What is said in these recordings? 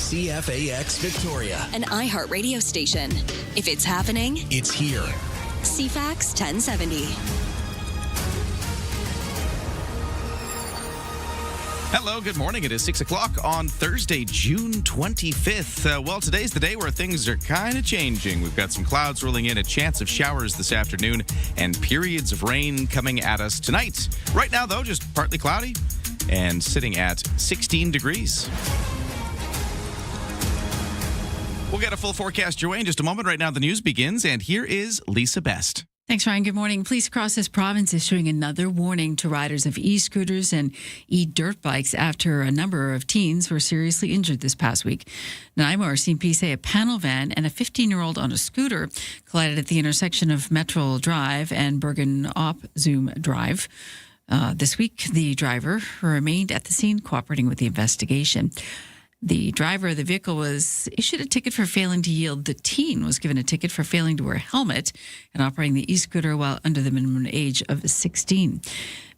CFAX Victoria. An iHeart radio station. If it's happening, It's here. CFAX 1070. Hello, good morning. It is 6 o'clock on Thursday, June 25th. Well, today's the day where things are kind of changing. We've got some clouds rolling in, a chance of showers this afternoon, and periods of rain coming at us tonight. Right now, though, just partly cloudy and sitting at 16 degrees. We'll get a full forecast your way in just a moment. Right now, the news begins, and here is Lisa Best. Thanks, Ryan. Good morning. Police across this province issuing another warning to riders of e-scooters and e-dirt bikes after a number of teens were seriously injured this past week. Nanaimo RCMP say a panel van and a 15-year-old on a scooter collided at the intersection of Metro Drive and Bergen Op Zoom Drive. This week, the driver remained at the scene cooperating with the investigation. The driver of the vehicle was issued a ticket for failing to yield. The teen was given a ticket for failing to wear a helmet and operating the e-scooter while under the minimum age of 16.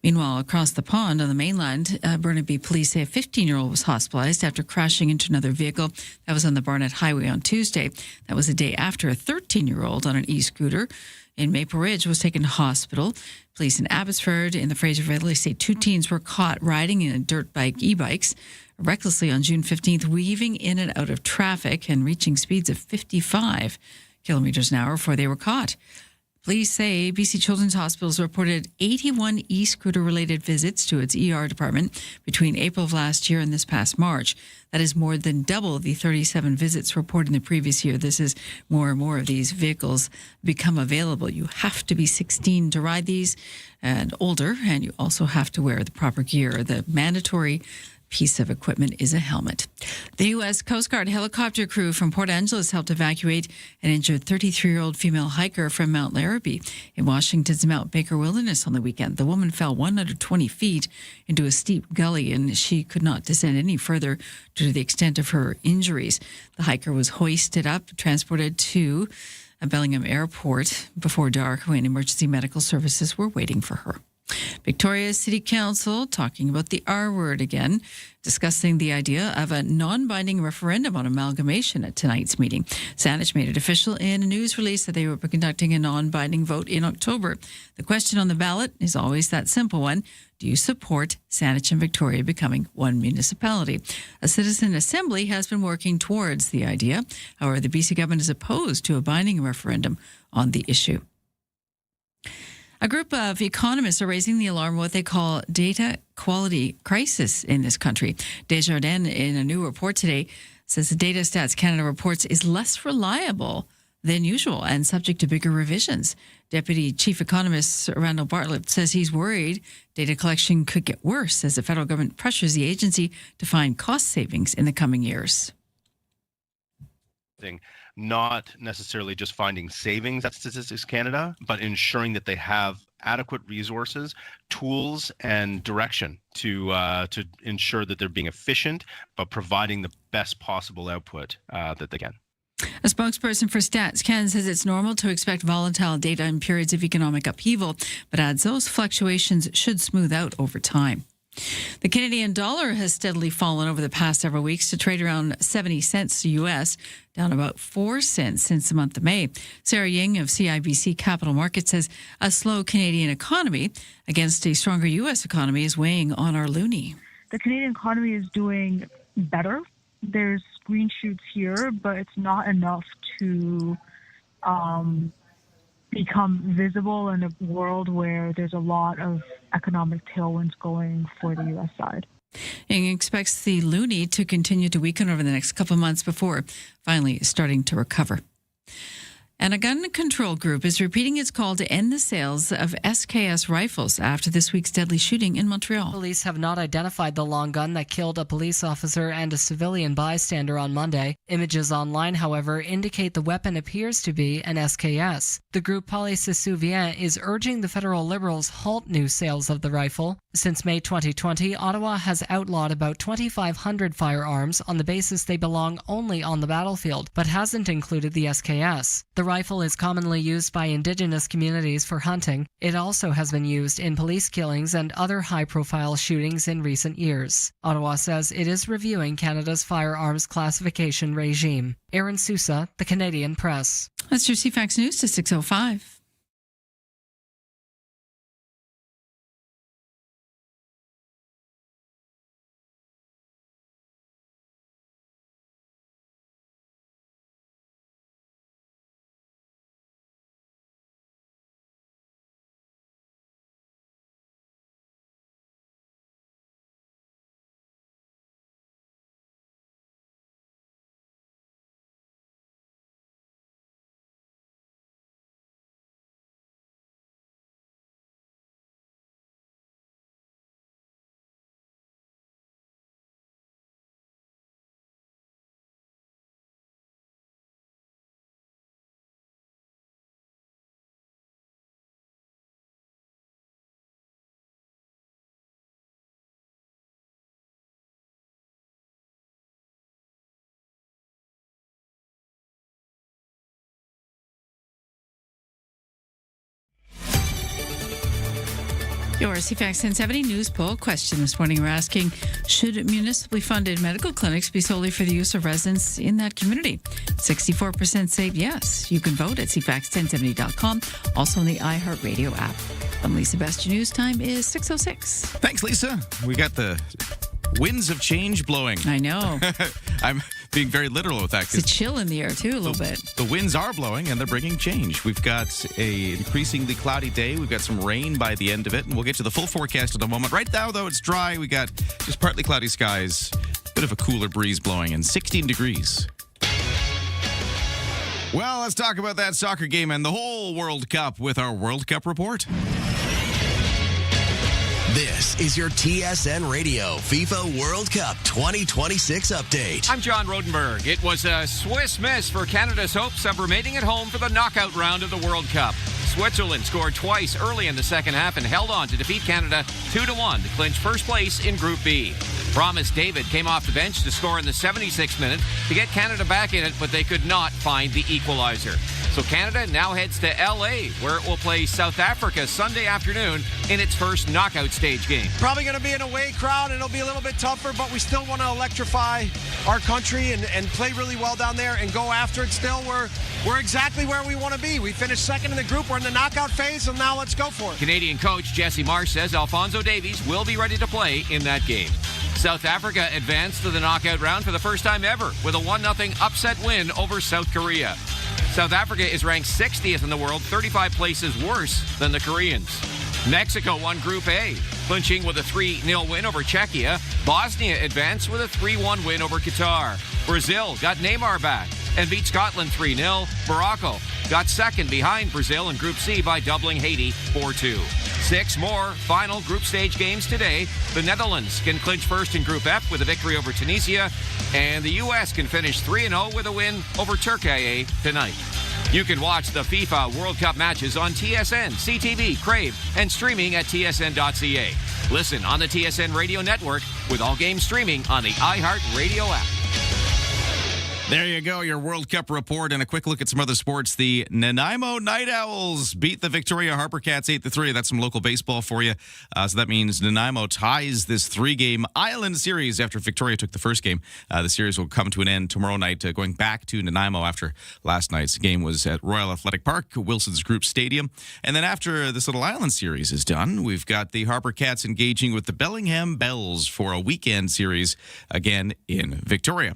Meanwhile, across the pond on the mainland, Burnaby police say a 15-year-old was hospitalized after crashing into another vehicle that was on the Barnett Highway on Tuesday. That was a day after a 13-year-old on an e-scooter in Maple Ridge was taken to hospital. Police in Abbotsford in the Fraser Valley say two teens were caught riding in dirt bike e-bikes recklessly on June 15th, weaving in and out of traffic and reaching speeds of 55 kilometers an hour before they were caught. Police say BC Children's Hospitals reported 81 e-scooter-related visits to its ER department between April of last year and this past March. That is more than double the 37 visits reported in the previous year. This is more and more of these vehicles become available. You have to be 16 to ride these and older, and you also have to wear the proper gear. The mandatory piece of equipment is a helmet. The U.S. Coast Guard helicopter crew from Port Angeles helped evacuate an injured 33-year-old female hiker from Mount Larrabee in Washington's Mount Baker Wilderness on the weekend. The woman fell 120 feet into a steep gully, and she could not descend any further due to the extent of her injuries. The hiker was hoisted up, transported to Bellingham Airport before dark when emergency medical services were waiting for her. Victoria City Council talking about the R word again, discussing the idea of a non-binding referendum on amalgamation at tonight's meeting. Saanich made it official in a news release that they will be conducting a non-binding vote in October. The question on the ballot is always that simple one. Do you support Saanich and Victoria becoming one municipality? A citizen assembly has been working towards the idea. However, the BC government is opposed to a binding referendum on the issue. A group of economists are raising the alarm what they call data quality crisis in this country. Desjardins, in a new report today, says the Data Stats Canada reports is less reliable than usual and subject to bigger revisions. Deputy Chief Economist Randall Bartlett says he's worried data collection could get worse as the federal government pressures the agency to find cost savings in the coming years. Not necessarily just finding savings at Statistics Canada, but ensuring that they have adequate resources, tools, and direction to ensure that they're being efficient, but providing the best possible output that they can. A spokesperson for Stats Canada says it's normal to expect volatile data in periods of economic upheaval, but adds those fluctuations should smooth out over time. The Canadian dollar has steadily fallen over the past several weeks to trade around 70 cents U.S., down about 4 cents since the month of May. Sarah Ying of CIBC Capital Markets says a slow Canadian economy against a stronger U.S. economy is weighing on our loonie. The Canadian economy is doing better. There's green shoots here, but it's not enough to become visible in a world where there's a lot of economic tailwinds going for the U.S. side. Ying expects the loonie to continue to weaken over the next couple of months before finally starting to recover. And a gun control group is repeating its call to end the sales of SKS rifles after this week's deadly shooting in Montreal. Police have not identified the long gun that killed a police officer and a civilian bystander on Monday. Images online, however, indicate the weapon appears to be an SKS. The group Police se souvient is urging the federal Liberals halt new sales of the rifle. Since May 2020, Ottawa has outlawed about 2,500 firearms on the basis they belong only on the battlefield, but hasn't included the SKS. The rifle is commonly used by Indigenous communities for hunting. It also has been used in police killings and other high-profile shootings in recent years. Ottawa says it is reviewing Canada's firearms classification regime. Aaron Sousa, The Canadian Press. That's your CFAX News to 6:05. Your CFAX 1070 news poll question this morning. We're asking, should municipally funded medical clinics be solely for the use of residents in that community? 64% say yes. You can vote at cfax1070.com, also on the iHeartRadio app. I'm Lisa Best. News time is 6:06. Thanks, Lisa. We got the winds of change blowing. I know. I'm being very literal with that. It's a chill in the air, too, a little bit. The winds are blowing, and they're bringing change. We've got a increasingly cloudy day. We've got some rain by the end of it, and we'll get to the full forecast in a moment. Right now, though, it's dry. We got just partly cloudy skies, bit of a cooler breeze blowing, and 16 degrees. Well, let's talk about that soccer game and the whole World Cup with our World Cup report. This is your TSN Radio FIFA World Cup 2026 update. I'm John Rodenberg. It was a Swiss miss for Canada's hopes of remaining at home for the knockout round of the World Cup. Switzerland scored twice early in the second half and held on to defeat Canada 2-1 to clinch first place in Group B. Promise David came off the bench to score in the 76th minute to get Canada back in it, but they could not find the equalizer. So Canada now heads to LA, where it will play South Africa Sunday afternoon in its first knockout stage game. Probably going to be an away crowd, and it'll be a little bit tougher, but we still want to electrify our country and play really well down there and go after it still. We're exactly where we want to be. We finished second in the group. We're in the knockout phase, and now let's go for it. Canadian coach Jesse Marsh says Alphonso Davies will be ready to play in that game. South Africa advanced to the knockout round for the first time ever with a 1-0 upset win over South Korea. South Africa is ranked 60th in the world, 35 places worse than the Koreans. Mexico won Group A, clinching with a 3-0 win over Czechia. Bosnia advanced with a 3-1 win over Qatar. Brazil got Neymar back and beat Scotland 3-0. Morocco got second behind Brazil in Group C by doubling Haiti 4-2. 6 more final group stage games today. The Netherlands can clinch first in Group F with a victory over Tunisia, and the U.S. can finish 3-0 with a win over Turkey tonight. You can watch the FIFA World Cup matches on TSN, CTV, Crave, and streaming at tsn.ca. Listen on the TSN Radio Network with all games streaming on the iHeartRadio app. There you go, your World Cup report and a quick look at some other sports. The Nanaimo Night Owls beat the Victoria Harper Cats 8-3. That's some local baseball for you. So that means Nanaimo ties this 3-game Island series after Victoria took the first game. The series will come to an end tomorrow night, going back to Nanaimo after last night's game was at Royal Athletic Park, Wilson's Group Stadium. And then after this little Island series is done, we've got the Harper Cats engaging with the Bellingham Bells for a weekend series again in Victoria.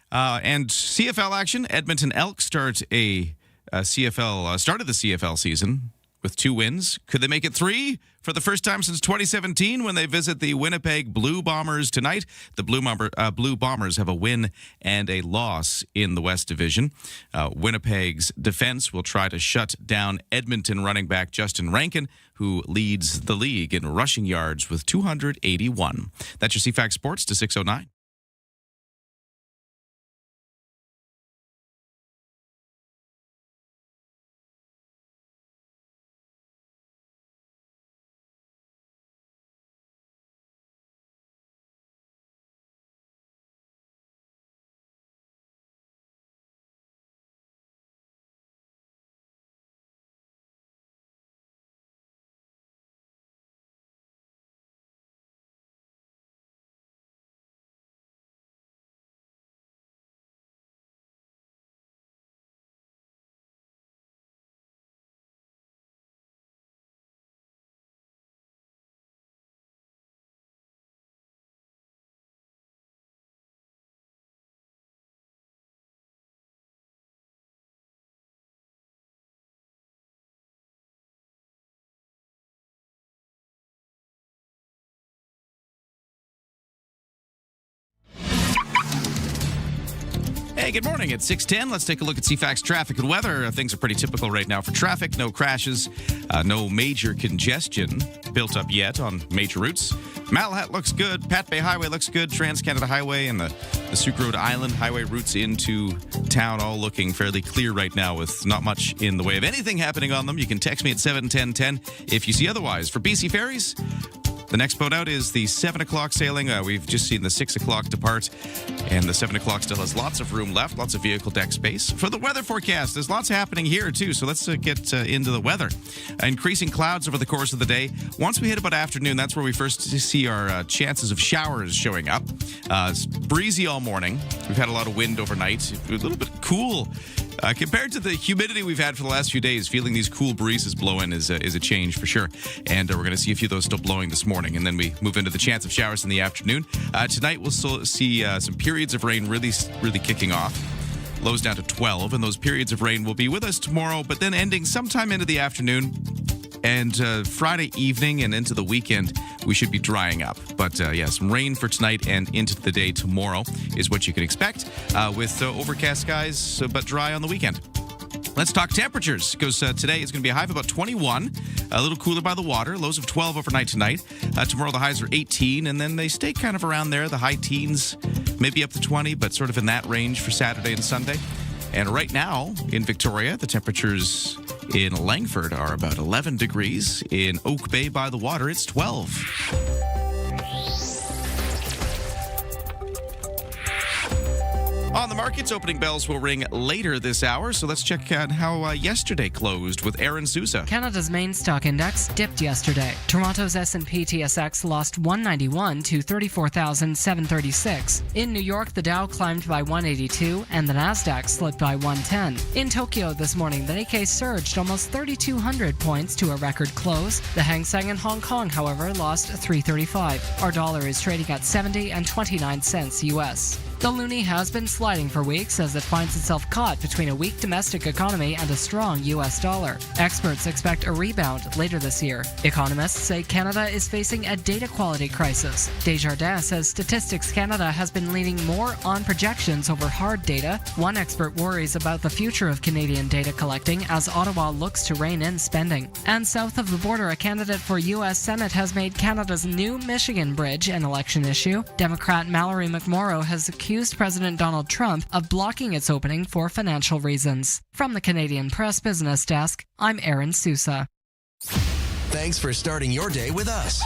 And CFL action, Edmonton Elks started the CFL season with 2 wins. Could they make it 3 for the first time since 2017 when they visit the Winnipeg Blue Bombers tonight? The Blue Bombers have a win and a loss in the West Division. Winnipeg's defense will try to shut down Edmonton running back Justin Rankin, who leads the league in rushing yards with 281. That's your CFAX Sports to 6:09. Hey, good morning. It's 6:10. Let's take a look at CFAX traffic and weather. Things are pretty typical right now for traffic. No crashes, no major congestion built up yet on major routes. Malahat looks good. Pat Bay Highway looks good. Trans-Canada Highway and the Sooke Road Island Highway routes into town all looking fairly clear right now with not much in the way of anything happening on them. You can text me at 71010 if you see otherwise. For BC Ferries, the next boat out is the 7 o'clock sailing. We've just seen the 6 o'clock depart, and the 7 o'clock still has lots of room left, lots of vehicle deck space. For the weather forecast, there's lots happening here, too, so let's get into the weather. Increasing clouds over the course of the day. Once we hit about afternoon, that's where we first see our chances of showers showing up. It's breezy all morning. We've had a lot of wind overnight. A little bit cool. Compared to the humidity we've had for the last few days, feeling these cool breezes blowing is a change for sure. And we're going to see a few of those still blowing this morning. And then we move into the chance of showers in the afternoon. Tonight, we'll still see some periods of rain really kicking off. Lows down to 12. And those periods of rain will be with us tomorrow, but then ending sometime into the afternoon. And Friday evening and into the weekend, we should be drying up. But some rain for tonight and into the day tomorrow is what you can expect with overcast skies, but dry on the weekend. Let's talk temperatures, because today it's going to be a high of about 21, a little cooler by the water, lows of 12 overnight tonight. Tomorrow the highs are 18, and then they stay kind of around there, the high teens, maybe up to 20, but sort of in that range for Saturday and Sunday. And right now in Victoria, the temperatures in Langford are about 11 degrees. In Oak Bay by the water, it's 12. On the markets, opening bells will ring later this hour, so let's check out how yesterday closed with Aaron Sousa. Canada's main stock index dipped yesterday. Toronto's S&P TSX lost 191 to 34,736. In New York, the Dow climbed by 182 and the Nasdaq slipped by 110. In Tokyo this morning, the Nikkei surged almost 3,200 points to a record close. The Hang Seng in Hong Kong, however, lost 335. Our dollar is trading at 70 and 29 cents US. The loonie has been sliding for weeks as it finds itself caught between a weak domestic economy and a strong U.S. dollar. Experts expect a rebound later this year. Economists say Canada is facing a data quality crisis. Desjardins says Statistics Canada has been leaning more on projections over hard data. One expert worries about the future of Canadian data collecting as Ottawa looks to rein in spending. And south of the border, a candidate for U.S. Senate has made Canada's new Michigan Bridge an election issue. Democrat Mallory McMorrow has accused President Donald Trump of blocking its opening for financial reasons. From the Canadian Press Business Desk, I'm Aaron Sousa. Thanks for starting your day with us.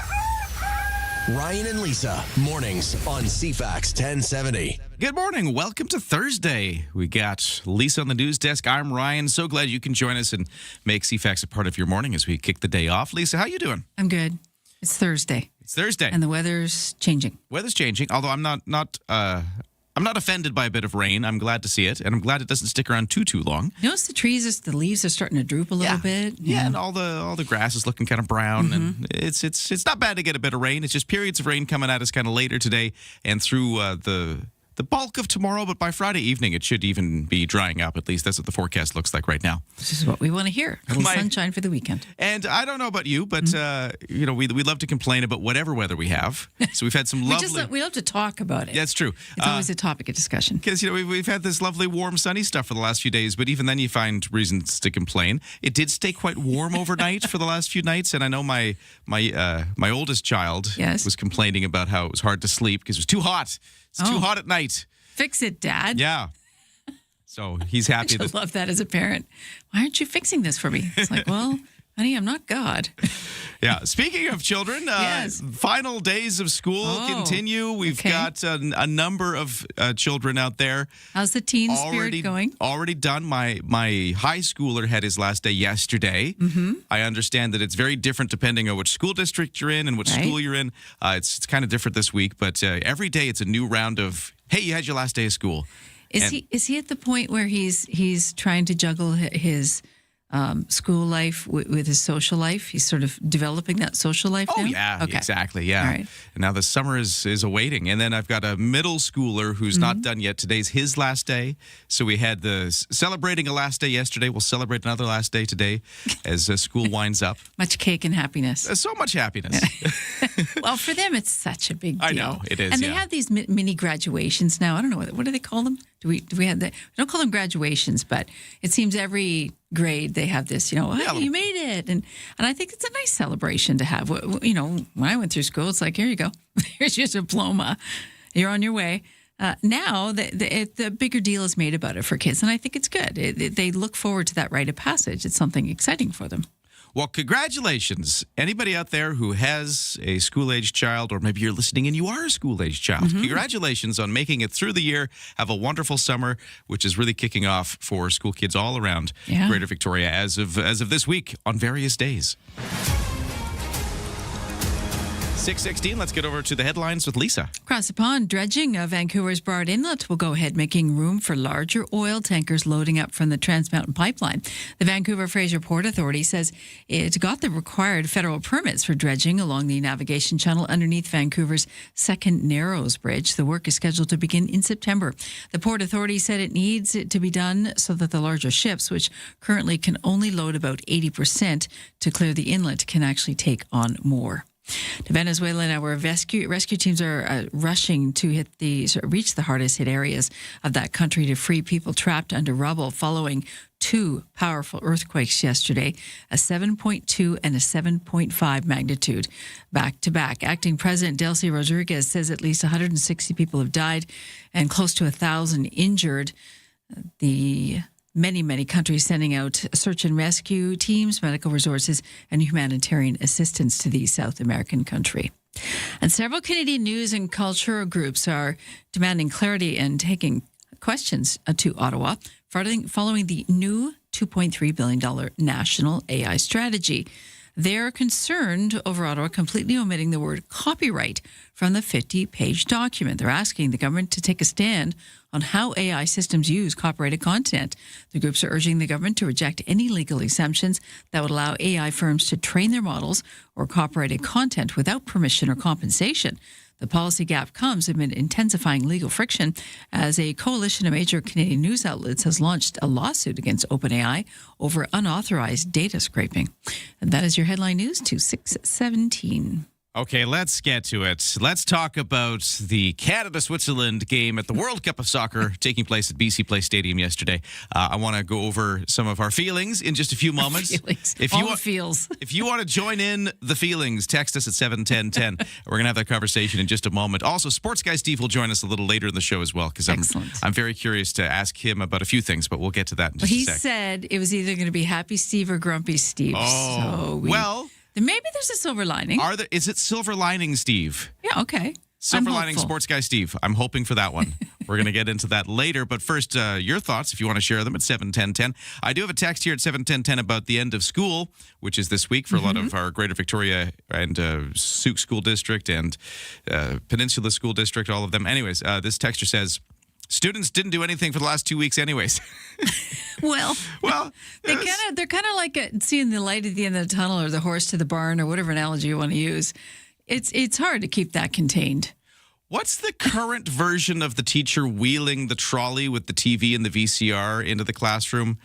Ryan and Lisa, mornings on CFAX 1070. Good morning. Welcome to Thursday. We got Lisa on the news desk. I'm Ryan. So glad you can join us and make CFAX a part of your morning as we kick the day off. Lisa, how you doing? I'm good. It's Thursday. It's Thursday. And the weather's changing. Weather's changing, although I'm not offended by a bit of rain. I'm glad to see it, and I'm glad it doesn't stick around too long. You notice the leaves are starting to droop a little bit. Yeah, and all the grass is looking kind of brown, and it's not bad to get a bit of rain. It's just periods of rain coming at us kind of later today and through the bulk of tomorrow, but by Friday evening, it should even be drying up. At least that's what the forecast looks like right now. This is what we want to hear. A little sunshine for the weekend. And I don't know about you, but we love to complain about whatever weather we have. So we've had some lovely. We love to talk about it. That's true. It's always a topic of discussion. Because we've had this lovely, warm, sunny stuff for the last few days, but even then you find reasons to complain. It did stay quite warm overnight for the last few nights, and I know my oldest child was complaining about how it was hard to sleep because it was too hot. It's too hot at night. Fix it, Dad. Yeah. So he's happy. I love that as a parent. Why aren't you fixing this for me? It's like, well, honey, I'm not God. Yeah. Speaking of children, final days of school continue. We've got a number of children out there. How's the teen spirit going? Already done. My high schooler had his last day yesterday. Mm-hmm. I understand that it's very different depending on which school district you're in and which school you're in. It's kind of different this week, but every day it's a new round of, hey, you had your last day of school. Is he at the point where he's trying to juggle his school life with his social life? He's sort of developing that social life now? Oh, yeah, exactly, yeah. All right. And now the summer is awaiting. And then I've got a middle schooler who's not done yet. Today's his last day. So we had celebrating a last day yesterday. We'll celebrate another last day today as school winds up. Much cake and happiness. So much happiness. Well, for them, it's such a big deal. I know, it is, and they yeah. have these mini graduations now. I don't know what do they call them. Do we have that? We don't call them graduations, but it seems every grade they have this. Hey, you made it, and I think it's a nice celebration to have. When I went through school, it's like, here you go, here's your diploma, you're on your way. Now the bigger deal is made about it for kids, and I think it's good. They look forward to that rite of passage. It's something exciting for them. Well, congratulations. Anybody out there who has a school-aged child, or maybe you're listening and you are a school-aged child, congratulations on making it through the year. Have a wonderful summer, which is really kicking off for school kids all around Greater Victoria as of this week on various days. 6:16, let's get over to the headlines with Lisa. Across the pond, dredging of Vancouver's Bard Inlet will go ahead, making room for larger oil tankers loading up from the Trans Mountain Pipeline. The Vancouver Fraser Port Authority says it got the required federal permits for dredging along the navigation channel underneath Vancouver's Second Narrows Bridge. The work is scheduled to begin in September. The Port Authority said it needs it to be done so that the larger ships, which currently can only load about 80% to clear the inlet, can actually take on more. To Venezuela now, where rescue teams are rushing to reach the hardest hit areas of that country to free people trapped under rubble following two powerful earthquakes yesterday, a 7.2 and a 7.5 magnitude back to back. Acting President Delcy Rodriguez says at least 160 people have died and close to 1,000 injured. The many countries sending out search and rescue teams, medical resources, and humanitarian assistance to the South American country. And several Canadian news and cultural groups are demanding clarity and taking questions to Ottawa following the new $2.3 billion national AI strategy. They're concerned over Ottawa completely omitting the word copyright from the 50-page document. They're asking the government to take a stand on how AI systems use copyrighted content. The groups are urging the government to reject any legal exemptions that would allow AI firms to train their models or copyrighted content without permission or compensation. The policy gap comes amid intensifying legal friction as a coalition of major Canadian news outlets has launched a lawsuit against OpenAI over unauthorized data scraping. And that is your headline news to 6:17. Okay, let's get to it. Let's talk about the Canada-Switzerland game at the World Cup of Soccer taking place at BC Place Stadium yesterday. I want to go over some of our feelings in just a few moments. If you want to join in the feelings, text us at 71010. We're going to have that conversation in just a moment. Also, sports guy Steve will join us a little later in the show as well, because I'm very curious to ask him about a few things, but we'll get to that in just a sec. He said it was either going to be Happy Steve or Grumpy Steve. Maybe there's a silver lining. Is it silver lining, Steve? Yeah, okay. Silver lining, sports guy Steve. I'm hoping for that one. We're going to get into that later. But first, your thoughts, if you want to share them at 71010. I do have a text here at 71010 about the end of school, which is this week for a lot of our Greater Victoria and Sault School District and Peninsula School District, all of them. Anyways, this texter says, students didn't do anything for the last 2 weeks anyways. Well, they're kind of like seeing the light at the end of the tunnel or the horse to the barn or whatever analogy you want to use. It's hard to keep that contained. What's the current version of the teacher wheeling the trolley with the TV and the VCR into the classroom?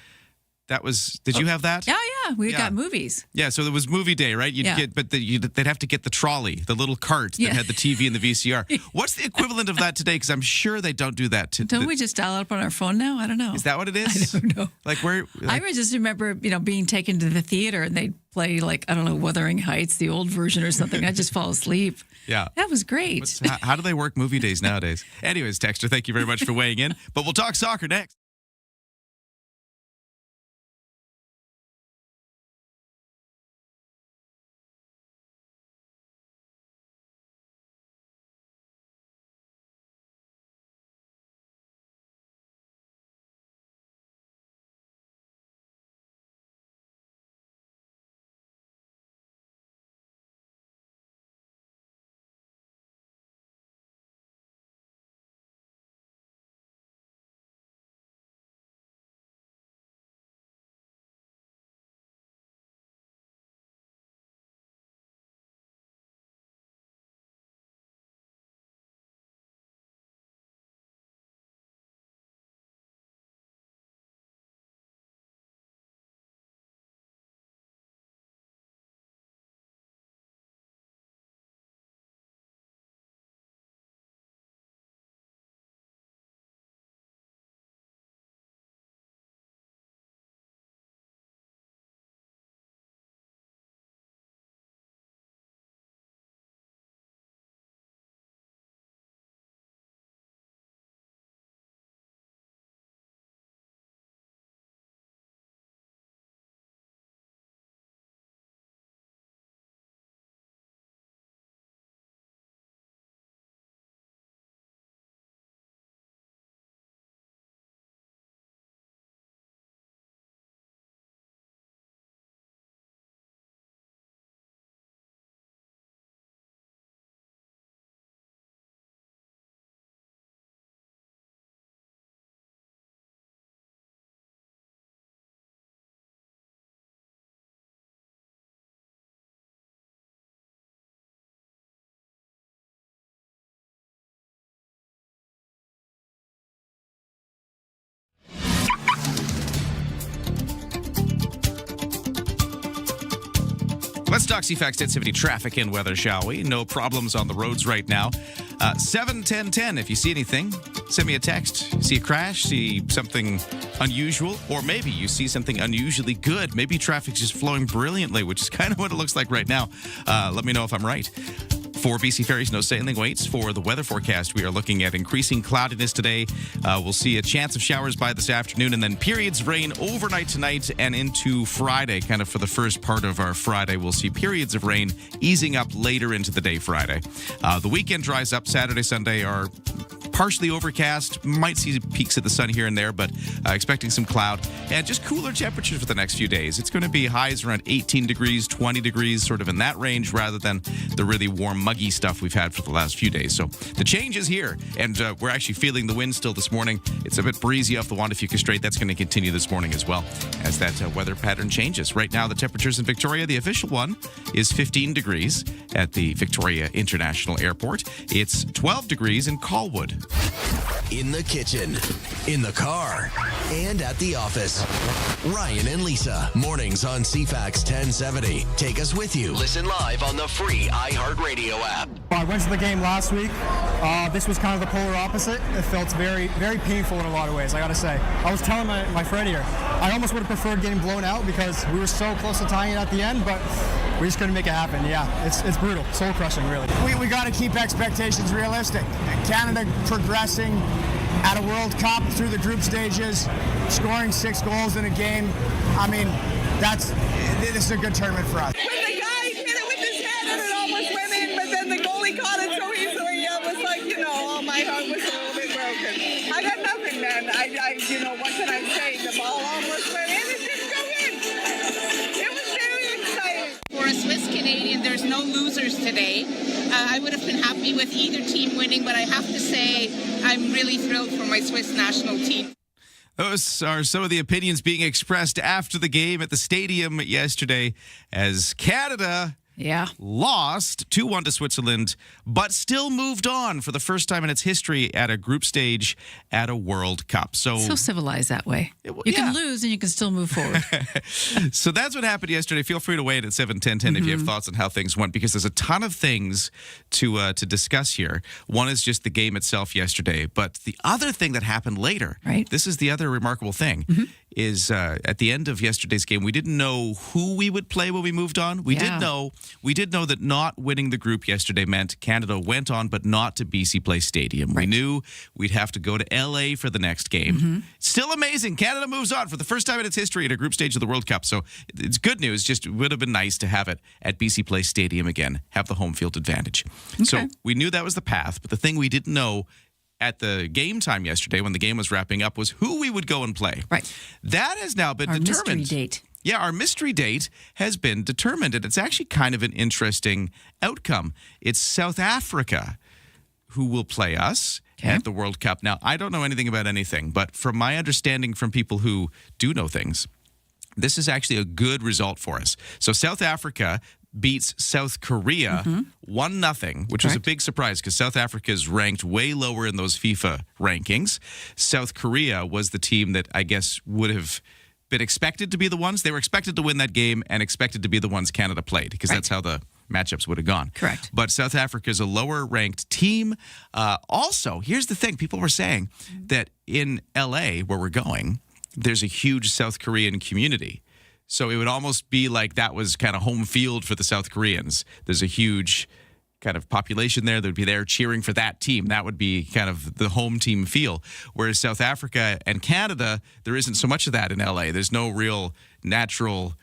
Did you have that? Yeah. We got movies. Yeah, so there was movie day, right? They'd have to get the trolley, the little cart that had the TV and the VCR. What's the equivalent of that today? Because I'm sure they don't do that. Don't we just dial it up on our phone now? I don't know. Is that what it is? I don't know. I just remember, being taken to the theater and they'd play Wuthering Heights, the old version or something. I'd just fall asleep. Yeah. That was great. How do they work movie days nowadays? Anyways, Texter, thank you very much for weighing in. But we'll talk soccer next. Let's talk CFAX 1070 traffic and weather, shall we? No problems on the roads right now. 7-10-10. If you see anything, send me a text. See a crash, see something unusual, or maybe you see something unusually good. Maybe traffic's just flowing brilliantly, which is kind of what it looks like right now. Let me know if I'm right. For BC Ferries, no sailing waits. For the weather forecast, we are looking at increasing cloudiness today. We'll see a chance of showers by this afternoon, and then periods of rain overnight tonight and into Friday. Kind of for the first part of our Friday, we'll see periods of rain easing up later into the day Friday. The weekend dries up. Saturday, Sunday are partially overcast. Might see peaks of the sun here and there, but expecting some cloud and just cooler temperatures for the next few days. It's going to be highs around 18 degrees, 20 degrees, sort of in that range, rather than the really warm, muggy stuff we've had for the last few days. So the change is here, and we're actually feeling the wind still this morning. It's a bit breezy off the Juan de Fuca Strait. That's going to continue this morning as well as that weather pattern changes. Right now, the temperatures in Victoria, the official one, is 15 degrees at the Victoria International Airport. It's 12 degrees in Colwood. In the kitchen, in the car, and at the office. Ryan and Lisa, mornings on CFAX 1070. Take us with you. Listen live on the free iHeartRadio app. I went to the game last week. This was kind of the polar opposite. It felt very, very painful in a lot of ways, I got to say. I was telling my friend here, I almost would have preferred getting blown out because we were so close to tying it at the end, but we just couldn't make it happen. Yeah, it's brutal, soul-crushing, really. We got to keep expectations realistic. Canada progressing at a World Cup through the group stages, scoring 6 goals in a game. I mean, this is a good tournament for us. When the guy hit it with his head and it almost went in, but then the goalie caught it so easily, it was like, my heart was a little bit broken. I got nothing, man. What can I say? The ball almost went in, it didn't go in. It was very exciting. For a Swiss Canadian, there's no losers today. I would have been happy with either team winning, but I have to say I'm really thrilled for my Swiss national team. Those are some of the opinions being expressed after the game at the stadium yesterday as Canada lost 2-1 to Switzerland, but still moved on for the first time in its history at a group stage at a World Cup. So civilized that way. You can lose and you can still move forward. So that's what happened yesterday. Feel free to weigh in at 7-10-10 if you have thoughts on how things went, because there's a ton of things to discuss here. One is just the game itself yesterday, but the other thing that happened later, this is the other remarkable thing, is at the end of yesterday's game, we didn't know who we would play when we moved on. We did know that not winning the group yesterday meant Canada went on, but not to BC Place Stadium. We knew we'd have to go to LA for the next game. Still amazing. Canada moves on for the first time in its history at a group stage of the World Cup. So it's good news. Just it would have been nice to have it at BC Place Stadium again, have the home field advantage. So we knew that was the path, but the thing we didn't know at the game time yesterday when the game was wrapping up was who we would go and play. That has now been determined. Mystery date. Yeah, our mystery date has been determined, and it's actually kind of an interesting outcome. It's South Africa who will play us at the World Cup. Now, I don't know anything about anything, but from my understanding from people who do know things, this is actually a good result for us. So South Africa beats South Korea 1-0, which was a big surprise because South Africa is ranked way lower in those FIFA rankings. South Korea was the team that I guess would have been expected to be the ones. They were expected to win that game and expected to be the ones Canada played because that's how the matchups would have gone. Correct. But South Africa is a lower ranked team. Also, here's the thing. People were saying that in LA, where we're going, there's a huge South Korean community. So it would almost be like that was kind of home field for the South Koreans. There's a huge kind of population there that would be there cheering for that team. That would be kind of the home team feel. Whereas South Africa and Canada, there isn't so much of that in LA. There's no real natural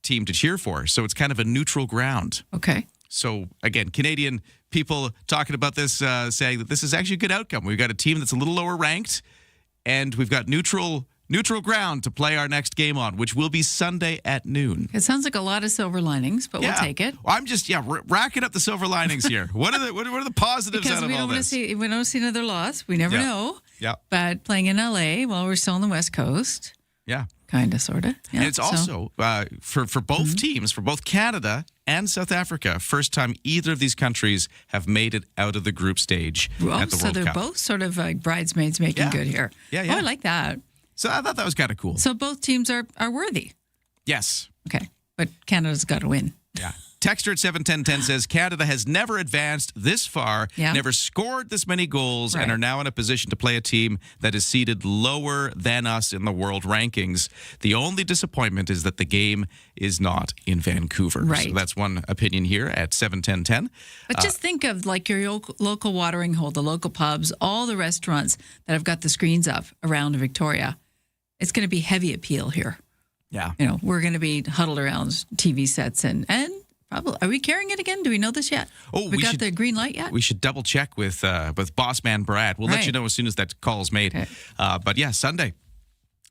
team to cheer for. So it's kind of a neutral ground. Okay. So again, Canadian people talking about this, saying that this is actually a good outcome. We've got a team that's a little lower ranked, and we've got neutral ground to play our next game on, which will be Sunday at noon. It sounds like a lot of silver linings, but we'll take it. I'm just racking up the silver linings here. What are the positives out of all this? We don't see another loss. We never know. Yeah. But playing in LA while we're still on the West Coast. Yeah. Kind of, sort of. Yeah, and it's also for both teams, for both Canada and South Africa, first time either of these countries have made it out of the group stage at the World Cup. So they're both sort of like bridesmaids making good here. Yeah. Oh, I like that. So I thought that was kind of cool. So both teams are worthy. Yes. Okay. But Canada's got to win. Yeah. Texter at 71010 says Canada has never advanced this far, never scored this many goals, and are now in a position to play a team that is seated lower than us in the world rankings. The only disappointment is that the game is not in Vancouver. Right. So that's one opinion here at 71010. But just think of like your local watering hole, the local pubs, all the restaurants that have got the screens up around Victoria. It's going to be heavy appeal here. Yeah. You know, we're going to be huddled around TV sets and probably, are we carrying it again? Do we know this yet? Oh, we got the green light yet? We should double check with boss man Brad. We'll let you know as soon as that call's made. Okay. But yeah, Sunday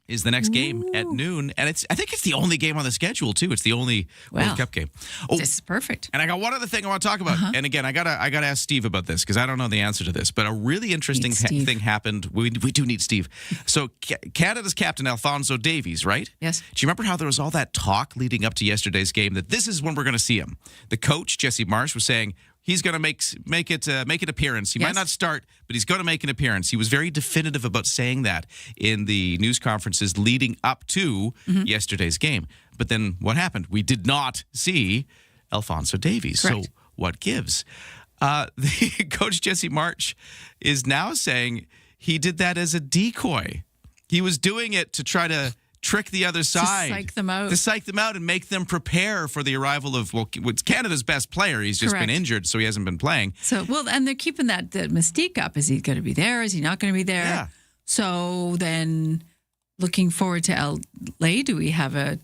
is the next game at noon, and I think it's the only game on the schedule too. It's the only World Cup game. Oh, this is perfect. And I got one other thing I want to talk about. And again, I gotta ask Steve about this because I don't know the answer to this. But a really interesting thing happened. We do need Steve. So Canada's captain Alphonso Davies, right? Yes. Do you remember how there was all that talk leading up to yesterday's game that this is when we're going to see him? The coach Jesse Marsh was saying he's going to make an appearance. He might not start, but he's going to make an appearance. He was very definitive about saying that in the news conferences leading up to yesterday's game. But then what happened? We did not see Alphonso Davies. Correct. So what gives? The coach Jesse Marsh is now saying he did that as a decoy. He was doing it to try to trick the other side. To psych them out. To psych them out and make them prepare for the arrival of, it's Canada's best player. He's just been injured, so he hasn't been playing. So, and they're keeping that mystique up. Is he going to be there? Is he not going to be there? Yeah. So then looking forward to LA, do we have a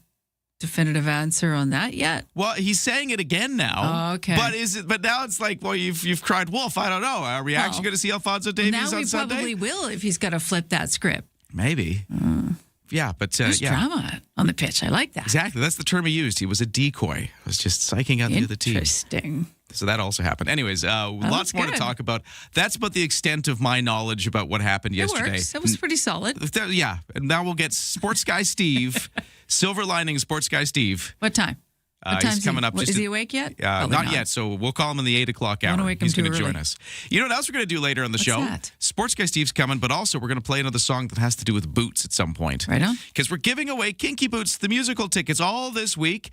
definitive answer on that yet? Well, he's saying it again now. Oh, okay. But now it's like, well, you've cried wolf. I don't know. Are we actually going to see Alphonso Davies on Sunday? Now we probably will if he's got to flip that script. Maybe. Yeah, but There's drama on the pitch. I like that. Exactly. That's the term he used. He was a decoy. He was just psyching out the other team. Interesting. So that also happened. Anyways, lots more to talk about. That's about the extent of my knowledge about what happened yesterday. Works. That was pretty solid. Yeah. And now we'll get Sports Guy Steve, Silver Lining Sports Guy Steve. What time? He's coming up. Is he awake yet? Not yet. So we'll call him in the 8 o'clock hour. He's going to join us. You know what else we're going to do later on the show? That? Sports Guy Steve's coming, but also we're going to play another song that has to do with boots at some point. Right on. Because we're giving away Kinky Boots, the musical tickets, all this week.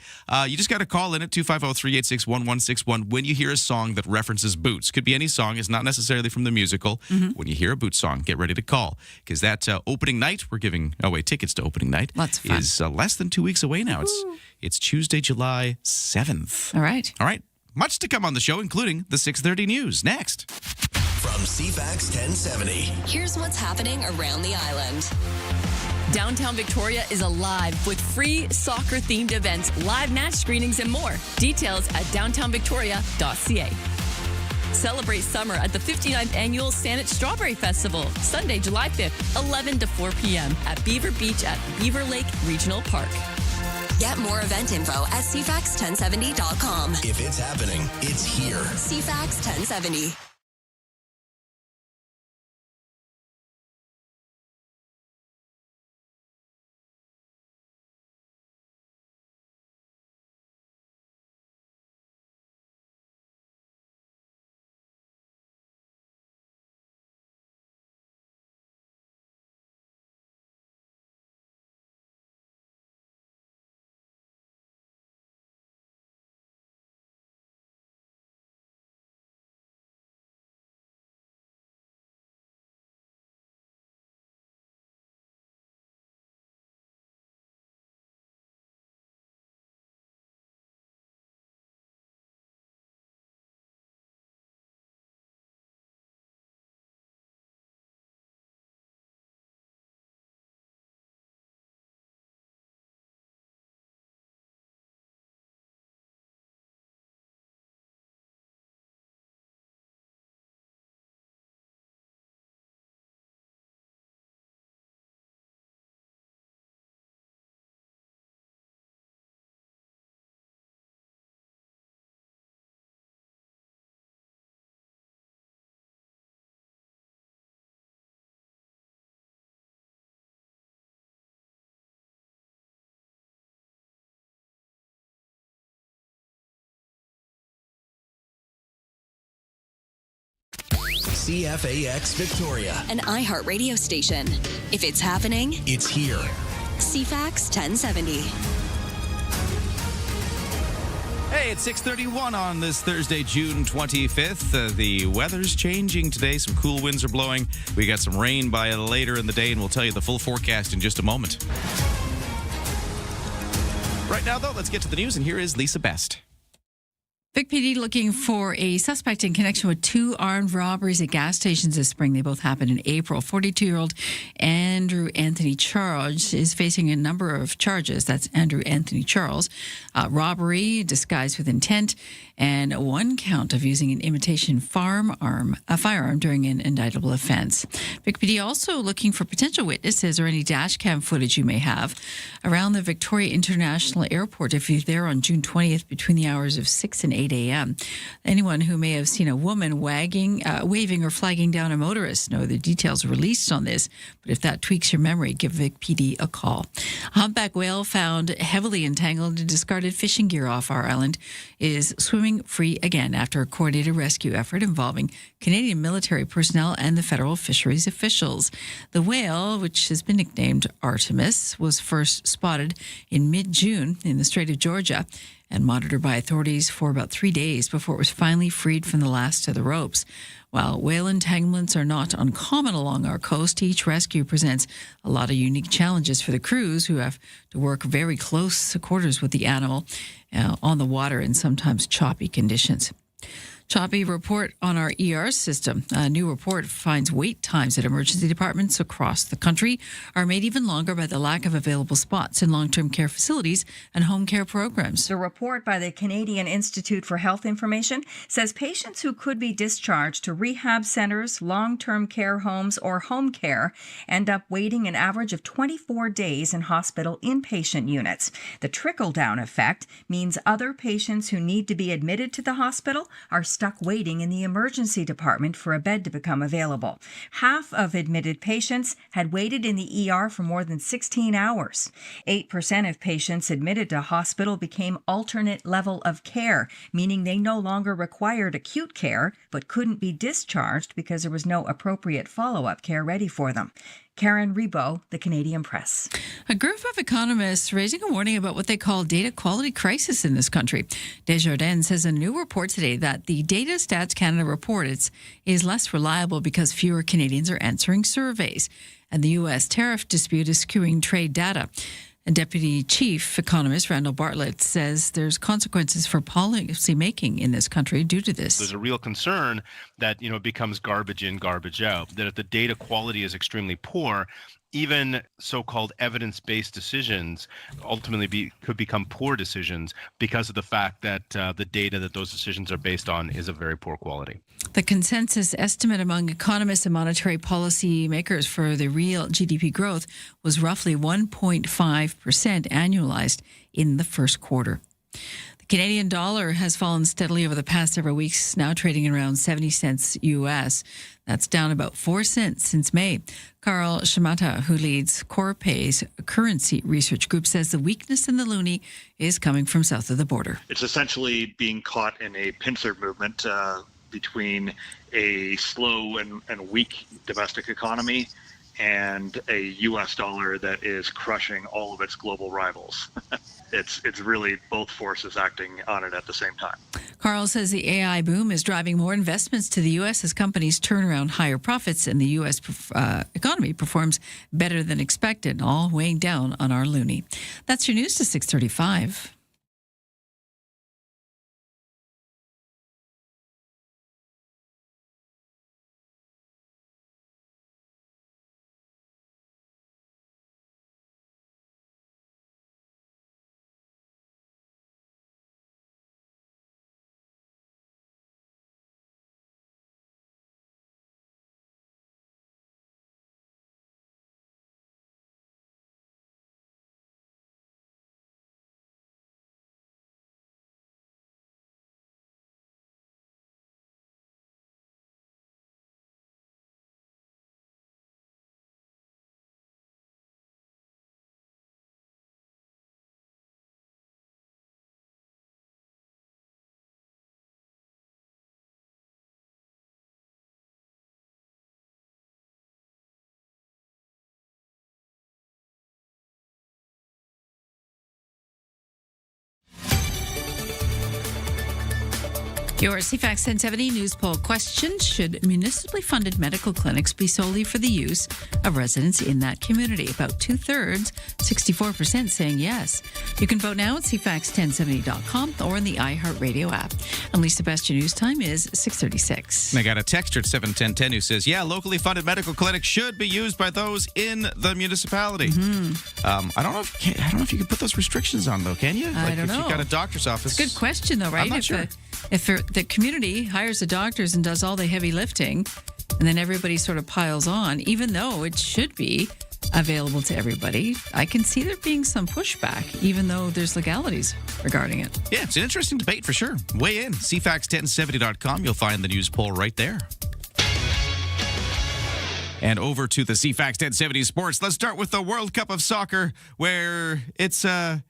You just got to call in at 250-386-1161 when you hear a song that references boots. Could be any song. It's not necessarily from the musical. When you hear a boots song, get ready to call. Because that opening night, we're giving away tickets to opening night. Lots of fun. Is less than 2 weeks away now. It's Tuesday, July 7th. All right. Much to come on the show, including the 6:30 news. Next. From CFAX 1070. Here's what's happening around the island. Downtown Victoria is alive with free soccer-themed events, live match screenings, and more. Details at downtownvictoria.ca. Celebrate summer at the 59th Annual Saanich Strawberry Festival, Sunday, July 5th, 11 to 4 p.m. at Beaver Beach at Beaver Lake Regional Park. Get more event info at CFAX1070.com. If it's happening, it's here. CFAX 1070. CFAX Victoria. An iHeart radio station. If it's happening, it's here. CFAX 1070. Hey, Hey, it's 6:31 on this Thursday, June 25th. The weather's changing today. Some cool winds are blowing. We got some rain by later in the day, and we'll tell you the full forecast in just a moment. Right now, though, let's get to the news, and here is Lisa Best. Vic PD looking for a suspect in connection with two armed robberies at gas stations this spring. They both happened in April. 42-year-old Andrew Anthony Charles is facing a number of charges. That's Andrew Anthony Charles. Robbery, disguised with intent, and one count of using an imitation firearm during an indictable offense. Vic PD also looking for potential witnesses or any dash cam footage you may have around the Victoria International Airport if you're there on June 20th between the hours of 6 and 8 a.m. Anyone who may have seen a woman waving or flagging down a motorist, no other details released on this, but if that tweaks your memory, give Vic PD a call. A humpback whale found heavily entangled in discarded fishing gear off our island is swimming free again after a coordinated rescue effort involving Canadian military personnel and the federal fisheries officials. The whale, which has been nicknamed Artemis, was first spotted in mid-June in the Strait of Georgia and monitored by authorities for about 3 days before it was finally freed from the last of the ropes. While whale entanglements are not uncommon along our coast, each rescue presents a lot of unique challenges for the crews who have to work very close quarters with the animal on the water in sometimes choppy conditions. Choppy report on our ER system. A new report finds wait times at emergency departments across the country are made even longer by the lack of available spots in long-term care facilities and home care programs. The report by the Canadian Institute for Health Information says patients who could be discharged to rehab centers, long-term care homes, or home care end up waiting an average of 24 days in hospital inpatient units. The trickle-down effect means other patients who need to be admitted to the hospital are stuck waiting in the emergency department for a bed to become available. Half of admitted patients had waited in the ER for more than 16 hours. 8% of patients admitted to hospital became alternate level of care, meaning they no longer required acute care but couldn't be discharged because there was no appropriate follow-up care ready for them. Karen Rebo, The Canadian Press. A group of economists raising a warning about what they call data quality crisis in this country. Desjardins says a new report today that the Data Stats Canada report is less reliable because fewer Canadians are answering surveys. And the U.S. tariff dispute is skewing trade data. And Deputy Chief Economist Randall Bartlett says there's consequences for policy making in this country due to this. There's a real concern that, it becomes garbage in, garbage out, that if the data quality is extremely poor, even so-called evidence-based decisions ultimately could become poor decisions because of the fact that the data that those decisions are based on is of very poor quality. The consensus estimate among economists and monetary policy makers for the real GDP growth was roughly 1.5% annualized in the first quarter. The Canadian dollar has fallen steadily over the past several weeks, now trading around 70 cents U.S. That's down about 4 cents since May. Carl Shimata, who leads Corpay's currency research group, says the weakness in the loonie is coming from south of the border. It's essentially being caught in a pincer movement between a slow and weak domestic economy and a U.S. dollar that is crushing all of its global rivals. It's really both forces acting on it at the same time. Carl says the AI boom is driving more investments to the U.S. as companies turn around higher profits and the U.S. economy performs better than expected, all weighing down on our loonie. That's your news to 6:35. Your CFAX 1070 news poll question: should municipally funded medical clinics be solely for the use of residents in that community? About 2/3, 64% saying yes. You can vote now at cfax1070.com or in the iHeartRadio app. And Lisa, best your news time is 6:36. And I got a texter at 71010 who says, yeah, locally funded medical clinics should be used by those in the municipality. I don't know if you can put those restrictions on, though, can you? I don't if know. You've got a doctor's office. It's a good question, though, right? I'm not sure. If the community hires the doctors and does all the heavy lifting, and then everybody sort of piles on, even though it should be available to everybody, I can see there being some pushback, even though there's legalities regarding it. Yeah, it's an interesting debate for sure. Weigh in. CFAX1070.com. You'll find the news poll right there. And over to the CFAX 1070 Sports. Let's start with the World Cup of Soccer, where it's silver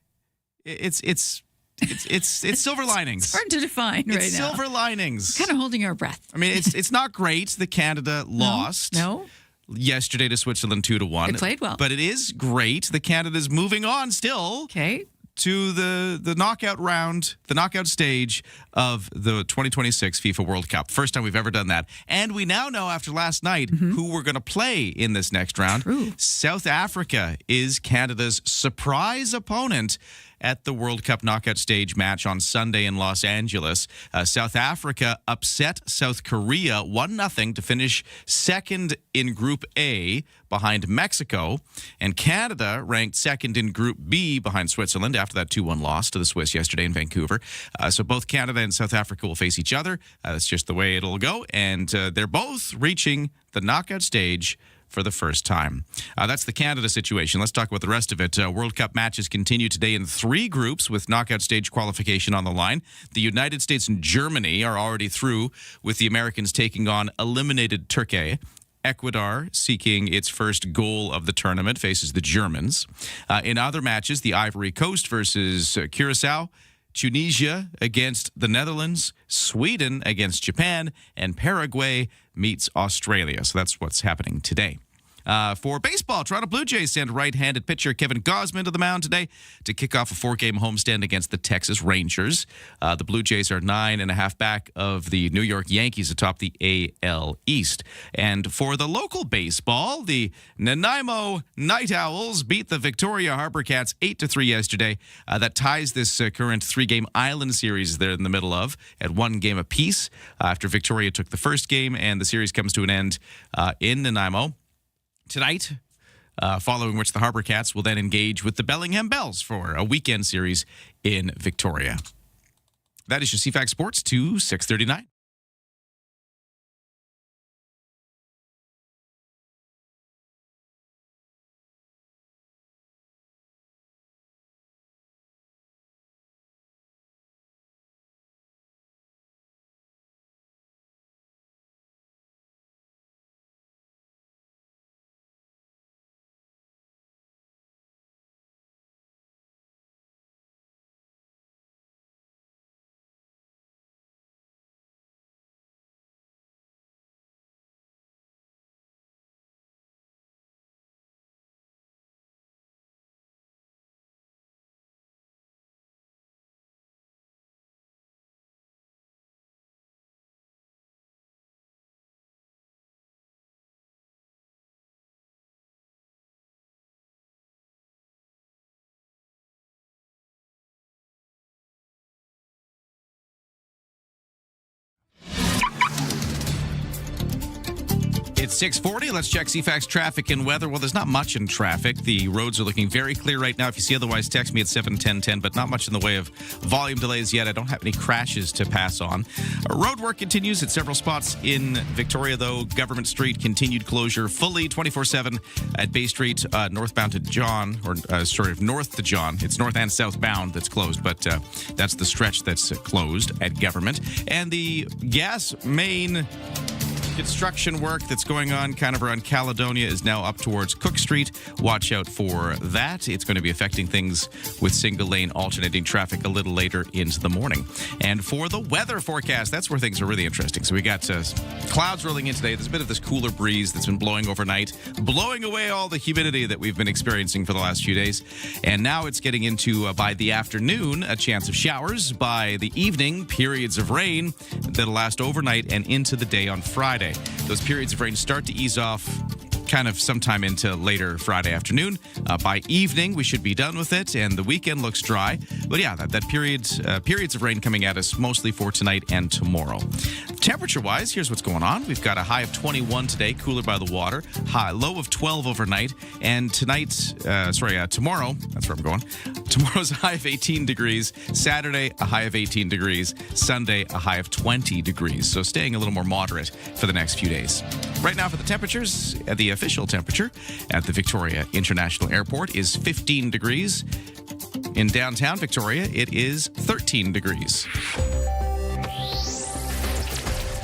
linings. It's hard to define right now. It's silver linings. Kind of holding our breath. I mean, it's not great that Canada lost. No. Yesterday to Switzerland 2-1. They played well. But it is great that Canada's moving on still. Okay. To the knockout round, the knockout stage of the 2026 FIFA World Cup. First time we've ever done that. And we now know after last night who we're going to play in this next round. True. South Africa is Canada's surprise opponent at the World Cup knockout stage match on Sunday in Los Angeles. South Africa upset South Korea 1-0 to finish second in Group A behind Mexico. And Canada ranked second in Group B behind Switzerland after that 2-1 loss to the Swiss yesterday in Vancouver. So both Canada and South Africa will face each other. That's just the way it'll go. And they're both reaching the knockout stage for the first time. That's the Canada situation. Let's talk about the rest of it. World Cup matches continue today in 3 groups with knockout stage qualification on the line. The United States and Germany are already through, with the Americans taking on eliminated Turkey. Ecuador, seeking its first goal of the tournament, faces the Germans. In other matches, the Ivory Coast versus Curacao, Tunisia against the Netherlands, Sweden against Japan, and Paraguay meets Australia. So that's what's happening today. For baseball, Toronto Blue Jays send right-handed pitcher Kevin Gausman to the mound today to kick off a 4-game homestand against the Texas Rangers. The Blue Jays are 9.5 back of the New York Yankees atop the AL East. And for the local baseball, the Nanaimo Night Owls beat the Victoria Harbor Cats 8-3 yesterday. That ties this current 3-game island series they're in the middle of at 1 game apiece after Victoria took the first game, and the series comes to an end in Nanaimo tonight, following which the Harbor Cats will then engage with the Bellingham Bells for a weekend series in Victoria. That is your CFAX Sports to 6:39. It's 6:40. Let's check CFAX traffic and weather. Well, there's not much in traffic. The roads are looking very clear right now. If you see otherwise, text me at 71010, but not much in the way of volume delays yet. I don't have any crashes to pass on. Road work continues at several spots in Victoria, though. Government Street continued closure fully 24/7 at Bay Street, northbound to John, north to John. It's north and southbound that's closed, but that's the stretch that's closed at Government. And the gas main Construction work that's going on kind of around Caledonia is now up towards Cook Street. Watch out for that. It's going to be affecting things with single-lane alternating traffic a little later into the morning. And for the weather forecast, that's where things are really interesting. So we got clouds rolling in today. There's a bit of this cooler breeze that's been blowing overnight, blowing away all the humidity that we've been experiencing for the last few days. And now it's getting into, by the afternoon, a chance of showers. By the evening, periods of rain that'll last overnight and into the day on Friday. Those periods of rain start to ease off kind of sometime into later Friday afternoon. By evening, we should be done with it, and the weekend looks dry. But yeah, that periods of rain coming at us mostly for tonight and tomorrow. Temperature-wise, here's what's going on. We've got a high of 21 today, cooler by the water. Low of 12 overnight. And tomorrow, that's where I'm going. Tomorrow's a high of 18 degrees. Saturday, a high of 18 degrees. Sunday, a high of 20 degrees. So staying a little more moderate for the next few days. Right now for the temperatures, the official temperature at the Victoria International Airport is 15 degrees. In downtown Victoria, it is 13 degrees.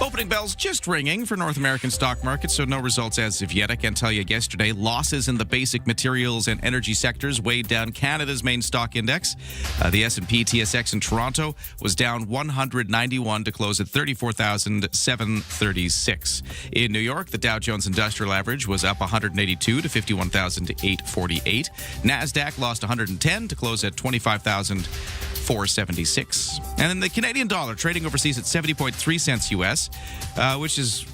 Opening bells just ringing for North American stock markets, so no results as of yet. I can tell you yesterday, losses in the basic materials and energy sectors weighed down Canada's main stock index. The S&P TSX in Toronto was down 191 to close at 34,736. In New York, the Dow Jones Industrial Average was up 182 to 51,848. NASDAQ lost 110 to close at 25,476. And then the Canadian dollar trading overseas at 70.3 cents US, which is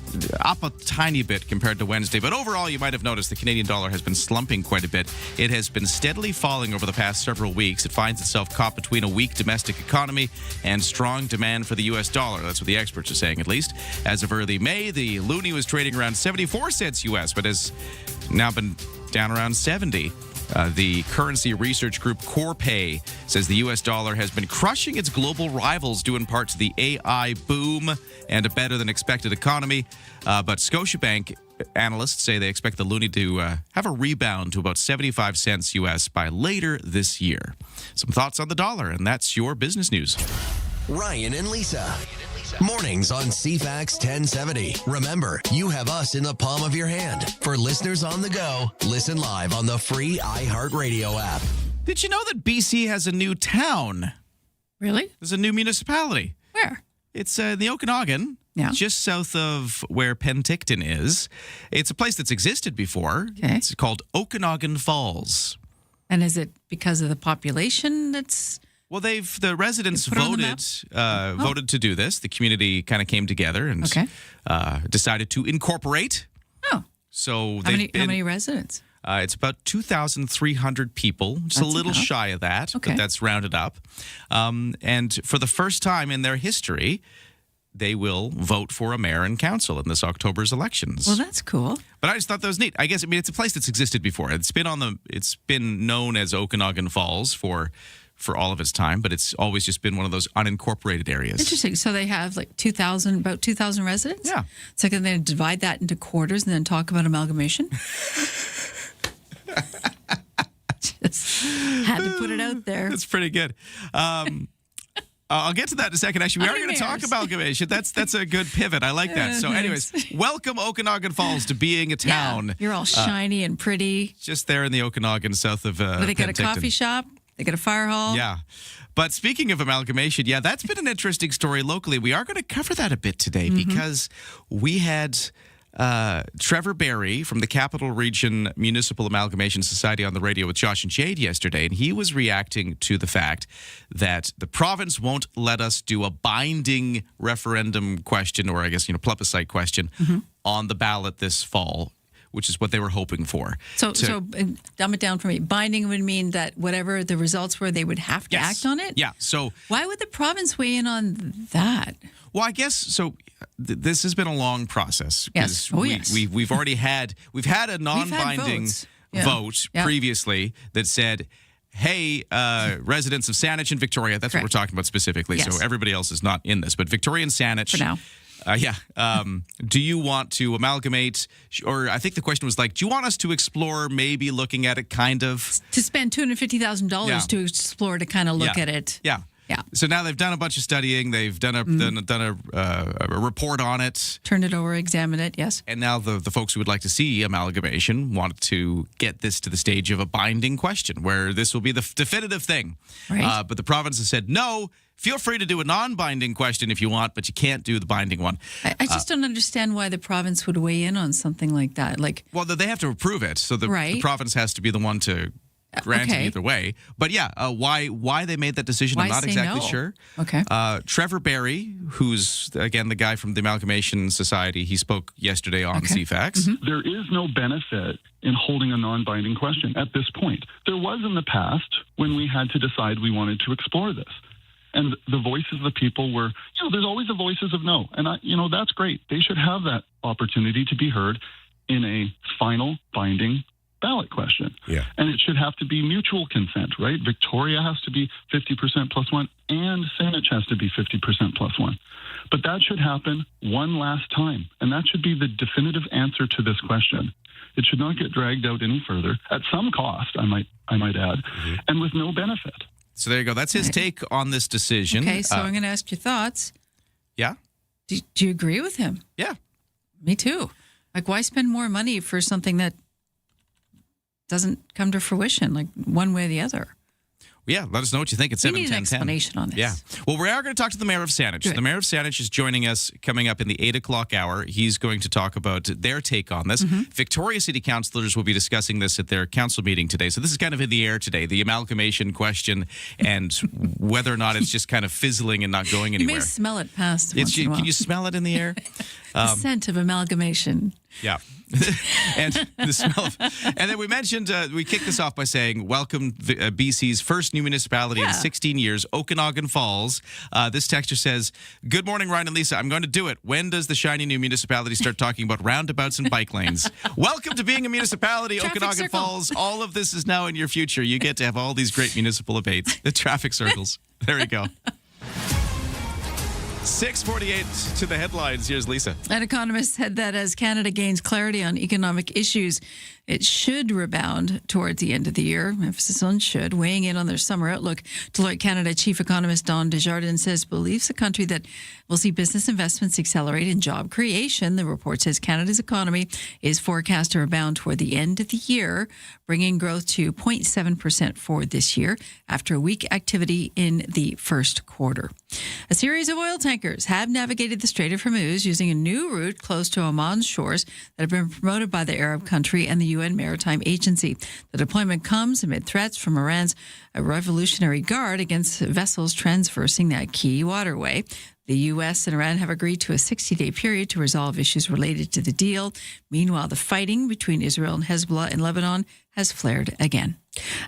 up a tiny bit compared to Wednesday. But overall, you might have noticed the Canadian dollar has been slumping quite a bit. It has been steadily falling over the past several weeks. It finds itself caught between a weak domestic economy and strong demand for the U.S. dollar. That's what the experts are saying, at least. As of early May, the loonie was trading around 74 cents U.S., but has now been down around 70. The currency research group Corpay says the U.S. dollar has been crushing its global rivals due in part to the AI boom and a better-than-expected economy. But Scotiabank analysts say they expect the loonie to have a rebound to about 75 cents U.S. by later this year. Some thoughts on the dollar, and that's your business news. Ryan and Lisa. Mornings on CFAX 1070. Remember, you have us in the palm of your hand. For listeners on the go, listen live on the free iHeartRadio app. Did you know that BC has a new town? Really? There's a new municipality. Where? It's the Okanagan. Yeah. Just south of where Penticton is. It's a place that's existed before. Okay. It's called Okanagan Falls. And is it because of the population that's... Well, the residents voted to do this. The community kind of came together and decided to incorporate. Oh. So how many residents? It's about 2,300 people, just a little shy of that, but that's rounded up. And for the first time in their history, they will vote for a mayor and council in this October's elections. Well, that's cool. But I just thought that was neat. I guess it's a place that's existed before. It's been known as Okanagan Falls for all of its time, but it's always just been one of those unincorporated areas. Interesting. So they have like about 2,000 residents? Yeah. So can they divide that into quarters and then talk about amalgamation? Just had to put it out there. That's pretty good. I'll get to that in a second. Actually, we are going to talk amalgamation. That's a good pivot. I like that. So anyways, welcome Okanagan Falls to being a town. Yeah, you're all shiny and pretty. Just there in the Okanagan, south of They got a Penticton. coffee shop. They got a fire hall. Yeah. But speaking of amalgamation, that's been an interesting story locally. We are going to cover that a bit today because we had Trevor Barry from the Capital Region Municipal Amalgamation Society on the radio with Josh and Jade yesterday, and he was reacting to the fact that the province won't let us do a binding referendum question, or I guess, plebiscite question on the ballot this fall, which is what they were hoping for. So dumb it down for me. Binding would mean that whatever the results were, they would have to act on it? Yeah. So why would the province weigh in on that? Well, I guess so. This has been a long process. Yes. We've already had a non-binding vote previously that said, hey, residents of Saanich and Victoria, that's what we're talking about specifically. Yes. So everybody else is not in this, but Victoria and Saanich. For now. Do you want to amalgamate? Or I think the question was like, do you want us to explore maybe looking at it kind of? To spend $250,000 to explore, to kind of look at it. Yeah. Yeah. So now they've done a bunch of studying. They've done a report on it. Turn it over, examine it, yes. And now the folks who would like to see amalgamation want to get this to the stage of a binding question where this will be the definitive thing. Right. But the province has said, no, feel free to do a non-binding question if you want, but you can't do the binding one. I just don't understand why the province would weigh in on something like that. Well, they have to approve it. So the Right. province has to be the one to grant it either way. But yeah, why they made that decision, I'm Why not say exactly no? sure. Okay. Trevor Barry, who's, again, the guy from the Amalgamation Society, he spoke yesterday on CFAX. There is no benefit in holding a non-binding question at this point. There was in the past when we had to decide we wanted to explore this. And the voices of the people were, there's always the voices of no. And, that's great. They should have that opportunity to be heard in a final binding ballot question. Yeah. And it should have to be mutual consent, right? Victoria has to be 50% plus one, and Saanich has to be 50% plus one. But that should happen one last time. And that should be the definitive answer to this question. It should not get dragged out any further, at some cost, I might add, and with no benefit. So there you go. That's his take on this decision. Okay, so I'm going to ask your thoughts. Yeah? Do you agree with him? Yeah. Me too. Like, why spend more money for something that doesn't come to fruition, like one way or the other? Yeah, let us know what you think at We 7 need an 10 10. explanation on this. Yeah. Well, we are going to talk to the mayor of Saanich. Good. The mayor of Saanich is joining us coming up in the 8 o'clock hour. He's going to talk about their take on this. Victoria City councillors will be discussing this at their council meeting today. So this is kind of in the air today, the amalgamation question and whether or not it's just kind of fizzling and not going You anywhere. may smell it past once in a while. Can you smell it in the air? The scent of amalgamation. Yeah. And the smell of, and then we mentioned, we kicked this off by saying, welcome BC's first new municipality in 16 years, Okanagan Falls. This texter says, good morning, Ryan and Lisa. I'm going to do it. When does the shiny new municipality start talking about roundabouts and bike lanes? Welcome to being a municipality, Traffic Okanagan circle. Falls. All of this is now in your future. You get to have all these great municipal debates. The traffic circles. There you go. 6:48 to the headlines. Here's Lisa. An economist said that as Canada gains clarity on economic issues, it should rebound towards the end of the year. Emphasis on should. Weighing in on their summer outlook, Deloitte Canada chief economist Don Desjardins says believes a country that will see business investments accelerate and job creation. The report says Canada's economy is forecast to rebound toward the end of the year, bringing growth to 0.7% for this year after a weak activity in the first quarter. A series of oil tankers have navigated the Strait of Hormuz using a new route close to Oman's shores that have been promoted by the Arab country and the UN Maritime Agency. The deployment comes amid threats from Iran's Revolutionary Guard against vessels transversing that key waterway. The U.S. and Iran have agreed to a 60-day period to resolve issues related to the deal. Meanwhile, the fighting between Israel and Hezbollah in Lebanon has flared again.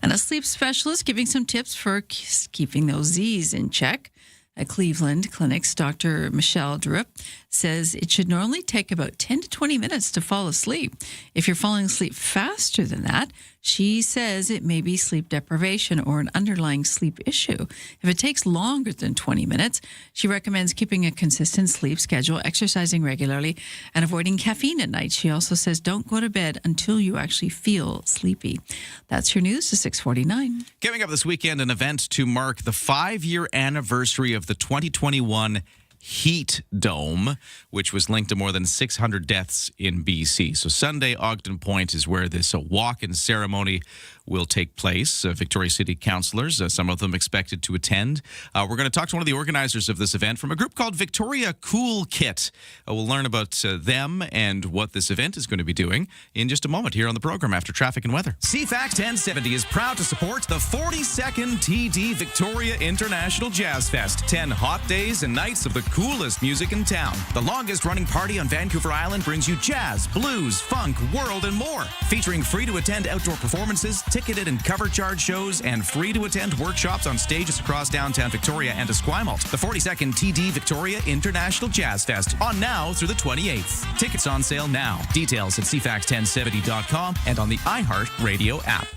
And a sleep specialist giving some tips for keeping those Z's in check. At Cleveland Clinic's Dr. Michelle Drupp says it should normally take about 10 to 20 minutes to fall asleep. If you're falling asleep faster than that, she says it may be sleep deprivation or an underlying sleep issue. If it takes longer than 20 minutes, she recommends keeping a consistent sleep schedule, exercising regularly, and avoiding caffeine at night. She also says don't go to bed until you actually feel sleepy. That's your news to 6:49. Coming up this weekend, an event to mark the 5-year anniversary of the 2021 Heat Dome, which was linked to more than 600 deaths in BC. So Sunday, Ogden Point is where this walk-in ceremony will take place. Victoria City councillors, some of them expected to attend. We're going to talk to one of the organizers of this event from a group called Victoria Cool Kit. We'll learn about them and what this event is going to be doing in just a moment here on the program after traffic and weather. CFAX 1070 is proud to support the 42nd TD Victoria International Jazz Fest. 10 hot days and nights of the coolest music in town. The longest running party on Vancouver Island brings you jazz, blues, funk, world, and more. Featuring free-to-attend outdoor performances, ticketed and cover charge shows, and free-to-attend workshops on stages across downtown Victoria and Esquimalt. The 42nd TD Victoria International Jazz Fest, on now through the 28th. Tickets on sale now. Details at cfax1070.com and on the iHeart Radio app.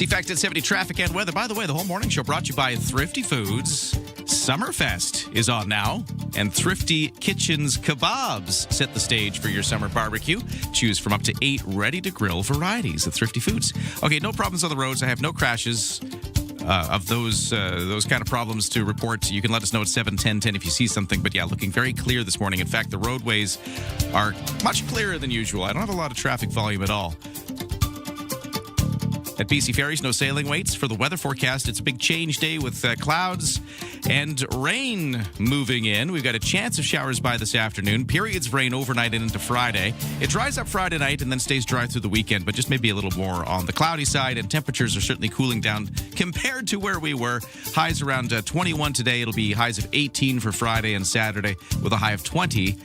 CFAX 1070 traffic and weather. By the way, the whole morning show brought to you by Thrifty Foods. Summerfest is on now, and Thrifty Kitchens Kebabs set the stage for your summer barbecue. Choose from up to 8 ready-to-grill varieties at Thrifty Foods. Okay, no problems on the roads. I have no crashes of those kind of problems to report. You can let us know at 7:10 if you see something. But yeah, looking very clear this morning. In fact, the roadways are much clearer than usual. I don't have a lot of traffic volume at all. At BC Ferries, no sailing waits for the weather forecast. It's a big change day with clouds and rain moving in. We've got a chance of showers by this afternoon. Periods of rain overnight and into Friday. It dries up Friday night and then stays dry through the weekend, but just maybe a little more on the cloudy side. And temperatures are certainly cooling down compared to where we were. Highs around 21 today. It'll be highs of 18 for Friday and Saturday with a high of 20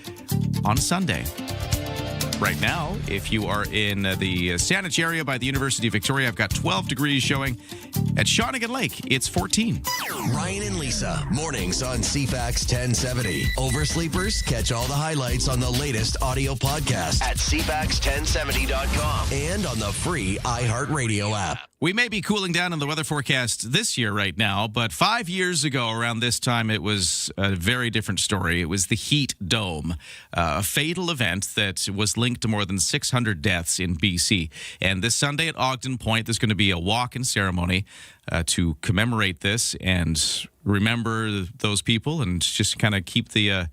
on Sunday. Right now, if you are in the Saanich area by the University of Victoria, I've got 12 degrees showing. At Shawnigan Lake, it's 14. Ryan and Lisa, mornings on CFAX 1070. Oversleepers, catch all the highlights on the latest audio podcast at CFAX1070.com and on the free iHeartRadio app. We may be cooling down in the weather forecast this year right now, but 5 years ago around this time, it was a very different story. It was the Heat Dome, a fatal event that was linked to more than 600 deaths in BC. And this Sunday at Ogden Point, there's going to be a walk-in ceremony to commemorate this and remember those people and just kind of keep the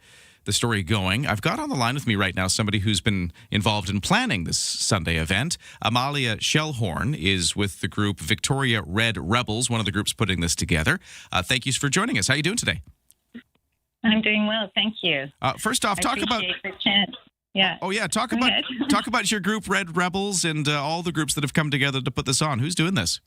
story going. I've got on the line with me right now somebody who's been involved in planning this Sunday event. Amalia Shellhorn is with the group Victoria Red Rebels, one of the groups putting this together. Thank you for joining us. How are you doing today? I'm doing well, thank you. First off, talk about the chance. Yeah. Oh yeah, talk about your group Red Rebels and all the groups that have come together to put this on. Who's doing this?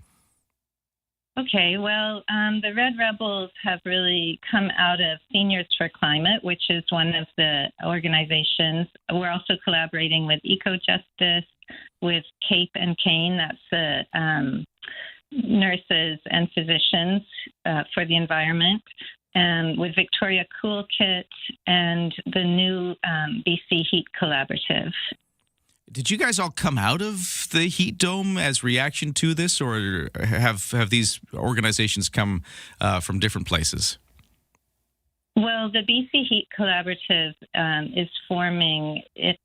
Okay, well, the Red Rebels have really come out of Seniors for Climate, which is one of the organizations. We're also collaborating with EcoJustice, with Cape and Cane, that's the nurses and physicians for the environment, and with Victoria Cool Kit and the new BC Heat Collaborative. Did you guys all come out of the Heat Dome as reaction to this, or have these organizations come from different places? Well, the BC Heat Collaborative is forming.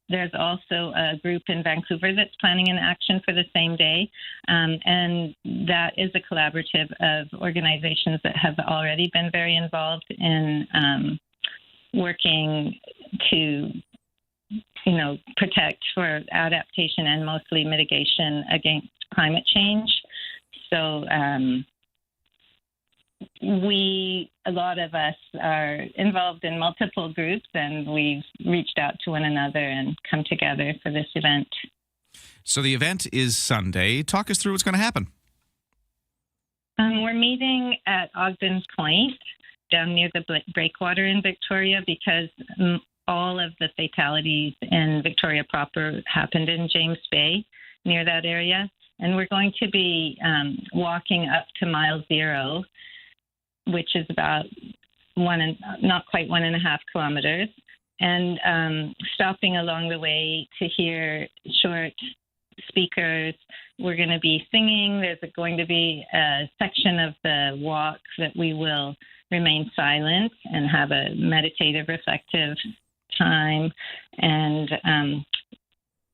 There's also a group in Vancouver that's planning an action for the same day, and that is a collaborative of organizations that have already been very involved in working to protect for adaptation and mostly mitigation against climate change. So a lot of us are involved in multiple groups, and we've reached out to one another and come together for this event. So the event is Sunday. Talk us through what's going to happen. We're meeting at Ogden Point down near the breakwater in Victoria because all of the fatalities in Victoria proper happened in James Bay, near that area. And we're going to be walking up to Mile Zero, which is about not quite 1.5 kilometers, and stopping along the way to hear short speakers. We're going to be singing. There's going to be a section of the walk that we will remain silent and have a meditative, reflective time. And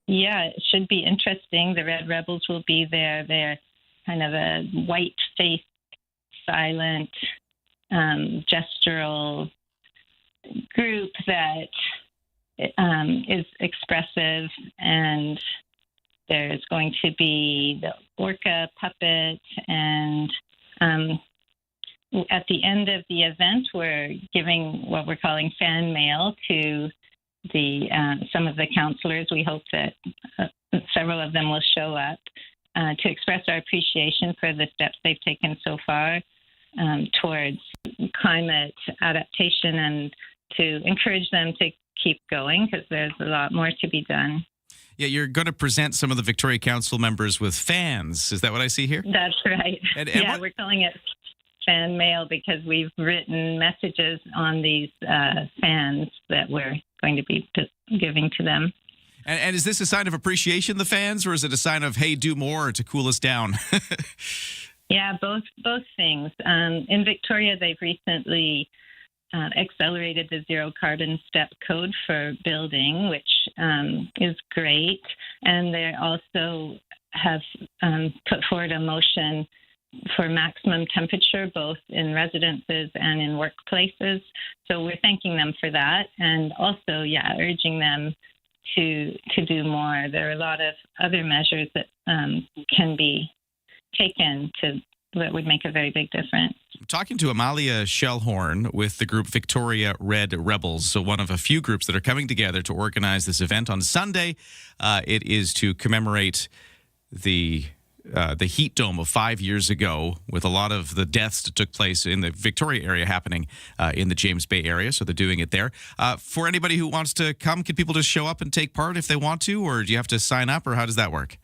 it should be interesting. The Red Rebels will be there. They're kind of a white-faced, silent, gestural group that is expressive, and there's going to be the orca puppet, and at the end of the event, we're giving what we're calling fan mail to some of the counselors. We hope that several of them will show up to express our appreciation for the steps they've taken so far towards climate adaptation, and to encourage them to keep going, because there's a lot more to be done. Yeah, you're going to present some of the Victoria Council members with fans. Is that what I see here? That's right. And we're calling it fan mail because we've written messages on these fans that we're going to be giving to them. And is this a sign of appreciation, the fans, or is it a sign of, hey, do more to cool us down? Yeah, both things. In Victoria, they've recently accelerated the zero carbon step code for building, which is great. And they also have put forward a motion for maximum temperature, both in residences and in workplaces. So we're thanking them for that, and also, urging them to do more. There are a lot of other measures that can be taken that would make a very big difference. I'm talking to Amalia Shellhorn with the group Victoria Red Rebels, so one of a few groups that are coming together to organize this event on Sunday. It is to commemorate the heat dome of 5 years ago, with a lot of the deaths that took place in the Victoria area happening in the James Bay area. So they're doing it there. For anybody who wants to come, can people just show up and take part if they want to, or do you have to sign up, or how does that work?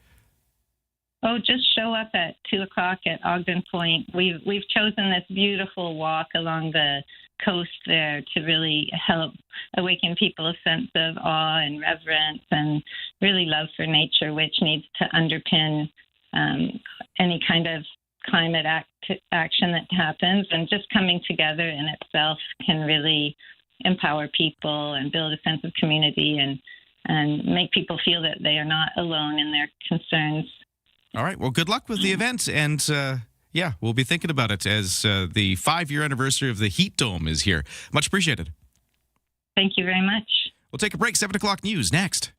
Oh, just show up at 2:00 at Ogden Point. We've chosen this beautiful walk along the coast there to really help awaken people a sense of awe and reverence and really love for nature, which needs to underpin any kind of climate action that happens. And just coming together in itself can really empower people and build a sense of community and make people feel that they are not alone in their concerns. All right. Well, good luck with the event. And we'll be thinking about it as the 5-year anniversary of the Heat Dome is here. Much appreciated. Thank you very much. We'll take a break. 7 o'clock news next.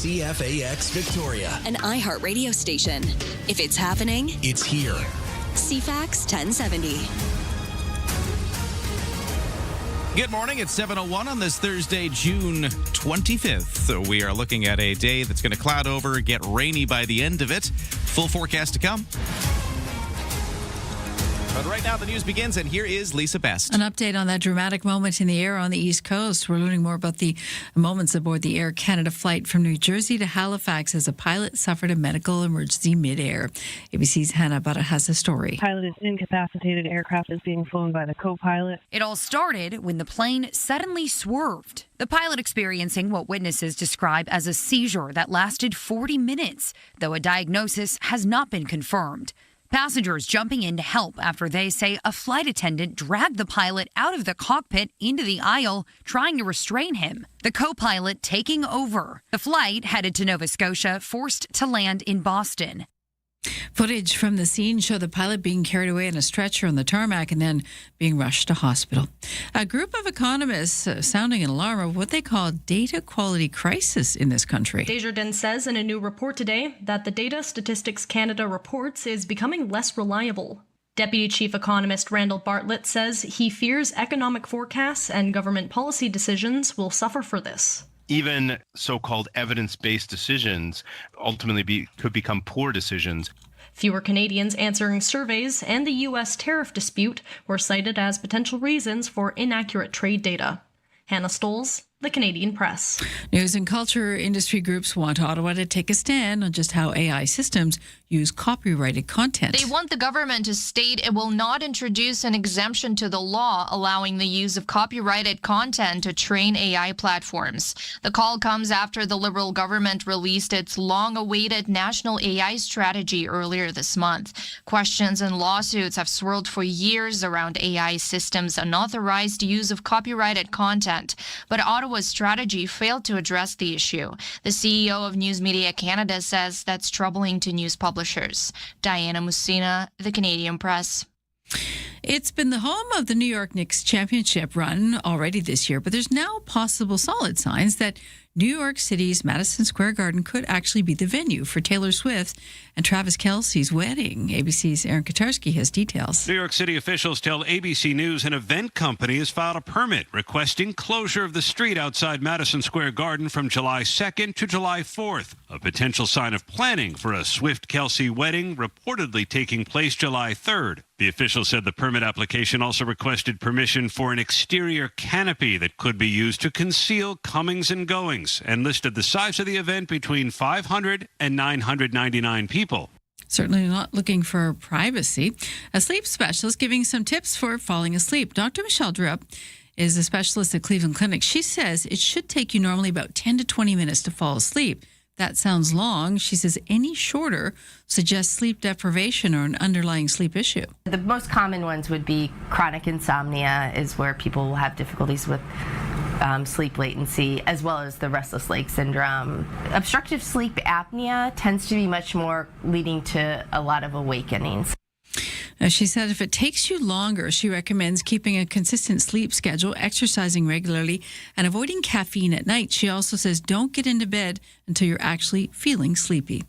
CFAX Victoria, an iHeart radio station. If it's happening, it's here. CFAX 1070. Good morning. It's 7:01 on this Thursday, June 25th. So we are looking at a day that's going to cloud over, get rainy by the end of it. Full forecast to come. But right now, the news begins, and here is Lisa Best. An update on that dramatic moment in the air on the East Coast. We're learning more about the moments aboard the Air Canada flight from New Jersey to Halifax as a pilot suffered a medical emergency midair. ABC's Hannah Butter has the story. Pilot is incapacitated. Aircraft is being flown by the co-pilot. It all started when the plane suddenly swerved. The pilot experiencing what witnesses describe as a seizure that lasted 40 minutes, though a diagnosis has not been confirmed. Passengers jumping in to help after they say a flight attendant dragged the pilot out of the cockpit into the aisle, trying to restrain him. The co-pilot taking over. The flight, headed to Nova Scotia, forced to land in Boston. Footage from the scene show the pilot being carried away in a stretcher on the tarmac and then being rushed to hospital. A group of economists sounding an alarm of what they call data quality crisis in this country. Desjardins says in a new report today that the data Statistics Canada reports is becoming less reliable. Deputy Chief Economist Randall Bartlett says he fears economic forecasts and government policy decisions will suffer for this. Even so-called evidence-based decisions ultimately could become poor decisions. Fewer Canadians answering surveys and the U.S. tariff dispute were cited as potential reasons for inaccurate trade data. Hannah Stoles, The Canadian Press. News and culture industry groups want Ottawa to take a stand on just how AI systems use copyrighted content. They want the government to state it will not introduce an exemption to the law allowing the use of copyrighted content to train AI platforms. The call comes after the Liberal government released its long-awaited national AI strategy earlier this month. Questions and lawsuits have swirled for years around AI systems' unauthorized use of copyrighted content, but Ottawa's strategy failed to address the issue. The CEO of News Media Canada says that's troubling to news publishers. Diana Musina, The Canadian Press. It's been the home of the New York Knicks championship run already this year, but there's now possible solid signs that New York City's Madison Square Garden could actually be the venue for Taylor Swift and Travis Kelce's wedding. ABC's Aaron Katarski has details. New York City officials tell ABC News an event company has filed a permit requesting closure of the street outside Madison Square Garden from July 2nd to July 4th, a potential sign of planning for a Swift-Kelce wedding reportedly taking place July 3rd. The official said the permit application also requested permission for an exterior canopy that could be used to conceal comings and goings, and listed the size of the event between 500 and 999 people. Certainly not looking for privacy. A sleep specialist giving some tips for falling asleep. Dr. Michelle Drupp is a specialist at Cleveland Clinic. She says it should take you normally about 10 to 20 minutes to fall asleep. That sounds long. She says any shorter suggests sleep deprivation or an underlying sleep issue. The most common ones would be chronic insomnia, is where people will have difficulties with sleep latency, as well as the restless leg syndrome. Obstructive sleep apnea tends to be much more leading to a lot of awakenings. She said if it takes you longer, she recommends keeping a consistent sleep schedule, exercising regularly, and avoiding caffeine at night. She also says don't get into bed until you're actually feeling sleepy.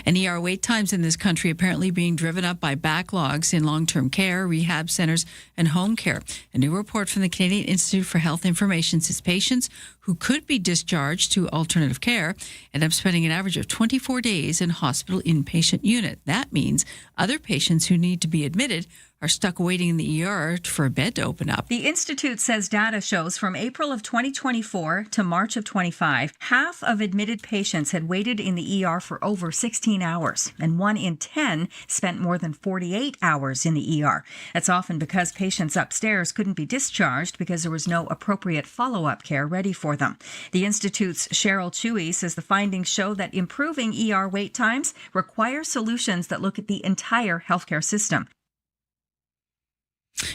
And ER wait times in this country apparently being driven up by backlogs in long-term care, rehab centers, and home care. A new report from the Canadian Institute for Health Information says patients who could be discharged to alternative care end up spending an average of 24 days in hospital inpatient unit. That means other patients who need to be admitted are stuck waiting in the ER for a bed to open up. The Institute says data shows from April of 2024 to March of 25, half of admitted patients had waited in the ER for over 16 hours, and 1 in 10 spent more than 48 hours in the ER. That's often because patients upstairs couldn't be discharged because there was no appropriate follow-up care ready for them. The Institute's Cheryl Chewy says the findings show that improving ER wait times require solutions that look at the entire healthcare system.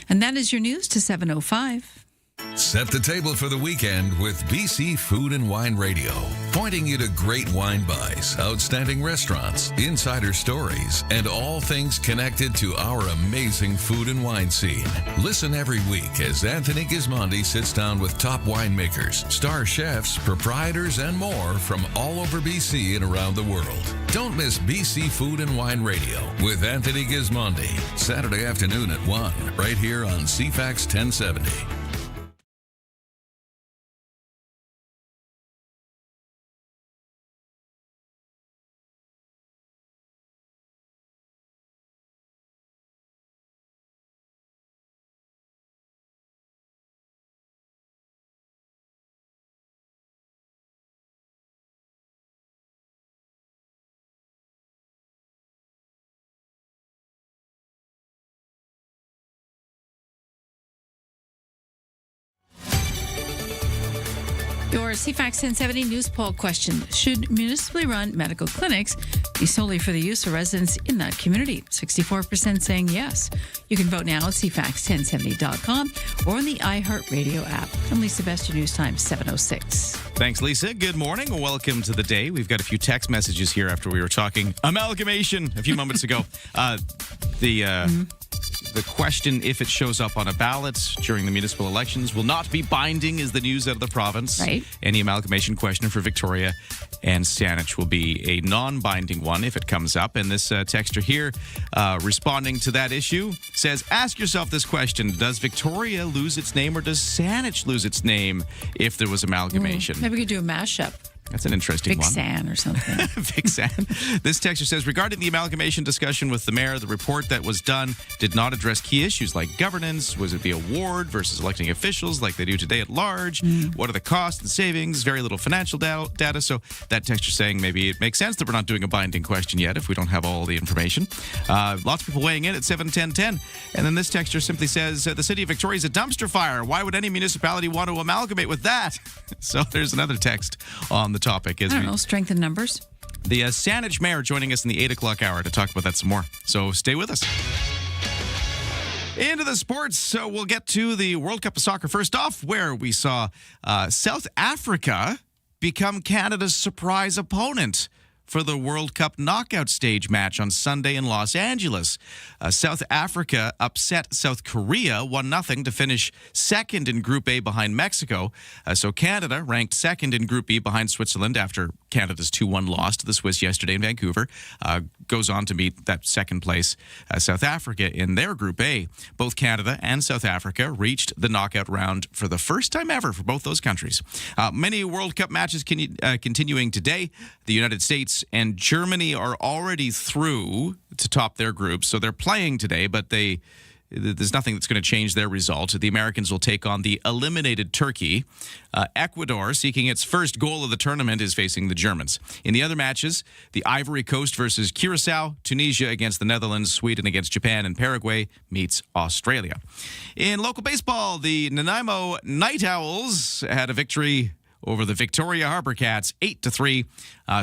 And that is your news to 7:05. Set the table for the weekend with BC Food and Wine Radio, pointing you to great wine buys, outstanding restaurants, insider stories, and all things connected to our amazing food and wine scene. Listen every week as Anthony Gismondi sits down with top winemakers, star chefs, proprietors, and more from all over BC and around the world. Don't miss BC Food and Wine Radio with Anthony Gismondi, Saturday afternoon at 1, right here on CFAX 1070. Your CFAX 1070 news poll question. Should municipally run medical clinics be solely for the use of residents in that community? 64% saying yes. You can vote now at cfax1070.com or on the iHeartRadio app. I'm Lisa Best, your news time, 7:06. Thanks, Lisa. Good morning. Welcome to the day. We've got a few text messages here after we were talking amalgamation a few moments ago. The question, if it shows up on a ballot during the municipal elections, will not be binding, is the news out of the province. Right. Any amalgamation question for Victoria and Saanich will be a non-binding one if it comes up. And this texter here, responding to that issue, says, ask yourself this question. Does Victoria lose its name or does Saanich lose its name if there was amalgamation? Maybe we could do a mashup. That's an interesting one. Vixen or something. Vixen. This texter says, regarding the amalgamation discussion with the mayor, the report that was done did not address key issues like governance. Was it the award versus electing officials like they do today at large? What are the costs and savings? Very little financial data. So that texter saying maybe it makes sense that we're not doing a binding question yet if we don't have all the information. Lots of people weighing in at 7-10-10. And then this texter simply says, the city of Victoria is a dumpster fire. Why would any municipality want to amalgamate with that? So there's another text on the topic. I don't know, strength in numbers. The Saanich mayor joining us in the 8 o'clock hour to talk about that some more. So stay with us. Into the sports. So we'll get to the World Cup of Soccer first off, where we saw South Africa become Canada's surprise opponent for the World Cup knockout stage match on Sunday in Los Angeles. South Africa upset South Korea 1-0 to finish second in Group A behind Mexico. So Canada ranked second in Group B behind Switzerland after Canada's 2-1 loss to the Swiss yesterday in Vancouver. Goes on to meet that second place South Africa in their Group A. Both Canada and South Africa reached the knockout round for the first time ever for both those countries. Many World Cup matches continuing today. The United States and Germany are already through to top their groups, so they're playing today, but there's nothing that's going to change their result. The Americans will take on the eliminated Turkey. Ecuador, seeking its first goal of the tournament, is facing the Germans. In the other matches, the Ivory Coast versus Curacao, Tunisia against the Netherlands, Sweden against Japan, and Paraguay meets Australia. In local baseball, the Nanaimo Night Owls had a victory over the Victoria Harbour Cats, 8-3.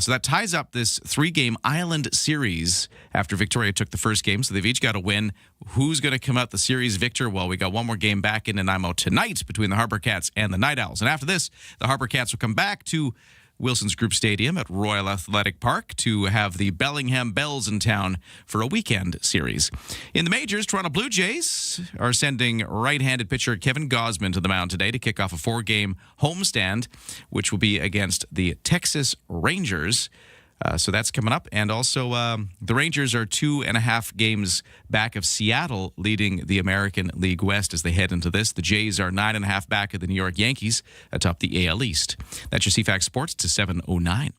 So that ties up this 3-game island series after Victoria took the first game. So they've each got a win. Who's going to come out the series victor? Well, we got one more game back in Nanaimo tonight between the Harbour Cats and the Night Owls. And after this, the Harbour Cats will come back to Wilson's Group Stadium at Royal Athletic Park to have the Bellingham Bells in town for a weekend series. In the majors, Toronto Blue Jays are sending right-handed pitcher Kevin Gausman to the mound today to kick off a 4-game homestand, which will be against the Texas Rangers. So that's coming up. And also, the Rangers are 2.5 games back of Seattle, leading the American League West as they head into this. The Jays are 9.5 back of the New York Yankees atop the AL East. That's your CFAX Sports to 7:09.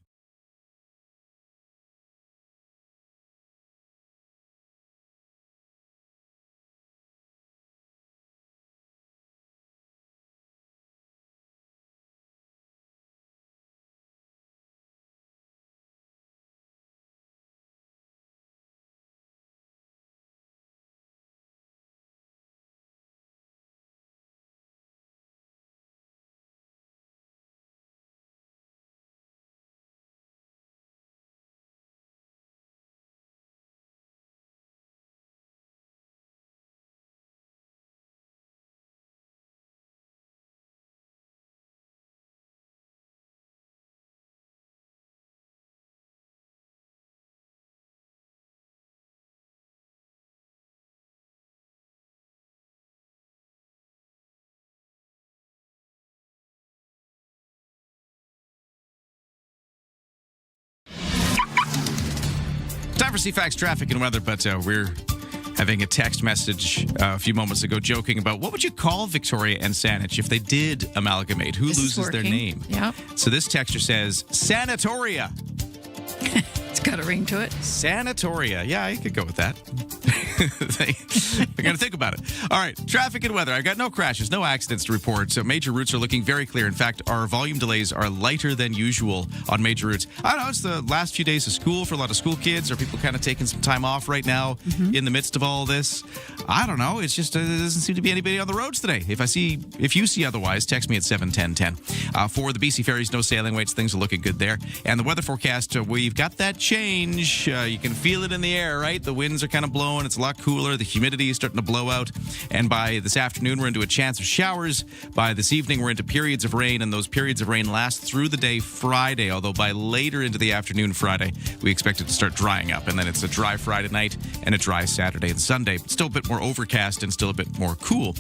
Time for CFAX traffic and weather, but we're having a text message a few moments ago joking about what would you call Victoria and Saanich if they did amalgamate? Who loses their name? Yep. So this texter says, Sanatoria. It's Got a ring to it. Sanatoria. Yeah, I could go with that. I'm going to think about it. All right, traffic and weather. I got no crashes, no accidents to report. So major routes are looking very clear. In fact, our volume delays are lighter than usual on major routes. I don't know, it's the last few days of school for a lot of school kids. Are people kind of taking some time off right now in the midst of all this? I don't know. It's just there doesn't seem to be anybody on the roads today. If you see otherwise, text me at 71010. For the BC Ferries, no sailing weights. Things are looking good there. And the weather forecast, we've got that change. You can feel it in the air, right? The winds are kind of blowing. It's a lot cooler. The humidity is starting to blow out. And by this afternoon, we're into a chance of showers. By this evening, we're into periods of rain. And those periods of rain last through the day Friday. Although by later into the afternoon Friday, we expect it to start drying up. And then it's a dry Friday night and a dry Saturday and Sunday. But still a bit more overcast and still a bit more cool.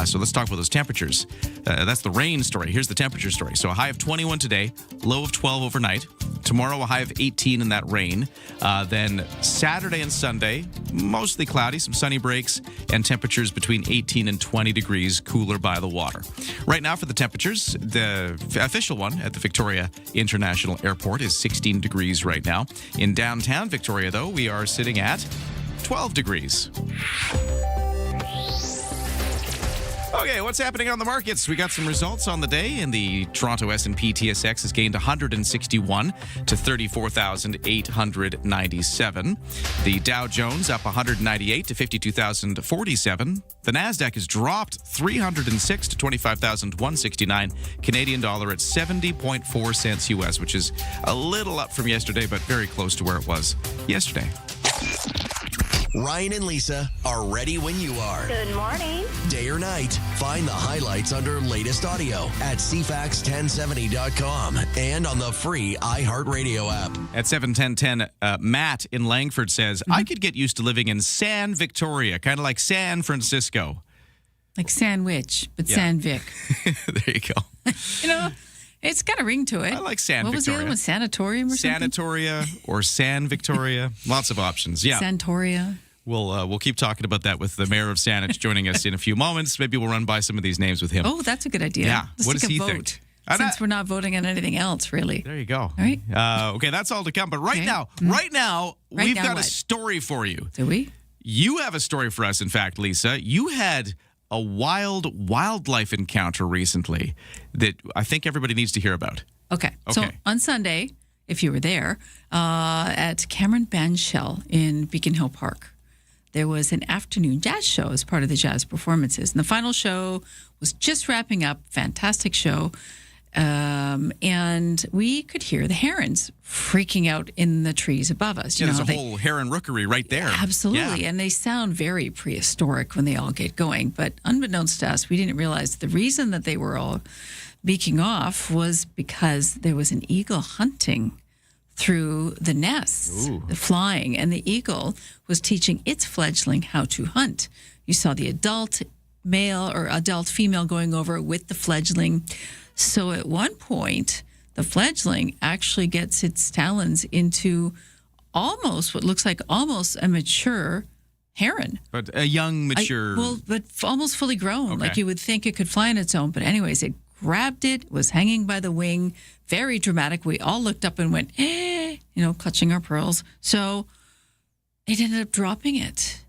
So let's talk about those temperatures. That's the rain story. Here's the temperature story. So a high of 21 today, low of 12 overnight. Tomorrow, a high of 18 in that rain. Then Saturday and Sunday, mostly cloudy, some sunny breaks, and temperatures between 18 and 20 degrees cooler by the water. Right now for the temperatures, the official one at the Victoria International Airport is 16 degrees right now. In downtown Victoria, though, we are sitting at 12 degrees. Okay, what's happening on the markets? We got some results on the day, and the Toronto S&P TSX has gained 161 to 34,897. The Dow Jones up 198 to 52,047. The Nasdaq has dropped 306 to 25,169. Canadian dollar at 70.4 cents US, which is a little up from yesterday, but very close to where it was yesterday. Ryan and Lisa are ready when you are. Good morning. Day or night, find the highlights under latest audio at cfax1070.com and on the free iHeartRadio app. At 7:10:10, Matt in Langford says, I could get used to living in San Victoria, kind of like San Francisco. Like Sandwich, but San Vic. There you go. It's got a ring to it. I like San Victoria. What was the other one? Sanatorium or something? Sanatoria or San Victoria. Lots of options. Yeah. Santoria. We'll keep talking about that with the mayor of Saanich joining us in a few moments. Maybe we'll run by some of these names with him. Oh, that's a good idea. Yeah. Let's what does he vote, think? Since we're not voting on anything else, really. There you go. All right. Okay, that's all to come. But right now, we've got a story for you. Do we? You have a story for us, in fact, Lisa. You had a wildlife encounter recently that I think everybody needs to hear about. Okay. So on Sunday, if you were there, at Cameron Bandshell in Beacon Hill Park, there was an afternoon jazz show as part of the jazz performances. And the final show was just wrapping up. Fantastic show. And we could hear the herons freaking out in the trees above us. There's a whole heron rookery right there. Absolutely. Yeah. And they sound very prehistoric when they all get going. But unbeknownst to us, we didn't realize the reason that they were all beaking off was because there was an eagle hunting through the nests, flying, and the eagle was teaching its fledgling how to hunt. You saw the adult male or adult female going over with the fledgling. So at one point, the fledgling actually gets its talons into almost what looks like almost a mature heron. But a young, mature... but almost fully grown. Like you would think it could fly on its own. But anyways, it grabbed it, was hanging by the wing. Very dramatic. We all looked up and went, clutching our pearls. So it ended up dropping it.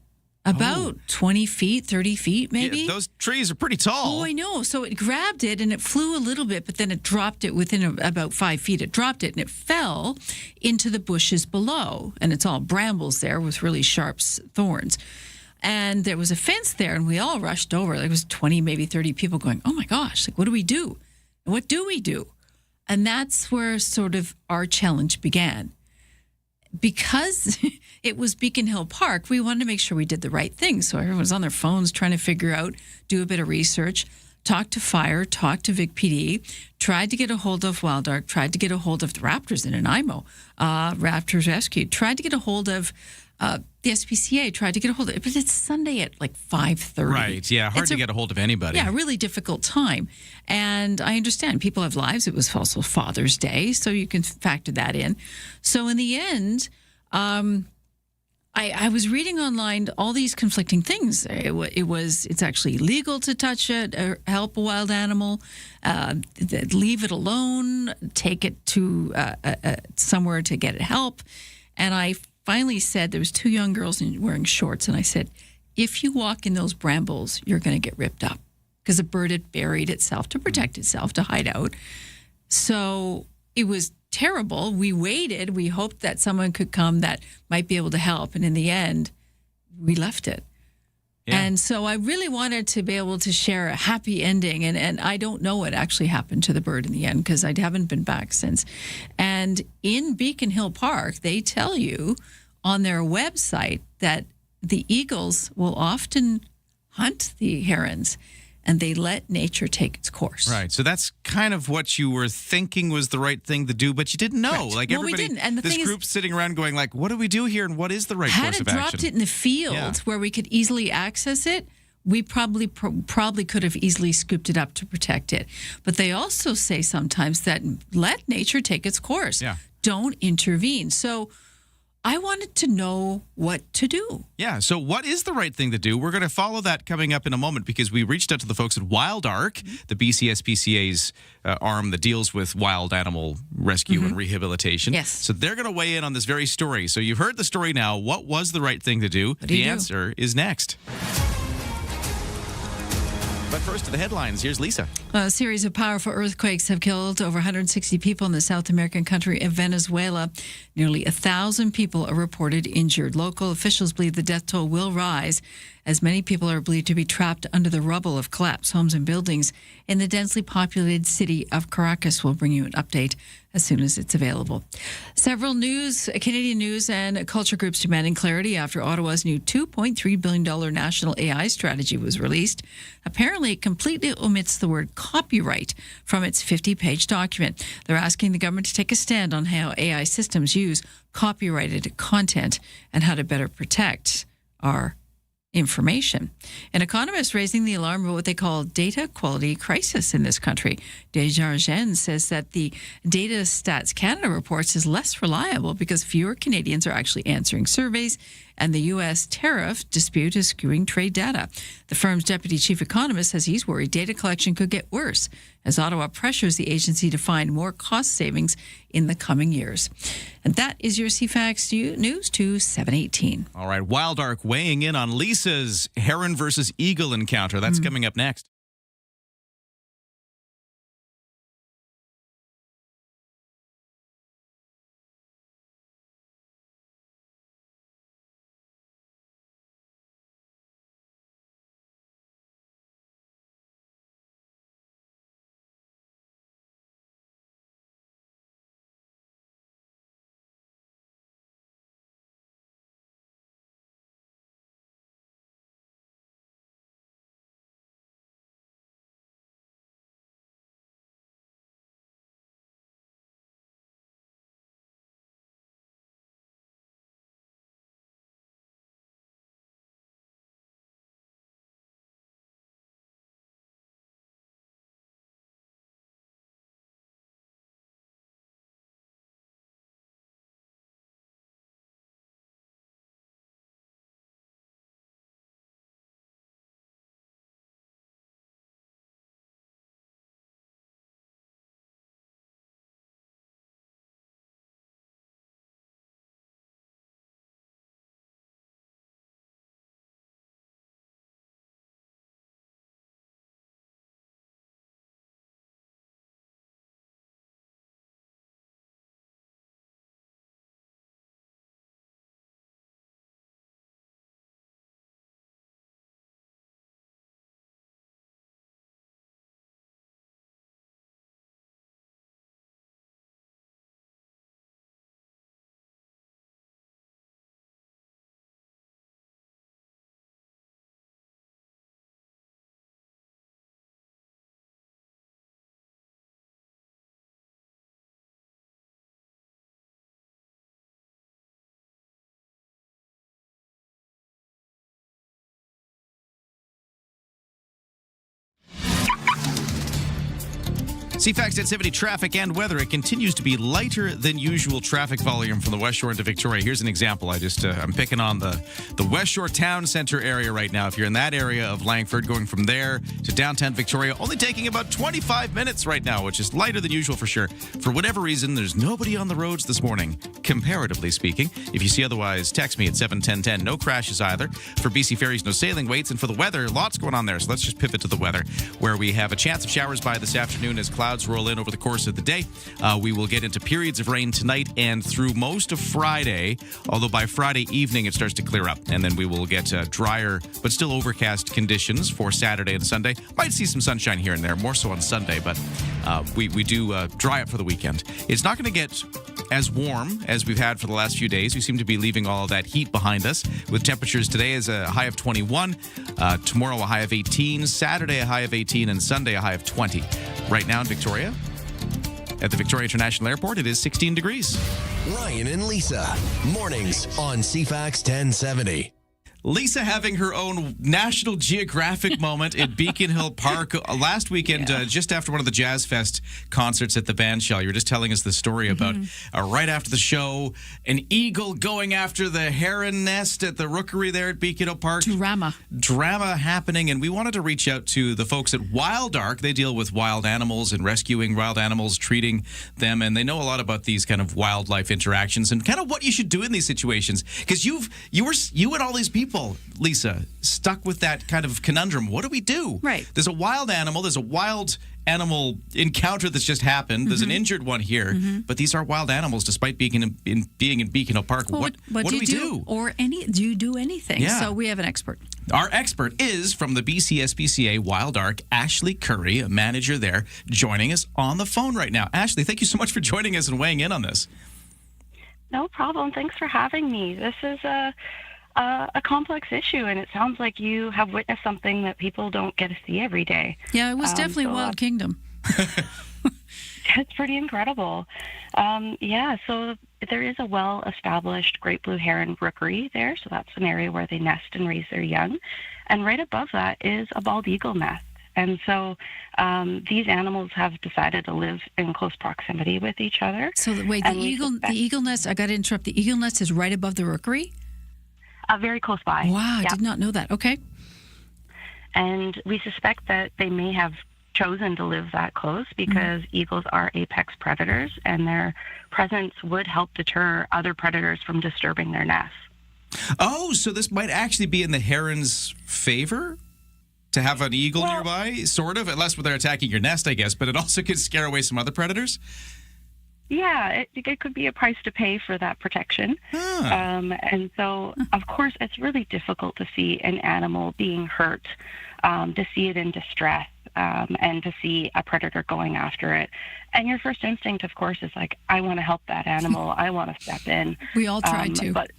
About 20 feet, 30 feet, maybe. Yeah, those trees are pretty tall. Oh, I know. So it grabbed it and it flew a little bit, but then it dropped it within about 5 feet. It dropped it and it fell into the bushes below. And it's all brambles there with really sharp thorns. And there was a fence there, and we all rushed over. There was 20, maybe 30 people going, oh my gosh, like, what do we do? And what do we do? And that's where sort of our challenge began. Because it was Beacon Hill Park, we wanted to make sure we did the right thing. So everyone was on their phones trying to figure out, do a bit of research, talk to fire, talk to Vic PD, tried to get a hold of Wild Ark, tried to get a hold of the Raptors in Nanaimo, Raptors Rescue, tried to get a hold of the SPCA, tried to get a hold of it. But it's Sunday at like 5:30. Right, yeah, hard to get a hold of anybody. Yeah, really difficult time. And I understand people have lives. It was also Father's Day, so you can factor that in. So in the end, I was reading online all these conflicting things. It's actually illegal to touch it or help a wild animal, leave it alone, take it to somewhere to get help. And I finally said, there was 2 young girls wearing shorts, and I said, if you walk in those brambles, you're going to get ripped up, because a bird had buried itself to protect itself, to hide out. So it was terrible. We waited. We hoped that someone could come that might be able to help. And in the end, we left it. Yeah. And so I really wanted to be able to share a happy ending. And I don't know what actually happened to the bird in the end, because I haven't been back since. And in Beacon Hill Park, they tell you on their website that the eagles will often hunt the herons, and they let nature take its course. Right. So that's kind of what you were thinking was the right thing to do, but you didn't know. Correct. Like, Well, we everybody, didn't. And the this thing is, group's sitting around going like, what do we do here, and what is the right had course it of dropped action? it in the field where we could easily access it, we probably could have easily scooped it up to protect it. But they also say sometimes that let nature take its course. Yeah. Don't intervene. So I wanted to know what to do. Yeah, so what is the right thing to do? We're going to follow that coming up in a moment, because we reached out to the folks at Wild Ark, the BCSPCA's arm that deals with wild animal rescue and rehabilitation. Yes. So they're going to weigh in on this very story. So you've heard the story now. What was the right thing to do? What do you The do? answer is next. But first to the headlines. Here's Lisa. A series of powerful earthquakes have killed over 160 people in the South American country of Venezuela. Nearly 1,000 people are reported injured. Local officials believe the death toll will rise, as many people are believed to be trapped under the rubble of collapsed homes and buildings in the densely populated city of Caracas. We'll bring you an update as soon as it's available. Several Canadian news and culture groups demanding clarity after Ottawa's new $2.3 billion national AI strategy was released. Apparently, it completely omits the word copyright from its 50-page document. They're asking the government to take a stand on how AI systems use copyrighted content and how to better protect our information. An economist raising the alarm about what they call data quality crisis in this country. Desjardins says that the Data Stats Canada reports is less reliable because fewer Canadians are actually answering surveys, and the U.S. tariff dispute is skewing trade data. The firm's deputy chief economist says he's worried data collection could get worse as Ottawa pressures the agency to find more cost savings in the coming years. And that is your CFAX News to 718. All right, Wild Ark weighing in on Lisa's heron versus eagle encounter. That's coming up next. CFAX 1070 traffic and weather. It continues to be lighter than usual traffic volume from the West Shore into Victoria. Here's an example. I'm picking on the West Shore Town Centre area right now. If you're in that area of Langford, going from there to downtown Victoria, only taking about 25 minutes right now, which is lighter than usual for sure. For whatever reason, there's nobody on the roads this morning, comparatively speaking. If you see otherwise, text me at 71010. No crashes either. For BC Ferries, no sailing waits. And for the weather, lots going on there. So let's just pivot to the weather, where we have a chance of showers by this afternoon as clouds roll in over the course of the day. We will get into periods of rain tonight and through most of Friday, although by Friday evening it starts to clear up. And then we will get drier but still overcast conditions for Saturday and Sunday. Might see some sunshine here and there, more so on Sunday, but we do dry up for the weekend. It's not going to get as warm as we've had for the last few days. We seem to be leaving all of that heat behind us, with temperatures today as a high of 21, tomorrow a high of 18, Saturday a high of 18, and Sunday a high of 20. Right now in Victoria, at the Victoria International Airport, it is 16 degrees. Ryan and Lisa, mornings on CFAX 1070. Lisa having her own National Geographic moment at Beacon Hill Park last weekend, just after one of the Jazz Fest concerts at the Bandshell. You were just telling us the story about right after the show, an eagle going after the heron nest at the rookery there at Beacon Hill Park. Drama happening, and we wanted to reach out to the folks at Wild Ark. They deal with wild animals and rescuing wild animals, treating them, and they know a lot about these kind of wildlife interactions and kind of what you should do in these situations. Because you and all these people, Lisa, stuck with that kind of conundrum. What do we do? Right. There's a wild animal encounter that's just happened. There's an injured one here, but these are wild animals despite being in Beacon Hill Park. Well, what do we do? Do you do anything? Yeah. So we have an expert. Our expert is from the BCSPCA Wild Ark, Ashley Curry, a manager there, joining us on the phone right now. Ashley, thank you so much for joining us and weighing in on this. No problem. Thanks for having me. This is a complex issue, and it sounds like you have witnessed something that people don't get to see every day. Yeah, it was definitely Wild Kingdom. It's pretty incredible. So there is a well-established great blue heron rookery there, so that's an area where they nest and raise their young. And right above that is a bald eagle nest. And so these animals have decided to live in close proximity with each other. So wait, the eagle nest, I got to interrupt, the eagle nest is right above the rookery? Very close by. Wow, I did not know that. Okay. And we suspect that they may have chosen to live that close because eagles are apex predators, and their presence would help deter other predators from disturbing their nests. Oh, so this might actually be in the heron's favor to have an eagle nearby, sort of, unless they're attacking your nest, I guess, but it also could scare away some other predators? Yeah, it could be a price to pay for that protection. And so, of course, it's really difficult to see an animal being hurt, to see it in distress, and to see a predator going after it. And your first instinct, of course, is like, I want to help that animal. I want to step in. We all tried to. But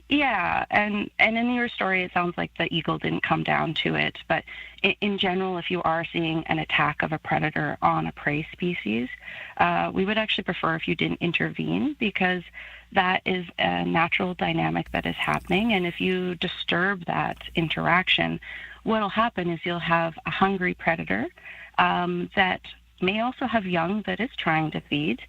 yeah, and in your story, it sounds like the eagle didn't come down to it. But in general, if you are seeing an attack of a predator on a prey species, we would actually prefer if you didn't intervene, because that is a natural dynamic that is happening. And if you disturb that interaction, what will happen is you'll have a hungry predator that may also have young that is trying to feed.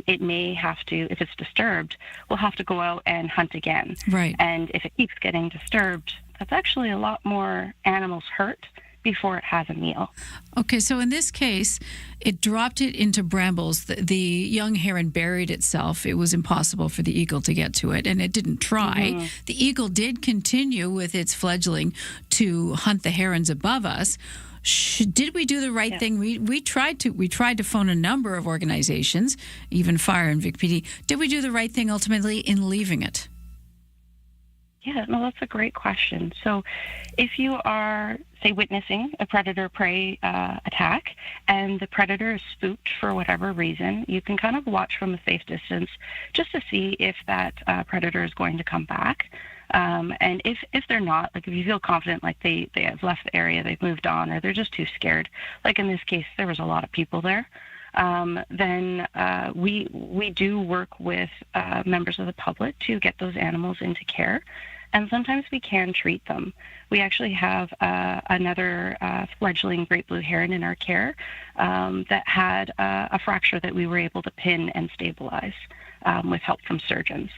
It may have to, if it's disturbed, we'll have to go out and hunt again. Right. And if it keeps getting disturbed, that's actually a lot more animals hurt before it has a meal. Okay, so in this case, it dropped it into brambles. The young heron buried itself. It was impossible for the eagle to get to it, and it didn't try. The eagle did continue with its fledgling to hunt the herons above us. Did we do the right thing? We tried to phone a number of organizations, even Fire and VicPD. Did we do the right thing ultimately in leaving it? Yeah, no, that's a great question. So if you are, say, witnessing a predator-prey attack and the predator is spooked for whatever reason, you can kind of watch from a safe distance just to see if that predator is going to come back. And if they're not, like if you feel confident, like they have left the area, they've moved on, or they're just too scared, like in this case, there was a lot of people there, then we do work with members of the public to get those animals into care. and sometimes we can treat them. We actually have another fledgling great blue heron in our care that had a fracture that we were able to pin and stabilize with help from surgeons.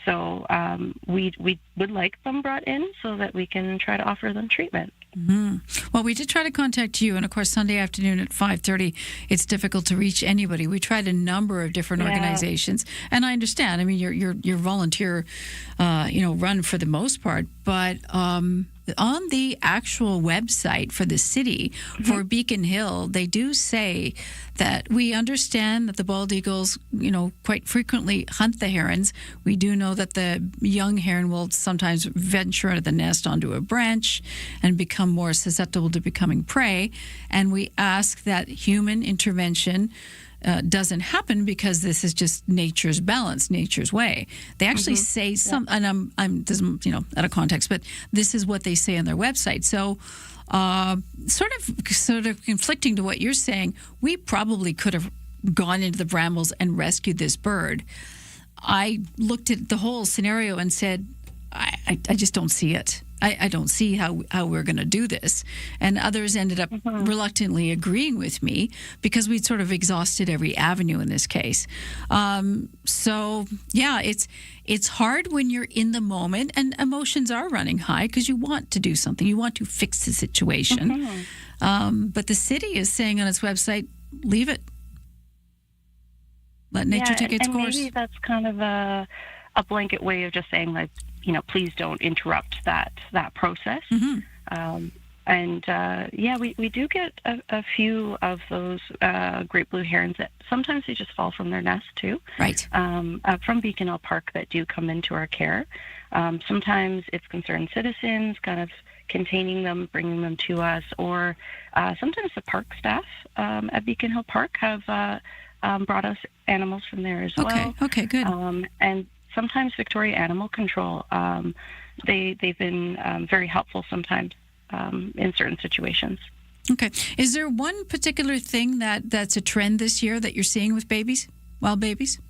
So we would like them brought in so that we can try to offer them treatment. Mm-hmm. Well, we did try to contact you, and of course, Sunday afternoon at 5:30, it's difficult to reach anybody. We tried a number of different organizations, and I understand. I mean, you're volunteer, run for the most part, but on the actual website for the city, for Beacon Hill, they do say that we understand that the bald eagles, quite frequently hunt the herons. We do know that the young heron will sometimes venture out of the nest onto a branch and become more susceptible to becoming prey. And we ask that human intervention doesn't happen because this is just nature's balance, nature's way. They actually say some, and I'm this is, out of context, but this is what they say on their website. So, sort of conflicting to what you're saying, we probably could have gone into the brambles and rescued this bird. I looked at the whole scenario and said, I just don't see it. I don't see how we're going to do this. And others ended up reluctantly agreeing with me because we'd sort of exhausted every avenue in this case. So, yeah, it's hard when you're in the moment and emotions are running high because you want to do something. You want to fix the situation. But the city is saying on its website, leave it. Let nature take its course. Maybe that's kind of a blanket way of just saying, like, please don't interrupt that process. We do get a few of those great blue herons that sometimes they just fall from their nest too. Right. From Beacon Hill Park that do come into our care. Sometimes it's concerned citizens kind of containing them, bringing them to us, or sometimes the park staff at Beacon Hill Park have brought us animals from there as well. Okay, good. And sometimes Victoria Animal Control, they've been very helpful sometimes in certain situations. Okay. Is there one particular thing that's a trend this year that you're seeing with babies, wild babies?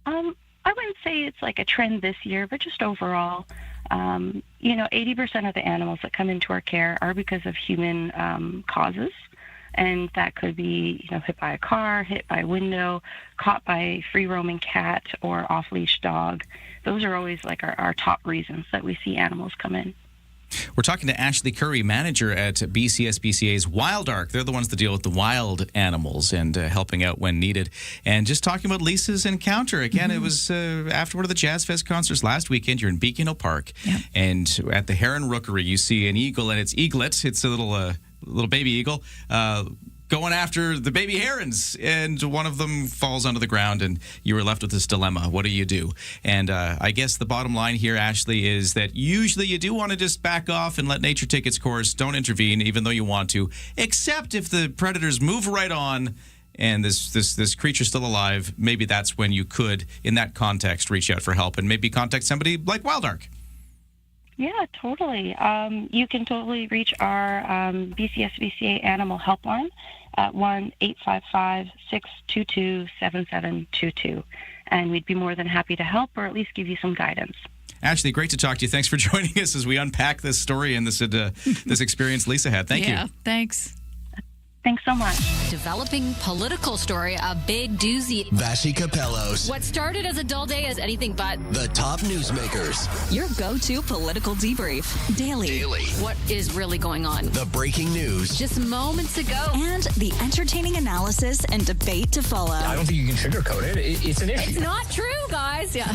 I wouldn't say it's like a trend this year, but just overall, 80% of the animals that come into our care are because of human causes. And that could be, hit by a car, hit by a window, caught by a free-roaming cat or off-leash dog. Those are always like our top reasons that we see animals come in. We're talking to Ashley Curry, manager at BCSBCA's Wild Ark. They're the ones that deal with the wild animals and helping out when needed. And just talking about Lisa's encounter. Again, it was after one of the Jazz Fest concerts last weekend. You're in Beacon Hill Park. Yep. And at the Heron Rookery, you see an eagle, and it's Eaglet. It's a little baby eagle going after the baby herons, and one of them falls onto the ground, and you were left with this dilemma. What do you do? And I guess the bottom line here, Ashley, is that usually you do want to just back off and let nature take its course. Don't intervene, even though you want to, except if the predators move right on and this creature's still alive. Maybe that's when you could, in that context, reach out for help and maybe contact somebody like Wild Ark. Yeah, totally. You can totally reach our BCSBCA Animal Helpline at 1-855-622-7722. And we'd be more than happy to help or at least give you some guidance. Ashley, great to talk to you. Thanks for joining us as we unpack this story and this experience Lisa had. Thank you. Yeah, thanks. Thanks so much. Developing political story, a big doozy. Vashi Capellos. What started as a dull day is anything but. The top newsmakers. Your go-to political debrief. Daily. What is really going on? The breaking news. Just moments ago. And the entertaining analysis and debate to follow. I don't think you can sugarcoat it. It's an issue. It's not true, guys. Yeah.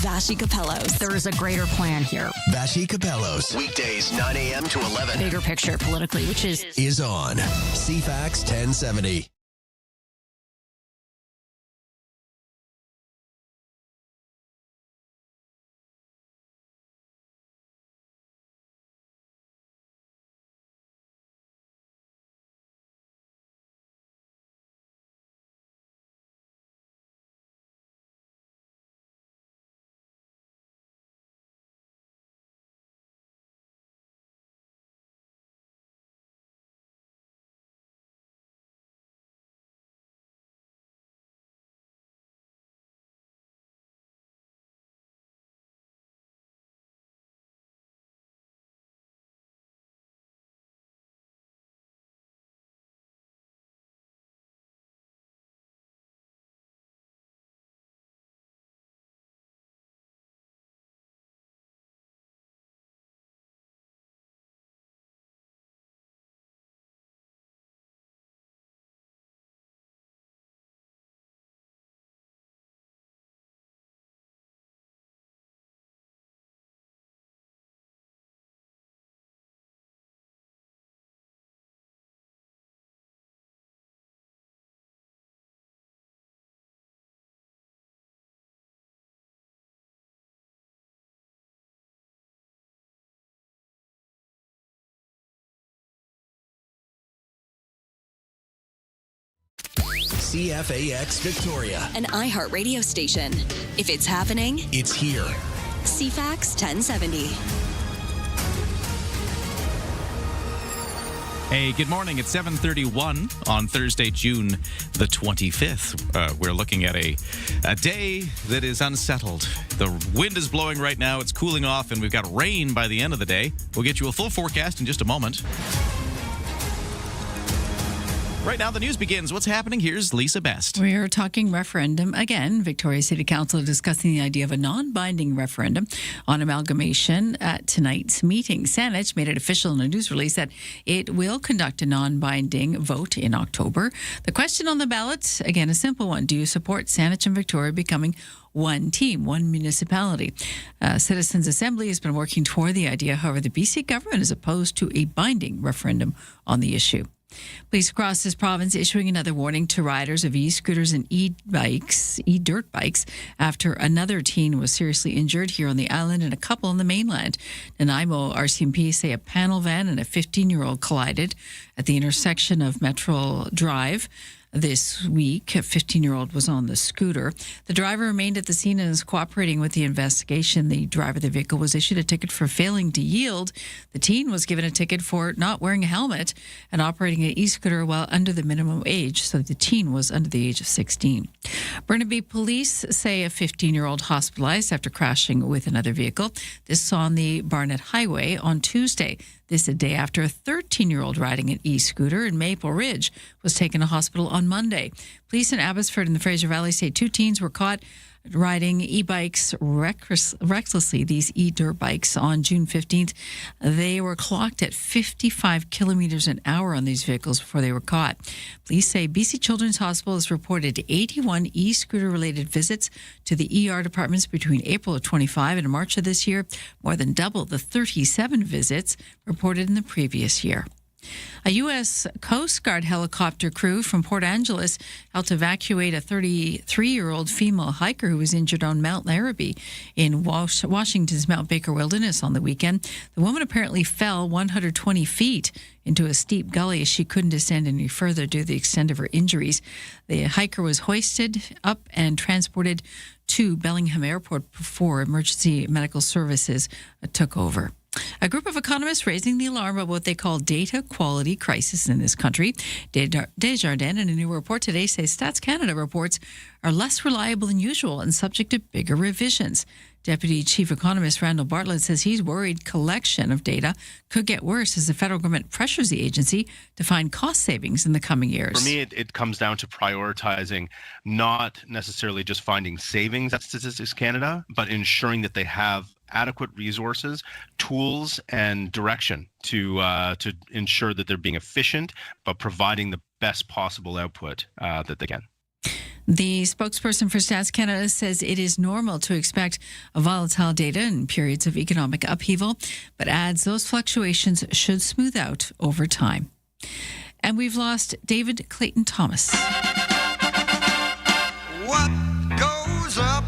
Vashi Capellos. There is a greater plan here. Vashi Capellos. Weekdays, 9 a.m. to 11. Bigger picture politically, which is on CFAX 1070. CFAX Victoria. An iHeart radio station. If it's happening, It's here. CFAX 1070. Hey, good morning. It's 7:31 on Thursday, June the 25th. We're looking at a day that is unsettled. The wind is blowing right now. It's cooling off, and we've got rain by the end of the day. We'll get you a full forecast in just a moment. Right now, the news begins. What's happening? Here's Lisa Best. We're talking referendum again. Victoria City Council discussing the idea of a non-binding referendum on amalgamation at tonight's meeting. Saanich made it official in a news release that it will conduct a non-binding vote in October. The question on the ballot, again, a simple one. Do you support Saanich and Victoria becoming one team, one municipality? Citizens Assembly has been working toward the idea. However, the BC government is opposed to a binding referendum on the issue. Police across this province issuing another warning to riders of e-scooters and e-dirt bikes after another teen was seriously injured here on the island and a couple on the mainland. Nanaimo RCMP say a panel van and a 15-year-old collided at the intersection of Metro Drive. This week, a 15-year-old was on the scooter. The driver remained at the scene and is cooperating with the investigation. The driver of the vehicle was issued a ticket for failing to yield. The teen was given a ticket for not wearing a helmet and operating an e-scooter while under the minimum age, so the teen was under the age of 16. Burnaby police say a 15-year-old hospitalized after crashing with another vehicle. This on the Barnett Highway on Tuesday. This a day after a 13-year-old riding an e-scooter in Maple Ridge was taken to hospital on Monday. Police in Abbotsford and the Fraser Valley say two teens were caught riding e-bikes recklessly, these e-dirt bikes, on June 15th. They were clocked at 55 kilometers an hour on these vehicles before they were caught. Police say BC Children's Hospital has reported 81 e-scooter-related visits to the ER departments between April of 25 and March of this year, more than double the 37 visits reported in the previous year. A U.S. Coast Guard helicopter crew from Port Angeles helped evacuate a 33-year-old female hiker who was injured on Mount Larrabee in Washington's Mount Baker Wilderness on the weekend. The woman apparently fell 120 feet into a steep gully as she couldn't descend any further due to the extent of her injuries. The hiker was hoisted up and transported to Bellingham Airport before emergency medical services took over. A group of economists raising the alarm about what they call data quality crisis in this country. Desjardins, in a new report today, says Stats Canada reports are less reliable than usual and subject to bigger revisions. Deputy Chief Economist Randall Bartlett says he's worried collection of data could get worse as the federal government pressures the agency to find cost savings in the coming years. For me, it comes down to prioritizing, not necessarily just finding savings at Statistics Canada, but ensuring that they have adequate resources, tools, and direction to ensure that they're being efficient, but providing the best possible output that they can. The spokesperson for Stats Canada says it is normal to expect volatile data in periods of economic upheaval, but adds those fluctuations should smooth out over time. And we've lost David Clayton Thomas. What goes up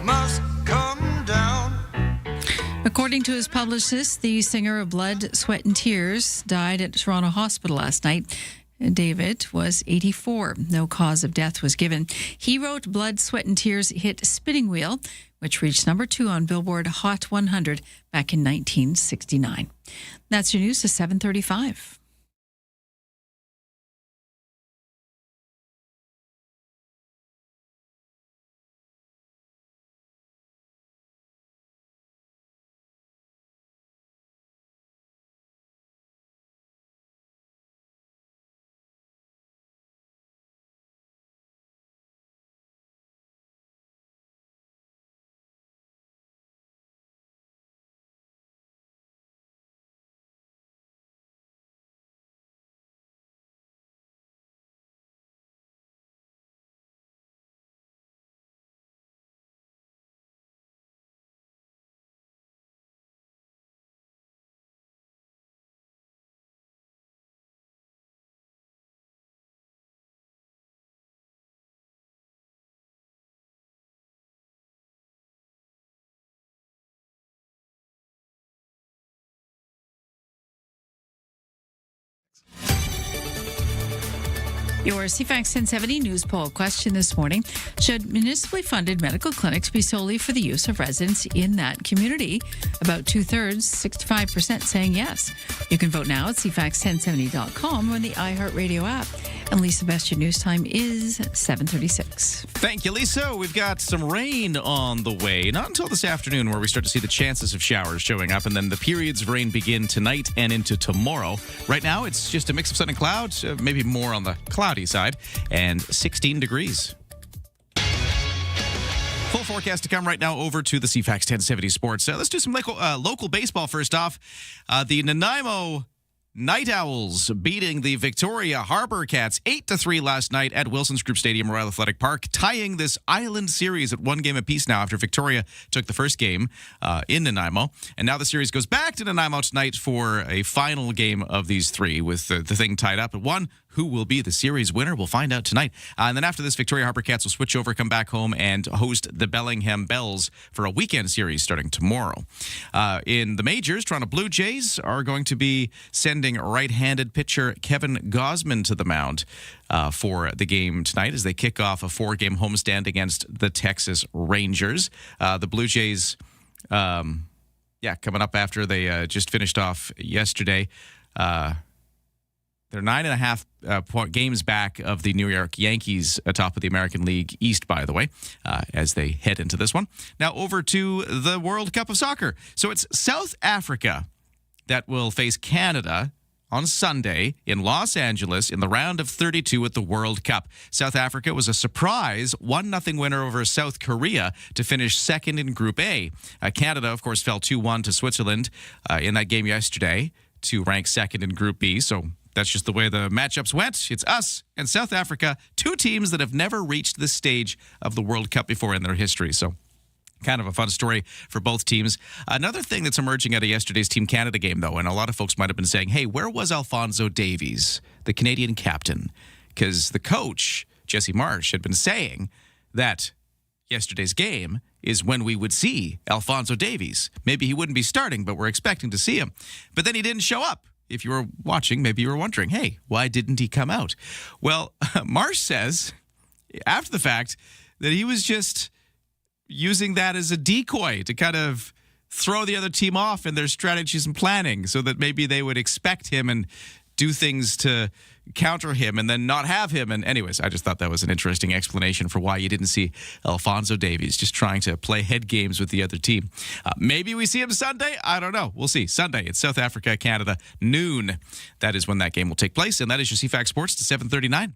must come down. According to his publicist, the singer of Blood, Sweat and Tears died at Toronto Hospital last night. David was 84. No cause of death was given. He wrote Blood, Sweat and Tears hit Spinning Wheel, which reached number 2 on Billboard Hot 100 back in 1969. That's your news to 7:35. Your CFAX 1070 news poll question this morning: should municipally funded medical clinics be solely for the use of residents in that community? About 2/3, 65% saying yes. You can vote now at cfax1070.com or in the iHeartRadio app. And Lisa, best your news time is 7:36. Thank you, Lisa. We've got some rain on the way. Not until this afternoon where we start to see the chances of showers showing up, and then the periods of rain begin tonight and into tomorrow. Right now, it's just a mix of sun and clouds, maybe more on the cloudy side, and 16 degrees. Full forecast to come right now. Over to the CFAX 1070 Sports. Let's do some local baseball first off. The Nanaimo Night Owls beating the Victoria Harbour Cats 8-3 last night at Wilson's Group Stadium, Royal Athletic Park, tying this island series at one game apiece now after Victoria took the first game in Nanaimo. And now the series goes back to Nanaimo tonight for a final game of these three, with the thing tied up at one. Who will be the series winner? We'll find out tonight. And then after this, Victoria Harbour Cats will switch over, come back home, and host the Bellingham Bells for a weekend series starting tomorrow. In the majors, Toronto Blue Jays are going to be sending right-handed pitcher Kevin Gausman to the mound for the game tonight as they kick off a 4-game homestand against the Texas Rangers. The Blue Jays, coming up after they just finished off yesterday. They're 9.5 games back of the New York Yankees atop of the American League East, by the way, as they head into this one. Now over to the World Cup of Soccer. So it's South Africa that will face Canada on Sunday in Los Angeles in the round of 32 at the World Cup. South Africa was a surprise 1-0 winner over South Korea to finish second in Group A. Canada, of course, fell 2-1 to Switzerland in that game yesterday to rank second in Group B. So that's just the way the matchups went. It's us and South Africa, two teams that have never reached this stage of the World Cup before in their history. So kind of a fun story for both teams. Another thing that's emerging out of yesterday's Team Canada game, though, and a lot of folks might have been saying, hey, where was Alphonso Davies, the Canadian captain? Because the coach, Jesse Marsh, had been saying that yesterday's game is when we would see Alphonso Davies. Maybe he wouldn't be starting, but we're expecting to see him. But then he didn't show up. If you were watching, maybe you were wondering, hey, why didn't he come out? Well, Marsh says, after the fact, that he was just using that as a decoy to kind of throw the other team off in their strategies and planning so that maybe they would expect him and do things to counter him and then not have him. And anyways, I just thought that was an interesting explanation for why you didn't see Alphonso Davies, just trying to play head games with the other team. Maybe we see him Sunday. I don't know. We'll see. Sunday, it's South Africa, Canada, noon. That is when that game will take place. And that is your CFAX Sports to 7:39.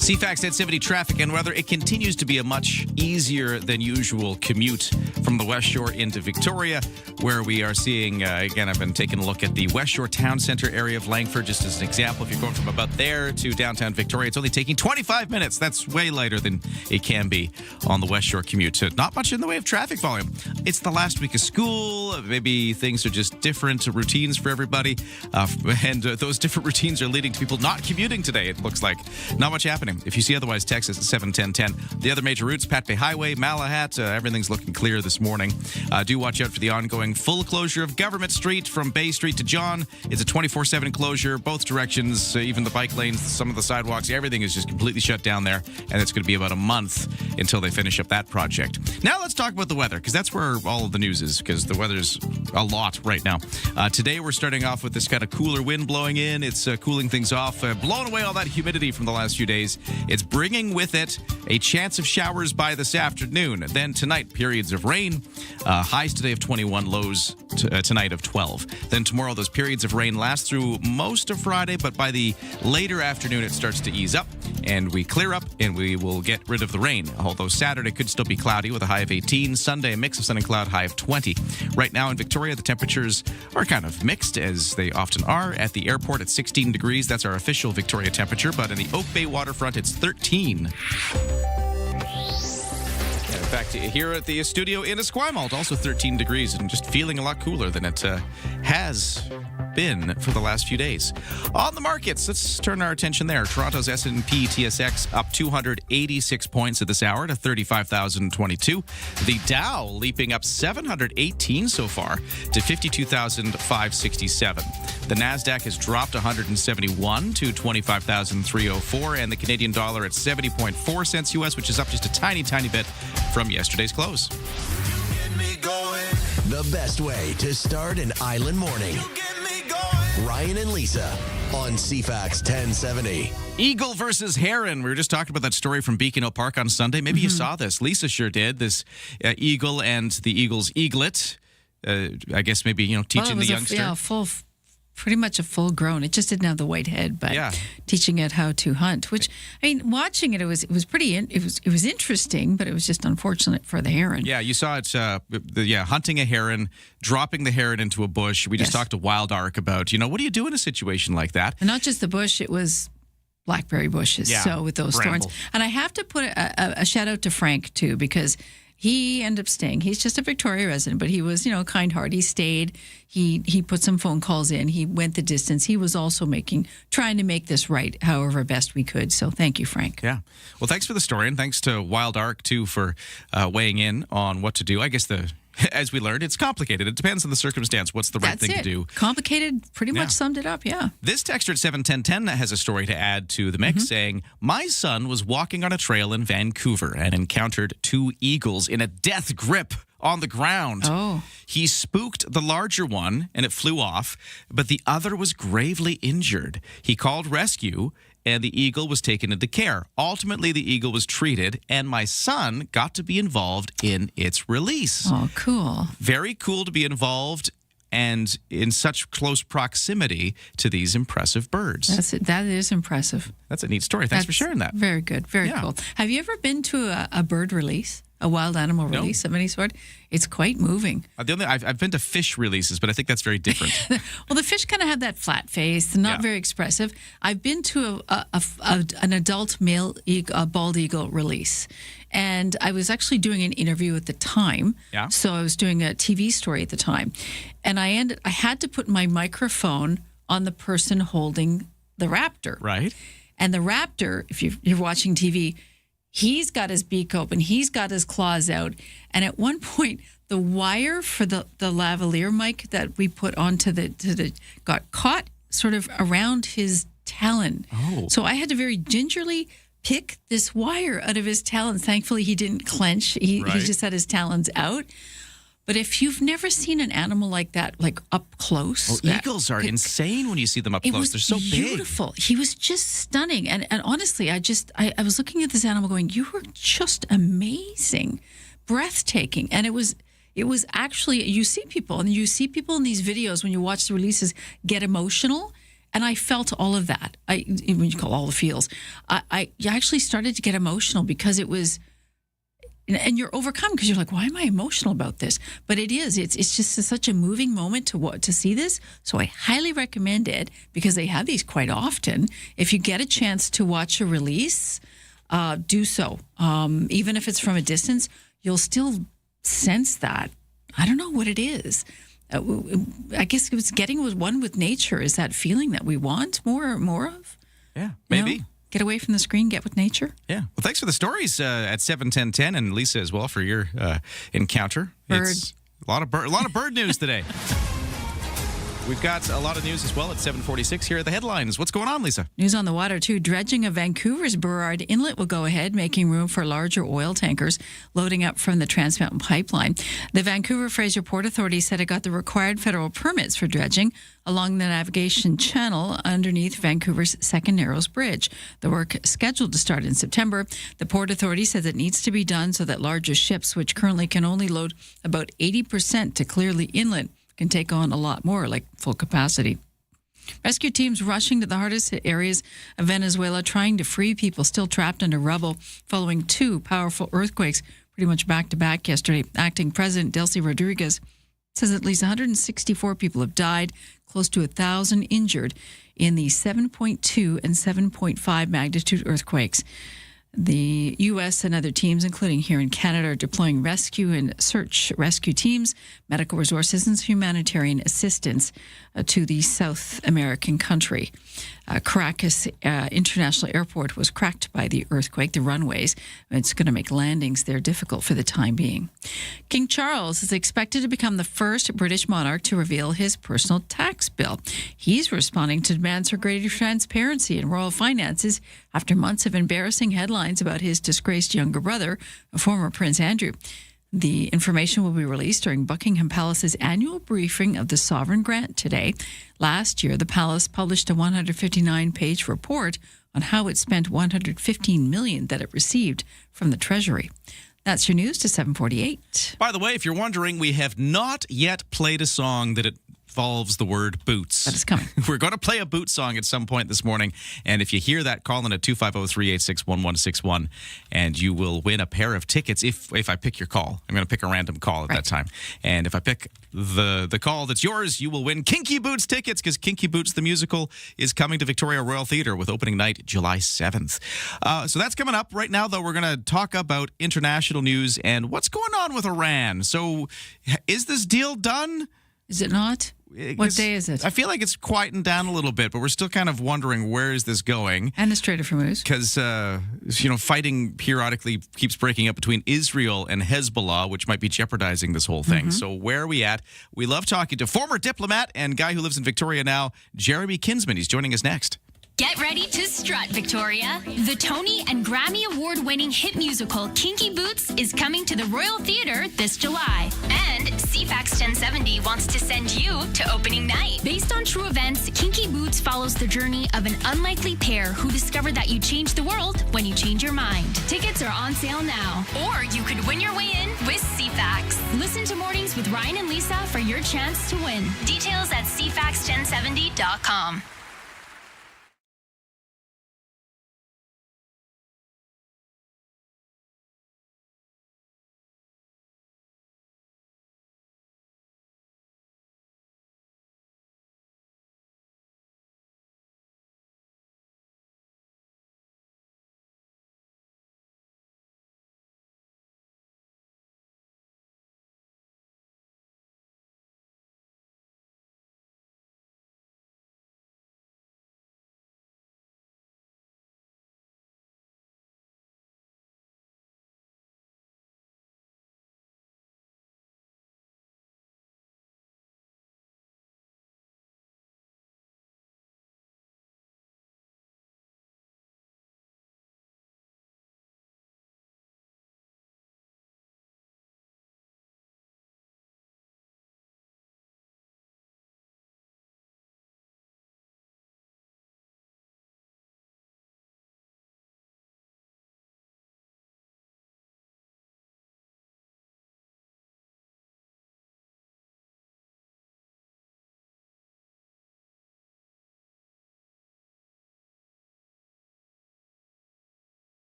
CFAX 1070 traffic and weather. It continues to be a much easier than usual commute from the West Shore into Victoria, where we are seeing, again, I've been taking a look at the West Shore Town Centre area of Langford, just as an example. If you're going from about there to downtown Victoria, it's only taking 25 minutes. That's way lighter than it can be on the West Shore commute. So not much in the way of traffic volume. It's the last week of school. Maybe things are just different routines for everybody. And those different routines are leading to people not commuting today, it looks like. Not much happening. morning. If you see otherwise, text us at 71010. The other major routes, Pat Bay Highway, Malahat, everything's looking clear this morning. Do watch out for the ongoing full closure of Government Street from Bay Street to John. It's a 24/7 closure, both directions, even the bike lanes, some of the sidewalks, everything is just completely shut down there, and it's going to be about a month until they finish up that project. Now let's talk about the weather, because that's where all of the news is, because the weather's a lot right now. Today we're starting off with this kind of cooler wind blowing in. It's cooling things off, blowing away all that humidity from the last few days. It's bringing with it a chance of showers by this afternoon. Then tonight, periods of rain. Highs today of 21, lows tonight of 12. Then tomorrow, those periods of rain last through most of Friday, but by the later afternoon, it starts to ease up, and we clear up, and we will get rid of the rain. Although Saturday could still be cloudy with a high of 18. Sunday, a mix of sun and cloud, high of 20. Right now in Victoria, the temperatures are kind of mixed, as they often are. At the airport, at 16 degrees. That's our official Victoria temperature, but in the Oak Bay waterfront, it's 13. In fact, here at the studio in Esquimalt, also 13 degrees and just feeling a lot cooler than it has been for the last few days. On the markets, let's turn our attention there. Toronto's S&P TSX up 286 points at this hour to 35,022. The Dow leaping up 718 so far to 52,567. The Nasdaq has dropped 171 to 25,304, and the Canadian dollar at 70.4 cents US, which is up just a tiny bit from yesterday's close. The best way to start an island morning. Ryan and Lisa on CFAX 1070. Eagle versus heron. We were just talking about that story from Beacon Hill Park on Sunday. Maybe you saw this. Lisa sure did. This eagle and the eagle's eaglet. I guess maybe, teaching the youngster. Pretty much a full grown. It just didn't have the white head, but teaching it how to hunt. Which, watching it, it was pretty. It was interesting, but it was just unfortunate for the heron. Yeah, you saw it. Hunting a heron, dropping the heron into a bush. We just talked to Wild Ark about, what do you do in a situation like that? And not just the bush; it was blackberry bushes. Yeah, so with those bramble. thorns, and I have to put a shout out to Frank too, because he ended up staying. He's just a Victoria resident, but he was, kind-hearted. He stayed. He put some phone calls in. He went the distance. He was also trying to make this right, however best we could. So thank you, Frank. Yeah. Well, thanks for the story, and thanks to Wild Ark, too, for weighing in on what to do. I guess as we learned, it's complicated. It depends on the circumstance. What's the right thing to do? Complicated pretty much summed it up, yeah. This texter at 71010 has a story to add to the mix, saying, my son was walking on a trail in Vancouver and encountered two eagles in a death grip on the ground. Oh. He spooked the larger one and it flew off, but the other was gravely injured. He called rescue and the eagle was taken into care. Ultimately, the eagle was treated, and my son got to be involved in its release. Oh, cool. Very cool to be involved and in such close proximity to these impressive birds. That is impressive. That's a neat story. Thanks for sharing that. Very good. Very cool. Have you ever been to a bird release? A wild animal release of any sort? It's quite moving. I've been to fish releases, but I think that's very different. Well, the fish kind of have that flat face, not very expressive. I've been to an adult male bald eagle release, and I was actually doing an interview at the time. Yeah. So I was doing a TV story at the time, and I had to put my microphone on the person holding the raptor. Right. And the raptor, if you're watching TV, he's got his beak open. He's got his claws out. And at one point, the wire for the lavalier mic that we put onto got caught sort of around his talon. Oh. So I had to very gingerly pick this wire out of his talons. Thankfully, he didn't clench. He just had his talons out. But if you've never seen an animal like that, like up close. Well, eagles are insane when you see them up close. They're so beautiful. He was just stunning. And honestly, I was looking at this animal going, you were just amazing, breathtaking. And it was actually, you see people in these videos when you watch the releases get emotional. And I felt all of that. When you call all the feels, I actually started to get emotional because it was. And you're overcome because you're like, why am I emotional about this? But it is. It's just such a moving moment to see this. So I highly recommend it because they have these quite often. If you get a chance to watch a release, do so. Even if it's from a distance, you'll still sense that. I don't know what it is. I guess it was getting one with nature is that feeling that we want more of. Yeah, maybe. get away from the screen, get with nature. Yeah. Well, thanks for the stories at 7:10:10, and Lisa as well for your encounter. Bird. It's a lot of bird news today. We've got a lot of news as well at 7:46 here at the headlines. What's going on, Lisa? News on the water, too. Dredging of Vancouver's Burrard Inlet will go ahead, making room for larger oil tankers loading up from the Trans Mountain Pipeline. The Vancouver Fraser Port Authority said it got the required federal permits for dredging along the navigation channel underneath Vancouver's Second Narrows Bridge. The work scheduled to start in September. The Port Authority says it needs to be done so that larger ships, which currently can only load about 80% to Clearly Inlet, can take on a lot more, like full capacity. Rescue teams rushing to the hardest hit areas of Venezuela, trying to free people still trapped under rubble following 2 powerful earthquakes, pretty much back to back yesterday. Acting President Delcy Rodriguez says at least 164 people have died, close to 1,000 injured in the 7.2 and 7.5 magnitude earthquakes. The U.S. and other teams, including here in Canada, are deploying rescue and search rescue teams, medical resources, and humanitarian assistance to the South American country. Caracas International Airport was cracked by the earthquake, the runways. It's going to make landings there difficult for the time being. King Charles is expected to become the first British monarch to reveal his personal tax bill. He's responding to demands for greater transparency in royal finances after months of embarrassing headlines about his disgraced younger brother, former Prince Andrew. The information will be released during Buckingham Palace's annual briefing of the sovereign grant today. Last year, the palace published a 159-page report on how it spent $115 million that it received from the Treasury. That's your news to 7:48. By the way, if you're wondering, we have not yet played a song that involves the word boots. That is coming. We're going to play a boot song at some point this morning, and if you hear that, call in at 250-386-1161, and you will win a pair of tickets if I pick your call. I'm going to pick a random call at that time, and if I pick the call that's yours, you will win Kinky Boots tickets, because Kinky Boots, the musical, is coming to Victoria Royal Theatre with opening night July 7th. So that's coming up. Right now, though, we're going to talk about international news and what's going on with Iran. So is this deal done? Is it not? What day is it? I feel like it's quieting down a little bit, but we're still kind of wondering, where is this going? And the Strait of Hormuz. Because, fighting periodically keeps breaking up between Israel and Hezbollah, which might be jeopardizing this whole thing. So where are we at? We love talking to former diplomat and guy who lives in Victoria now, Jeremy Kinsman. He's joining us next. Get ready to strut, Victoria. The Tony and Grammy Award-winning hit musical Kinky Boots is coming to the Royal Theatre this July. And CFAX 1070 wants to send you to opening night. Based on true events, Kinky Boots follows the journey of an unlikely pair who discovered that you change the world when you change your mind. Tickets are on sale now. Or you could win your way in with CFAX. Listen to Mornings with Ryan and Lisa for your chance to win. Details at cfax1070.com.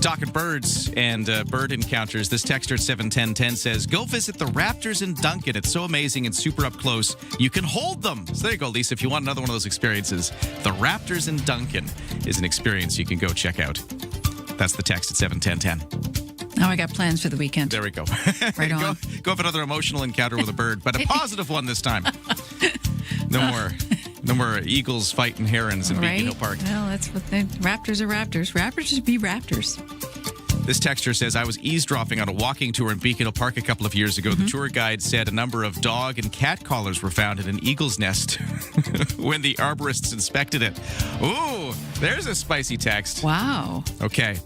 Talking birds and bird encounters. This texter at 71010 says, go visit the raptors in Duncan. It's so amazing and super up close. You can hold them. So there you go, Lisa. If you want another one of those experiences, the raptors in Duncan is an experience you can go check out. That's the text at 71010. Now I got plans for the weekend. There we go. Right on. Go have another emotional encounter with a bird, but a positive one this time. No more eagles fighting herons in Beacon Hill Park. Well, that's what raptors are raptors. Raptors should be raptors. This texter says, I was eavesdropping on a walking tour in Beacon Hill Park a couple of years ago. The tour guide said a number of dog and cat collars were found in an eagle's nest when the arborists inspected it. Ooh, there's a spicy text. Wow. Okay.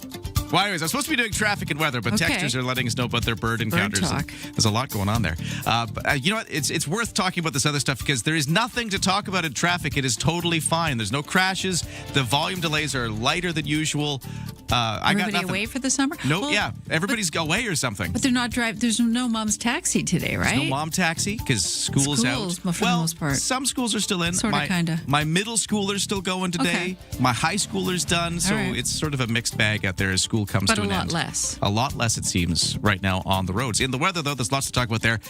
Well, anyways, I'm supposed to be doing traffic and weather, but texters are letting us know about their bird encounters. Talk. There's a lot going on there. But you know what? It's worth talking about this other stuff because there is nothing to talk about in traffic. It is totally fine. There's no crashes. The volume delays are lighter than usual. Everybody away for the summer? No, well, yeah. Everybody's away or something. But they're not driving. There's no mom's taxi today, right? There's no mom taxi because school's out. For the most part. Some schools are still in. Sort of, kind of. My middle schooler's still going today. Okay. My high schooler's done. So it's sort of a mixed bag out there as school comes to an end. A lot less, it seems, right now on the roads. In the weather, though, there's lots to talk about there.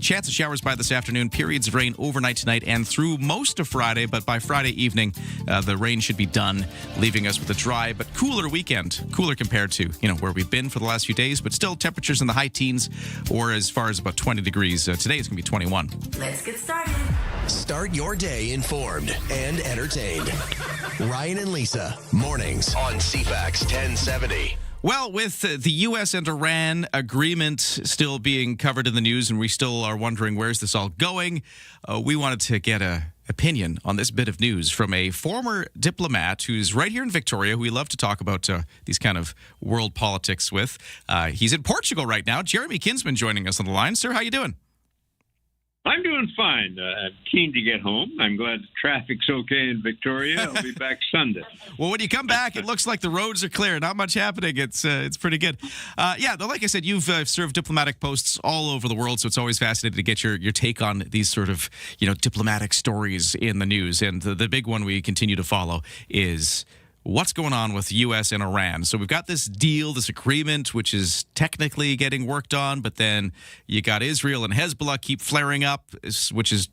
Chance of showers by this afternoon, periods of rain overnight tonight and through most of Friday. But by Friday evening, the rain should be done, leaving us with a dry but cooler weekend. Cooler compared to, where we've been for the last few days, but still temperatures in the high teens or as far as about 20 degrees. Today it's going to be 21. Let's get started. Start your day informed and entertained. Ryan and Lisa, mornings on CFAX 1070. Well, with the U.S. and Iran agreement still being covered in the news, and we still are wondering where's this all going, we wanted to get an opinion on this bit of news from a former diplomat who's right here in Victoria, who we love to talk about these kind of world politics with. He's in Portugal right now. Jeremy Kinsman joining us on the line. Sir, how you doing? I'm doing fine. I'm keen to get home. I'm glad the traffic's okay in Victoria. I'll be back Sunday. Well, when you come back, it looks like the roads are clear. Not much happening. It's pretty good. Like I said, you've served diplomatic posts all over the world, so it's always fascinating to get your take on these sort of diplomatic stories in the news. And the big one we continue to follow is what's going on with the U.S. and Iran. So we've got this deal, this agreement, which is technically getting worked on, but then you got Israel and Hezbollah keep flaring up, which is,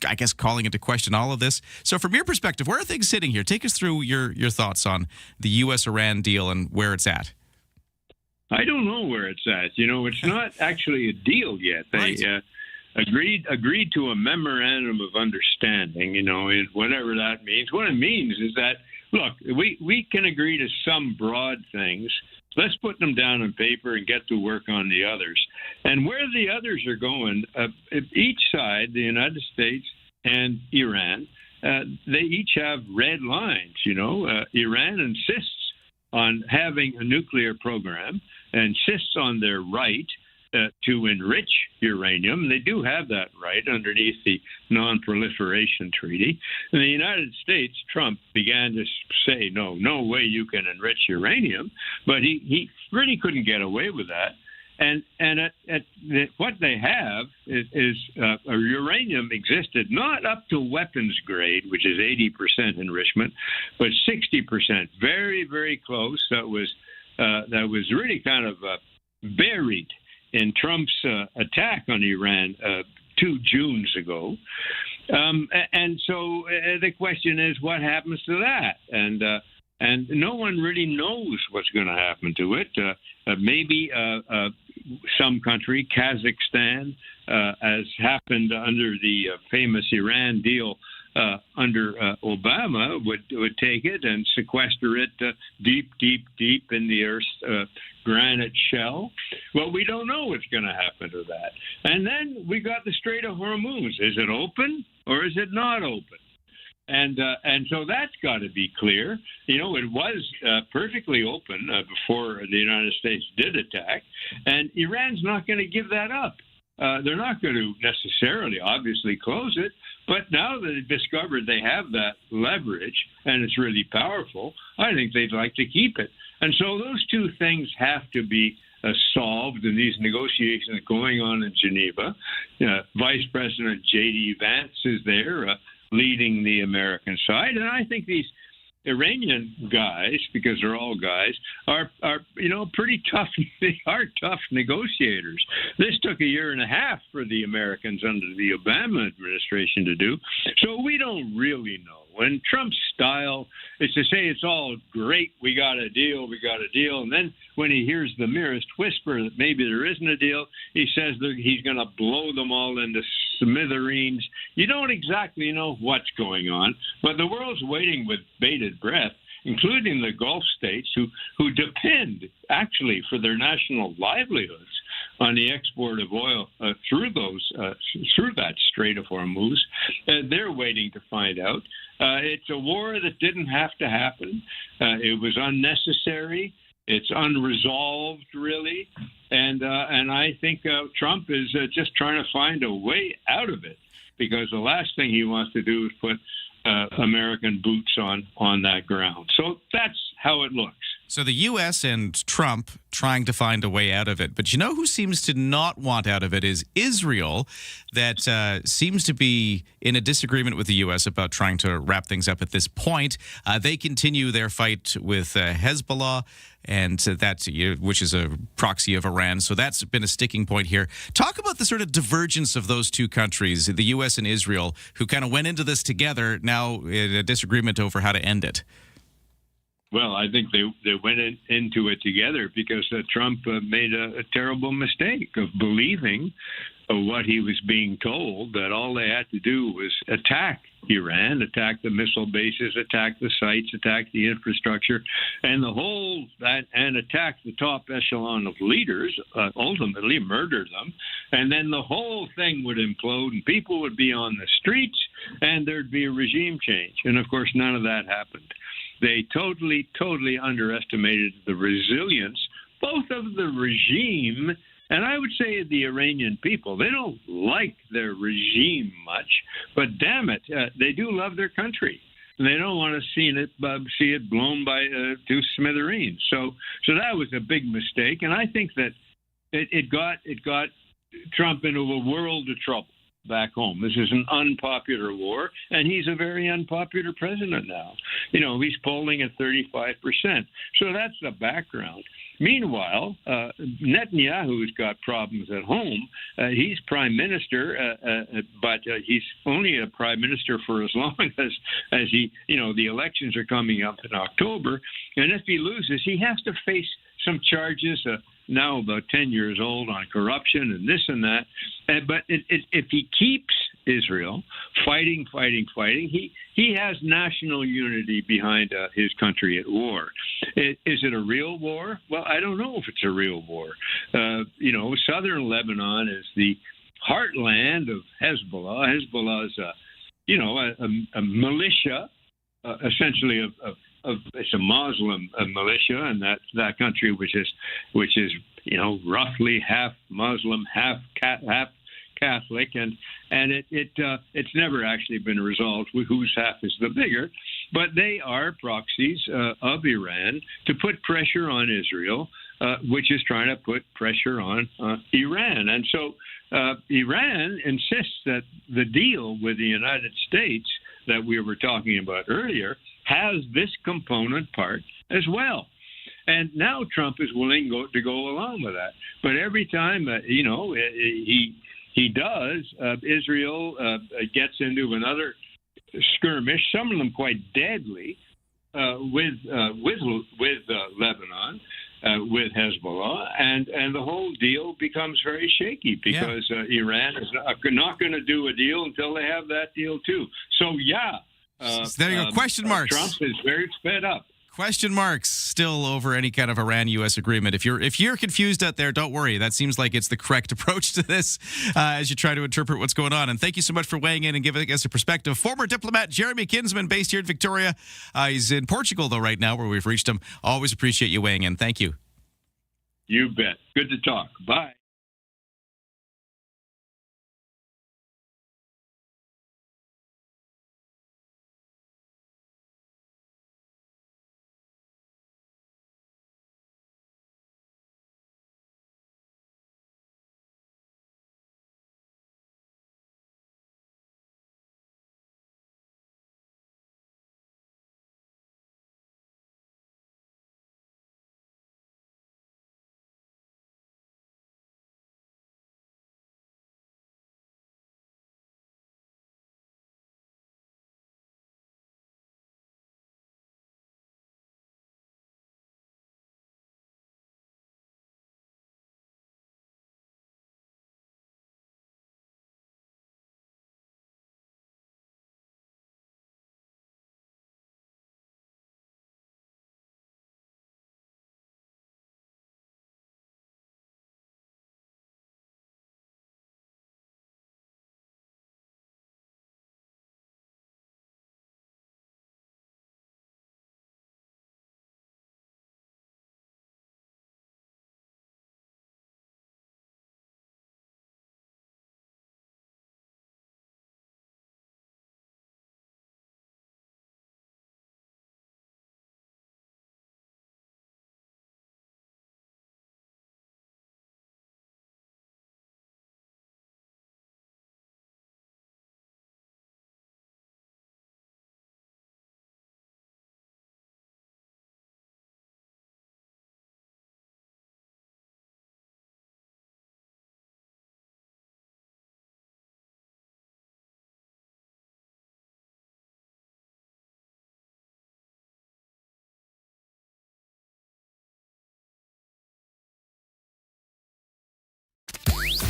I guess calling into question all of this. So from your perspective, where are things sitting here? Take us through your thoughts on the U.S.-Iran deal and where it's at. I don't know where it's at. It's not actually a deal yet. They agreed to a memorandum of understanding, whatever that means. What it means is that, look, we can agree to some broad things. Let's put them down on paper and get to work on the others. And where the others are going, each side, the United States and Iran, they each have red lines. Iran insists on having a nuclear program, insists on their right to enrich uranium. They do have that right underneath the Non-Proliferation Treaty. In the United States, Trump began to say, no way you can enrich uranium, but he really couldn't get away with that. And what they have is uranium existed not up to weapons grade, which is 80% enrichment, but 60%, very, very close. That was really kind of buried in Trump's attack on Iran 2 Junes ago. And so the question is, what happens to that? And no one really knows what's going to happen to it. Maybe some country, Kazakhstan, as happened under the famous Iran deal under Obama, would take it and sequester it deep in the Earth's granite shell. Well, we don't know what's going to happen to that. And then we got the Strait of Hormuz. Is it open or is it not open? And so that's got to be clear. It was perfectly open before the United States did attack, and Iran's not going to give that up. They're not going to necessarily, obviously, close it, but now that they've discovered they have that leverage and it's really powerful, I think they'd like to keep it. And so those two things have to be solved in these negotiations going on in Geneva. Vice President J.D. Vance is there leading the American side, and I think these Iranian guys, because they're all guys, are pretty tough. They are tough negotiators. This took a year and a half for the Americans under the Obama administration to do. So we don't really know. And Trump's style is to say it's all great, we got a deal. And then when he hears the merest whisper that maybe there isn't a deal, he says that he's going to blow them all into smithereens. You don't exactly know what's going on, but the world's waiting with bated breath, including the Gulf states who depend actually for their national livelihoods on the export of oil through that Strait of Hormuz. They're waiting to find out. It's a war that didn't have to happen. It was unnecessary. It's unresolved, really. And I think Trump is just trying to find a way out of it, because the last thing he wants to do is put American boots on that ground. So that's how it looks. So the U.S. and Trump trying to find a way out of it. But you know who seems to not want out of it is Israel, that seems to be in a disagreement with the U.S. about trying to wrap things up at this point. They continue their fight with Hezbollah, and which is a proxy of Iran. So that's been a sticking point here. Talk about the sort of divergence of those two countries, the U.S. and Israel, who kind of went into this together, now in a disagreement over how to end it. Well, I think they went into it together because Trump made a terrible mistake of believing what he was being told, that all they had to do was attack Iran, attack the missile bases, attack the sites, attack the infrastructure, and and attack the top echelon of leaders, ultimately murder them, and then the whole thing would implode and people would be on the streets and there'd be a regime change. And of course, none of that happened. They totally underestimated the resilience, both of the regime and I would say the Iranian people. They don't like their regime much, but damn it, they do love their country. And they don't want to see it blown to smithereens. So that was a big mistake, and I think that it got Trump into a world of trouble back home. This is an unpopular war, and he's a very unpopular president now. He's polling at 35%. So that's the background. Meanwhile, Netanyahu's got problems at home. He's prime minister, but he's only a prime minister for as long as he, the elections are coming up in October. And if he loses, he has to face some charges, now about 10 years old, on corruption and this and that. But if he keeps Israel fighting, he has national unity behind his country at war. Is it a real war? Well, I don't know if it's a real war. Southern Lebanon is the heartland of Hezbollah. Hezbollah is a militia, essentially it's a Muslim militia, and that country, which is roughly half Muslim, half Catholic, and it's never actually been resolved whose half is the bigger, but they are proxies of Iran to put pressure on Israel, which is trying to put pressure on Iran, and so Iran insists that the deal with the United States that we were talking about earlier has this component part as well. And now Trump is willing to go along with that. But every time, he does, Israel gets into another skirmish, some of them quite deadly, with Lebanon, with Hezbollah, and the whole deal becomes very shaky because Iran is not going to do a deal until they have that deal too. So there you go. Question marks. Trump is very fed up. Question marks still over any kind of Iran-U.S. agreement. If you're confused out there, don't worry. That seems like it's the correct approach to this as you try to interpret what's going on. And thank you so much for weighing in and giving us a perspective. Former diplomat Jeremy Kinsman, based here in Victoria. He's in Portugal, though, right now, where we've reached him. Always appreciate you weighing in. Thank you. You bet. Good to talk. Bye.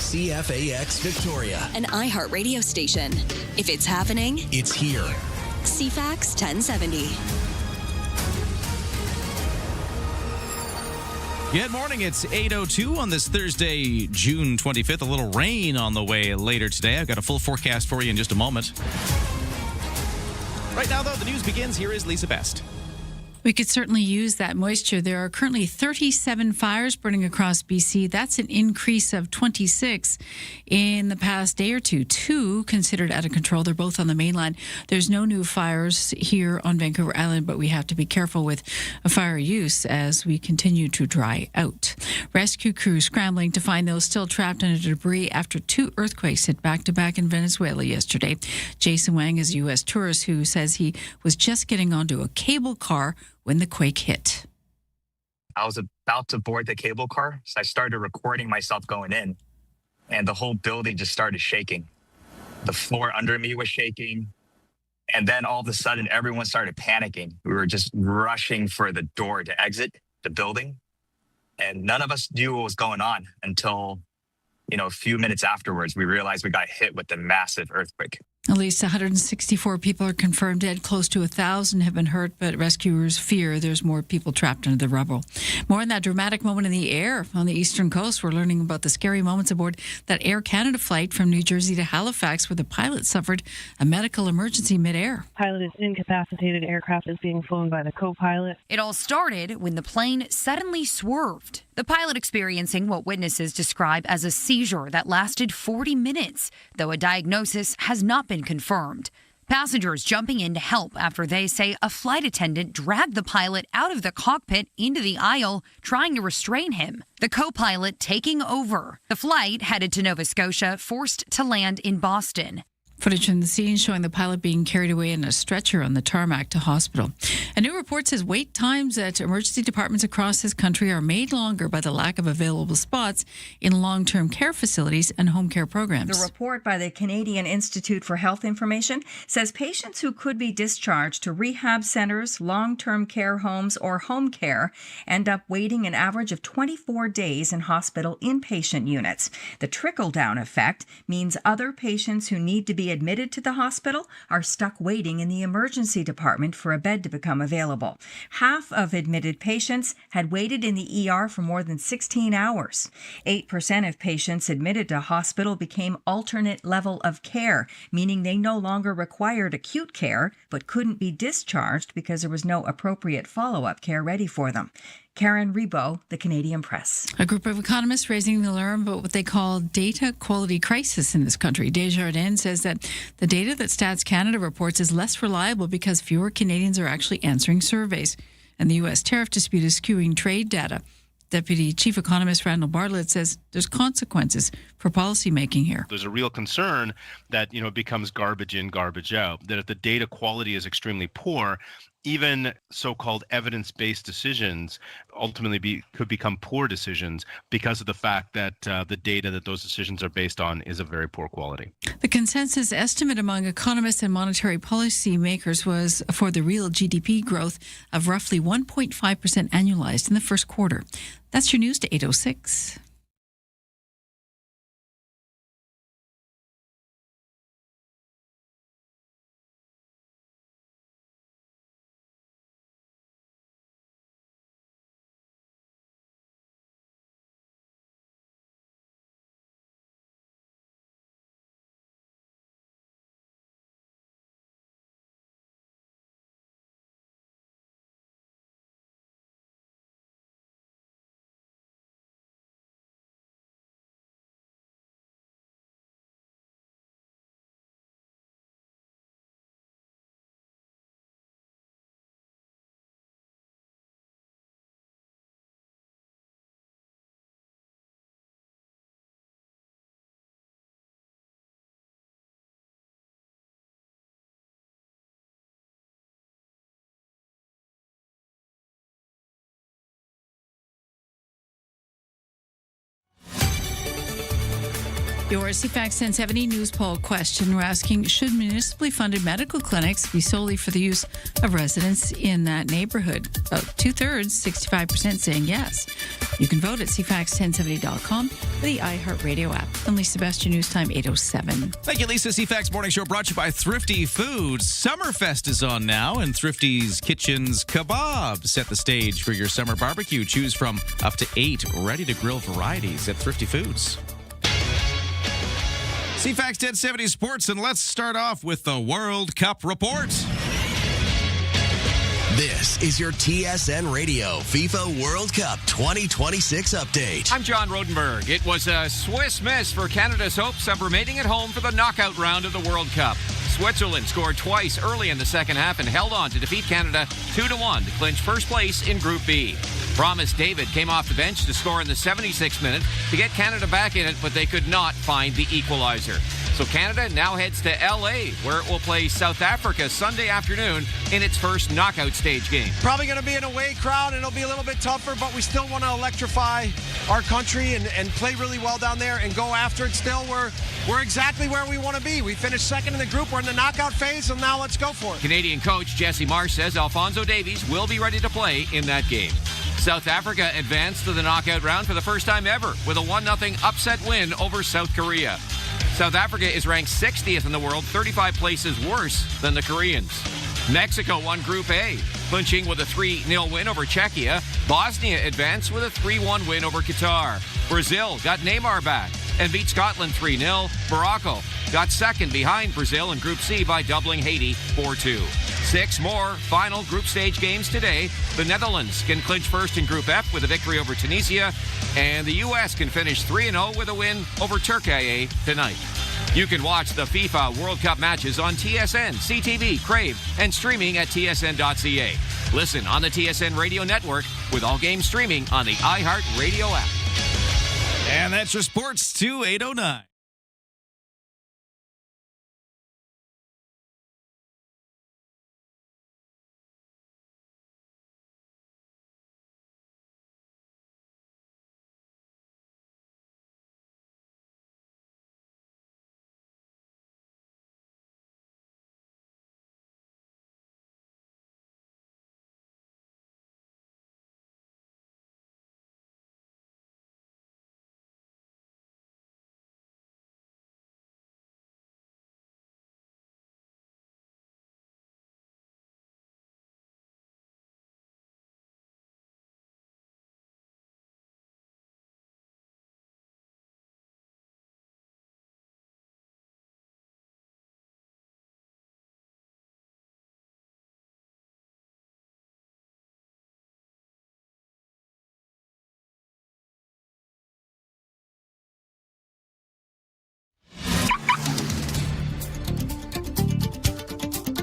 CFAX Victoria. An iHeart radio station. If it's happening, It's here. CFAX 1070. Good morning. It's 8:02 on this Thursday, June 25th. A little rain on the way later today. I've got a full forecast for you in just a moment. Right now, though, the news begins. Here is Lisa Best. We could certainly use that moisture. There are currently 37 fires burning across BC. That's an increase of 26 in the past day or two. Two considered out of control. They're both on the mainland. There's no new fires here on Vancouver Island, but we have to be careful with fire use as we continue to dry out. Rescue crews scrambling to find those still trapped under debris after two earthquakes hit back-to-back in Venezuela yesterday. Jason Wang is a U.S. tourist who says he was just getting onto a cable car when the quake hit. I was about to board the cable car, so I started recording myself going in, and the whole building just started shaking. The floor under me was shaking, and then all of a sudden, everyone started panicking. We were just rushing for the door to exit the building, and none of us knew what was going on until, a few minutes afterwards, we realized we got hit with a massive earthquake. At least 164 people are confirmed dead. Close to 1,000 have been hurt, but rescuers fear there's more people trapped under the rubble. More on that dramatic moment in the air on the eastern coast. We're learning about the scary moments aboard that Air Canada flight from New Jersey to Halifax, where the pilot suffered a medical emergency midair. Pilot is incapacitated. Aircraft is being flown by the co-pilot. It all started when the plane suddenly swerved. The pilot experiencing what witnesses describe as a seizure that lasted 40 minutes, though a diagnosis has not been confirmed. Passengers jumping in to help after they say a flight attendant dragged the pilot out of the cockpit into the aisle, trying to restrain him. The co-pilot taking over. The flight, headed to Nova Scotia, forced to land in Boston. Footage from the scene showing the pilot being carried away in a stretcher on the tarmac to hospital. A new report says wait times at emergency departments across this country are made longer by the lack of available spots in long-term care facilities and home care programs. The report by the Canadian Institute for Health Information says patients who could be discharged to rehab centers, long-term care homes, or home care end up waiting an average of 24 days in hospital inpatient units. The trickle-down effect means other patients who need to be admitted to the hospital are stuck waiting in the emergency department for a bed to become available. Half of admitted patients had waited in the ER for more than 16 hours. 8% of patients admitted to hospital became alternate level of care, meaning they no longer required acute care but couldn't be discharged because there was no appropriate follow-up care ready for them. Karen Rebo, The Canadian Press. A group of economists raising the alarm about what they call data quality crisis in this country. Desjardins says that the data that Stats Canada reports is less reliable because fewer Canadians are actually answering surveys. And the U.S. tariff dispute is skewing trade data. Deputy Chief Economist Randall Bartlett says there's consequences for policymaking here. There's a real concern that, it becomes garbage in, garbage out, that if the data quality is extremely poor, even so-called evidence-based decisions ultimately could become poor decisions because of the fact that the data that those decisions are based on is of very poor quality. The consensus estimate among economists and monetary policy makers was for the real GDP growth of roughly 1.5% annualized in the first quarter. That's your news to 8:06. Your CFAX 1070 news poll question. We're asking, should municipally funded medical clinics be solely for the use of residents in that neighborhood? About 2/3, 65% saying yes. You can vote at cfax1070.com or the iHeartRadio app. I'm Lisa Best, your news time, 8:07. Thank you, Lisa. CFAX Morning Show brought to you by Thrifty Foods. Summerfest is on now, and Thrifty's Kitchen's Kebab set the stage for your summer barbecue. Choose from up to 8 ready-to-grill varieties at Thrifty Foods. CFAX 1070 Sports, and let's start off with the World Cup report. This is your TSN Radio FIFA World Cup 2026 update. I'm John Rodenberg. It was a Swiss miss for Canada's hopes of remaining at home for the knockout round of the World Cup. Switzerland scored twice early in the second half and held on to defeat Canada 2-1 to clinch first place in Group B. Promise David came off the bench to score in the 76th minute to get Canada back in it, but they could not find the equalizer. So Canada now heads to LA, where it will play South Africa Sunday afternoon in its first knockout stage game. Probably going to be an away crowd, and it'll be a little bit tougher, but we still want to electrify our country and play really well down there and go after it still. We're exactly where we want to be. We finished second in the group. We're in the knockout phase, and now let's go for it. Canadian coach Jesse Marsh says Alphonso Davies will be ready to play in that game. South Africa advanced to the knockout round for the first time ever with a 1-0 upset win over South Korea. South Africa is ranked 60th in the world, 35 places worse than the Koreans. Mexico won Group A, clinching with a 3-0 win over Czechia. Bosnia advanced with a 3-1 win over Qatar. Brazil got Neymar back and beat Scotland 3-0. Morocco got second behind Brazil in Group C by doubling Haiti 4-2. 6 more final group stage games today. The Netherlands can clinch first in Group F with a victory over Tunisia, and the U.S. can finish 3-0 with a win over Turkey tonight. You can watch the FIFA World Cup matches on TSN, CTV, Crave, and streaming at tsn.ca. Listen on the TSN Radio Network with all games streaming on the iHeartRadio app. And that's your sports to 8:09.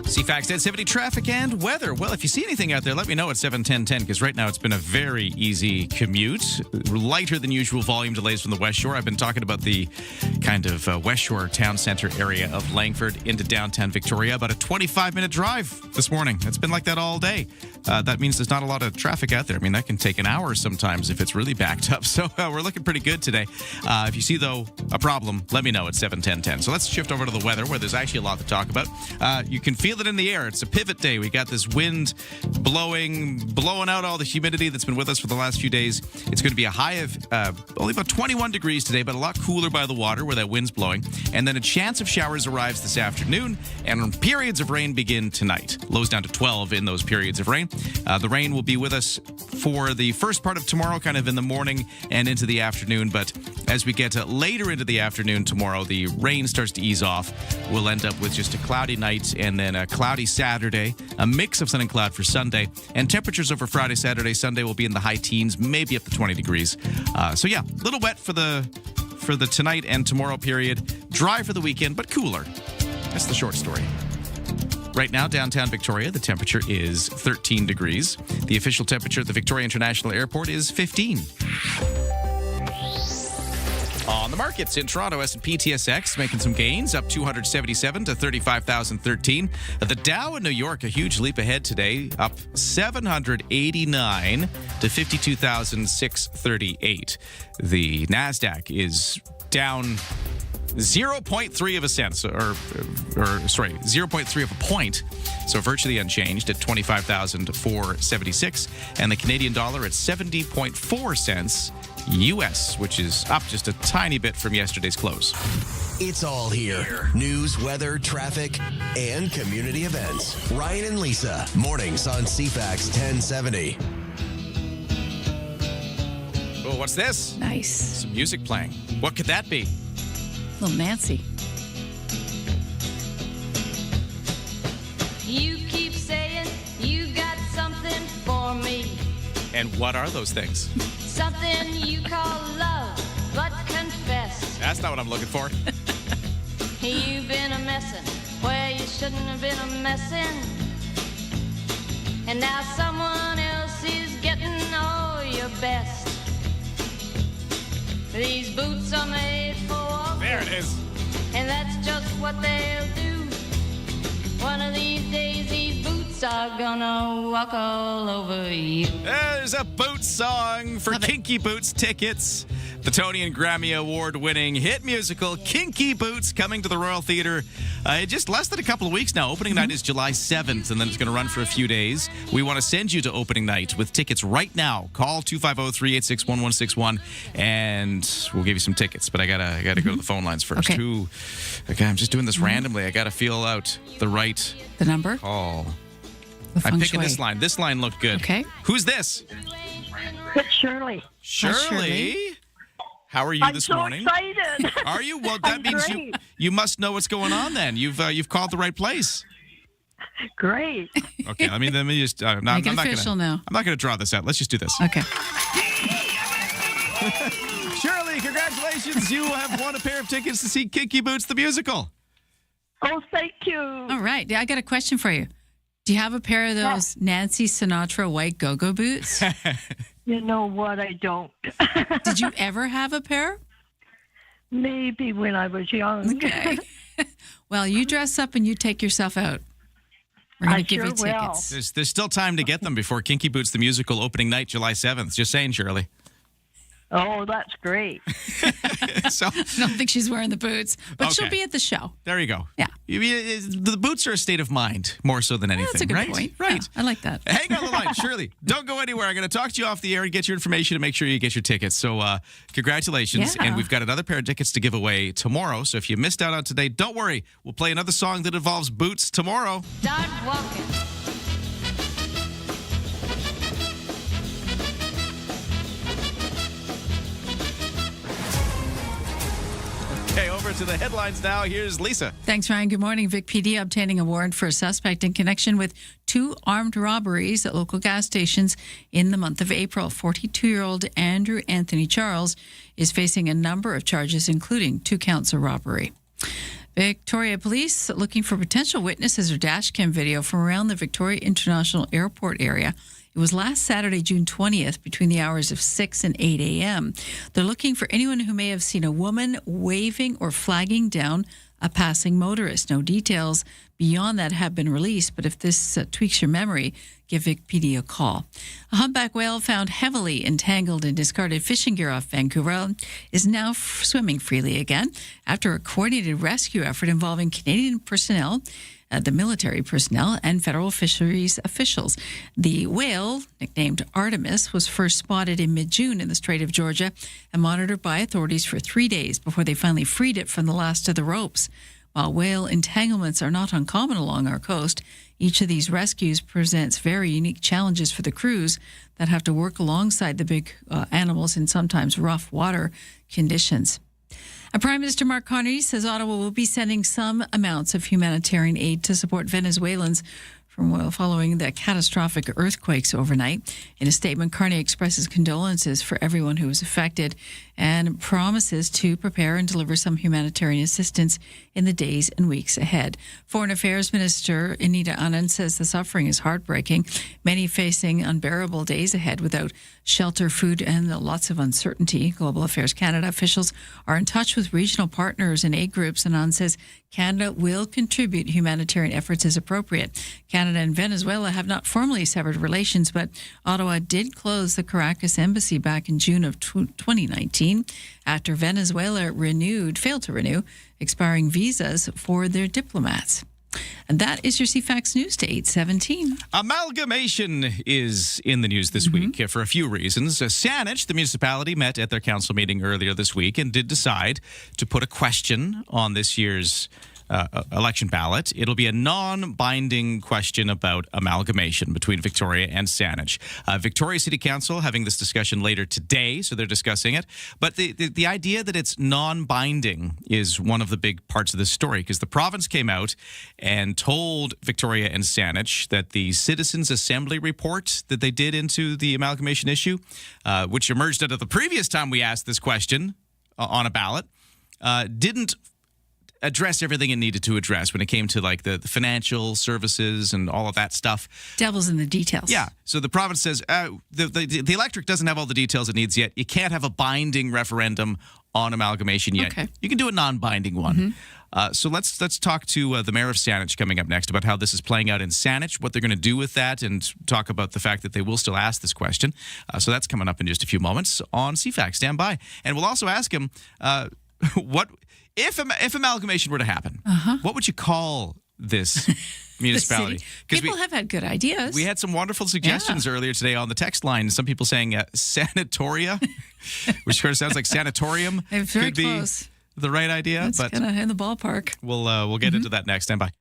CFAX 1070 traffic and weather. Well, if you see anything out there, let me know at 7:10:10, because right now it's been a very easy commute. Lighter than usual volume delays from the West Shore. I've been talking about the kind of West Shore town center area of Langford into downtown Victoria. About a 25-minute drive this morning. It's been like that all day. That means there's not a lot of traffic out there. I mean, that can take an hour sometimes if it's really backed up. So we're looking pretty good today. If you see, though, a problem, let me know at 7:10:10. So let's shift over to the weather, where there's actually a lot to talk about. You can feel it in the air. It's a pivot day. We got this wind blowing out all the humidity that's been with us for the last few days. It's going to be a high of only about 21 degrees today, but a lot cooler by the water where that wind's blowing. And then a chance of showers arrives this afternoon, and periods of rain begin tonight. Lows down to 12 in those periods of rain. The rain will be with us for the first part of tomorrow, kind of in the morning and into the afternoon. But as we get later into the afternoon tomorrow, the rain starts to ease off. We'll end up with just a cloudy night and then a cloudy Saturday, a mix of sun and cloud for Sunday, and temperatures over Friday, Saturday, Sunday will be in the high teens, maybe up to 20 degrees. So yeah, a little wet for the tonight and tomorrow period. Dry for the weekend, but cooler. That's the short story. Right now, downtown Victoria, the temperature is 13 degrees. The official temperature at the Victoria International Airport is 15. On the markets in Toronto, S&P TSX making some gains, up 277 to 35,013. The Dow in New York, a huge leap ahead today, up 789 to 52,638. The NASDAQ is down 0.3 of a cent, or sorry, 0.3 of a point. So virtually unchanged at 25,476. And the Canadian dollar at 70.4 cents US, which is up just a tiny bit from yesterday's close. It's all here. News, weather, traffic, and community events. Ryan and Lisa, mornings on CFAX 1070. Oh, what's this? Nice. Some music playing. What could that be? Little Nancy. You keep saying you got something for me. And what are those things? Something you call love, but confess. That's not what I'm looking for. You've been a messin' where you shouldn't have been a messin'. And now someone else is getting all your best. These boots are made for walking. There it is. And that's just what they'll do. One of these days, these boots are gonna walk all over you. There's a boot song for Kinky Boots tickets. The Tony and Grammy Award-winning hit musical Kinky Boots coming to the Royal Theatre just less than a couple of weeks now. Opening night is July 7th, and then it's going to run for a few days. We want to send you to opening night with tickets right now. Call 250-386-1161, and we'll give you some tickets. But I gotta go to the phone lines first. Okay. Okay, I'm just doing this randomly. I got to feel out the number call. The I'm feng picking shui. this line. This line looked good. Okay. Who's this? It's Shirley. Shirley? How are you this morning? I'm so excited. Are you? Well, that means you must know what's going on then. You've called the right place. Great. Okay, let me just I'm Make it not official now. I'm not going to draw this out. Let's just do this. Okay. Shirley, congratulations. You have won a pair of tickets to see Kinky Boots the musical. Oh, thank you. All right. I got a question for you. Do you have a pair of those Nancy Sinatra white go-go boots? You know what? I don't. Did you ever have a pair? Maybe when I was young. Okay. Well, you dress up and you take yourself out. We're going to give you tickets. There's still time to get them before Kinky Boots the musical opening night, July 7th. Just saying, Shirley. Oh, that's great. So I don't think she's wearing the boots, but she'll Okay. be at the show. There you go. Yeah. The boots are a state of mind more so than anything. That's a good right? point. Right. Yeah, I like that. Hang on the line, Shirley. Don't go anywhere. I'm going to talk to you off the air and get your information to make sure you get your tickets. So congratulations. Yeah. And we've got another pair of tickets to give away tomorrow. So if you missed out on today, don't worry. We'll play another song that involves boots tomorrow. Start walking. Okay, over to the headlines now. Here's Lisa. Thanks, Ryan. Good morning. Vic PD obtaining a warrant for a suspect in connection with 2 armed robberies at local gas stations in the month of April. 42-year-old Andrew Anthony Charles is facing a number of charges, including 2 counts of robbery. Victoria Police looking for potential witnesses or dashcam video from around the Victoria International Airport area. It was last Saturday, June 20th, between the hours of 6 and 8 a.m. They're looking for anyone who may have seen a woman waving or flagging down a passing motorist. No details beyond that have been released, but if this tweaks your memory, give Vic PD a call. A humpback whale found heavily entangled in discarded fishing gear off Vancouver Island is now swimming freely again after a coordinated rescue effort involving Canadian personnel, the military personnel, and federal fisheries officials. The whale, nicknamed Artemis, was first spotted in mid-June in the Strait of Georgia and monitored by authorities for 3 days before they finally freed it from the last of the ropes. While whale entanglements are not uncommon along our coast, each of these rescues presents very unique challenges for the crews that have to work alongside the big animals in sometimes rough water conditions. Prime Minister Mark Carney says Ottawa will be sending some amounts of humanitarian aid to support Venezuelans following the catastrophic earthquakes overnight. In a statement, Carney expresses condolences for everyone who was affected and promises to prepare and deliver some humanitarian assistance in the days and weeks ahead. Foreign Affairs Minister Anita Anand says the suffering is heartbreaking, many facing unbearable days ahead without shelter, food, and lots of uncertainty. Global Affairs Canada officials are in touch with regional partners and aid groups, and Anand says Canada will contribute humanitarian efforts as appropriate. Canada Canada and Venezuela have not formally severed relations, but Ottawa did close the Caracas embassy back in June of 2019 after Venezuela failed to renew expiring visas for their diplomats. And that is your CFAX News to 8:17. Amalgamation is in the news this week for a few reasons. Saanich, the municipality, met at their council meeting earlier this week and did decide to put a question on this year's election ballot. It'll be a non-binding question about amalgamation between Victoria and Saanich. Victoria City Council having this discussion later today, so they're discussing it. But the idea that it's non-binding is one of the big parts of this story, because the province came out and told Victoria and Saanich that the Citizens Assembly report that they did into the amalgamation issue, which emerged out of the previous time we asked this question on a ballot, didn't address everything it needed to address when it came to like the financial services and all of that stuff. Devil's in the details. Yeah. So the province says the electorate doesn't have all the details it needs yet. You can't have a binding referendum on amalgamation yet. Okay. You can do a non-binding one. So let's talk to the mayor of Saanich coming up next about how this is playing out in Saanich, what they're going to do with that, and talk about the fact that they will still ask this question. So that's coming up in just a few moments on CFAX. Stand by. And we'll also ask him what... If amalgamation were to happen, what would you call this municipality? People have had good ideas. We had some wonderful suggestions earlier today on the text line. Some people saying sanatoria, which sort of sounds like sanatorium, very could be close. The right idea. That's but kind of in the ballpark. We'll get into that next. Stand by.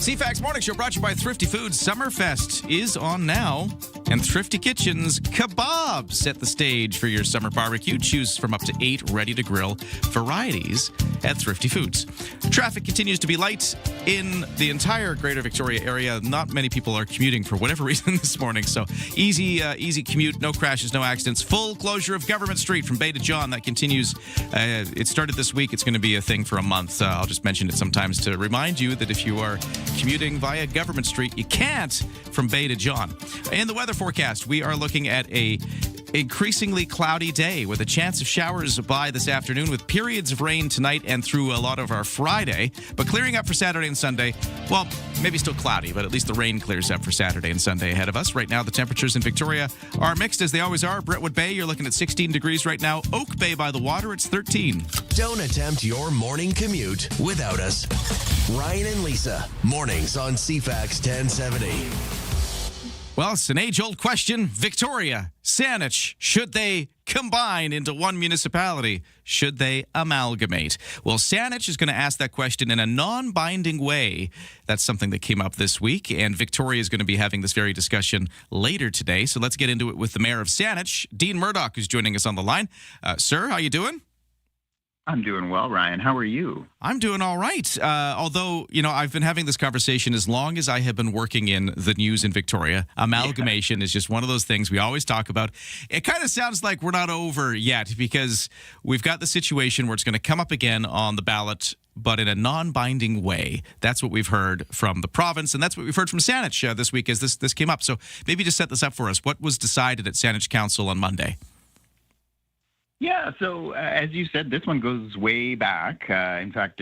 CFAX Morning Show brought to you by Thrifty Foods. Summerfest is on now, and Thrifty Kitchen's kebabs set the stage for your summer barbecue. Choose from up to 8 ready-to-grill varieties at Thrifty Foods. Traffic continues to be light in the entire Greater Victoria area. Not many people are commuting for whatever reason this morning, so easy commute, no crashes, no accidents. Full closure of Government Street from Bay to John. That continues. It started this week. It's going to be a thing for a month. I'll just mention it sometimes to remind you that if you are commuting via Government Street, you can't from Bay to John. In the weather forecast, we are looking at a increasingly cloudy day with a chance of showers by this afternoon, with periods of rain tonight and through a lot of our Friday, but clearing up for Saturday and Sunday. Well, maybe still cloudy, but at least the rain clears up for Saturday and Sunday ahead of us. Right now, the temperatures in Victoria are mixed, as they always are. Brentwood Bay, you're looking at 16 degrees right now. Oak Bay by the water, it's 13. Don't attempt your morning commute without us. Ryan and Lisa, mornings on CFAX 1070. Well, it's an age-old question. Victoria, Saanich, should they combine into one municipality? Should they amalgamate? Well, Saanich is going to ask that question in a non-binding way. That's something that came up this week, and Victoria is going to be having this very discussion later today. So let's get into it with the mayor of Saanich, Dean Murdoch, who's joining us on the line. Sir, how you doing? I'm doing well, Ryan. How are you? I'm doing all right. Although, I've been having this conversation as long as I have been working in the news in Victoria. Amalgamation is just one of those things we always talk about. It kind of sounds like we're not over yet because we've got the situation where it's going to come up again on the ballot, but in a non-binding way. That's what we've heard from the province, and that's what we've heard from Saanich this week as this came up. So maybe just set this up for us. What was decided at Saanich Council on Monday? Yeah, so as you said, this one goes way back. In fact,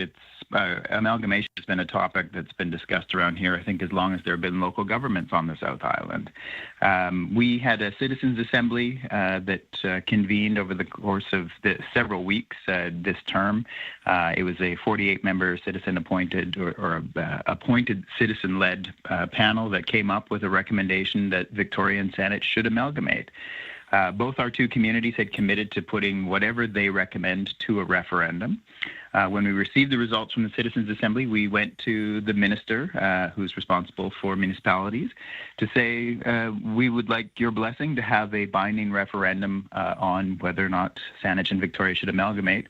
amalgamation has been a topic that's been discussed around here, I think, as long as there have been local governments on the South Island. We had a citizens' assembly that convened over the course of several weeks this term. It was a 48-member citizen-appointed or appointed citizen-led panel that came up with a recommendation that Victoria and Saanich should amalgamate. Both our two communities had committed to putting whatever they recommend to a referendum. When we received the results from the Citizens' Assembly, we went to the minister, who's responsible for municipalities, to say we would like your blessing to have a binding referendum on whether or not Saanich and Victoria should amalgamate.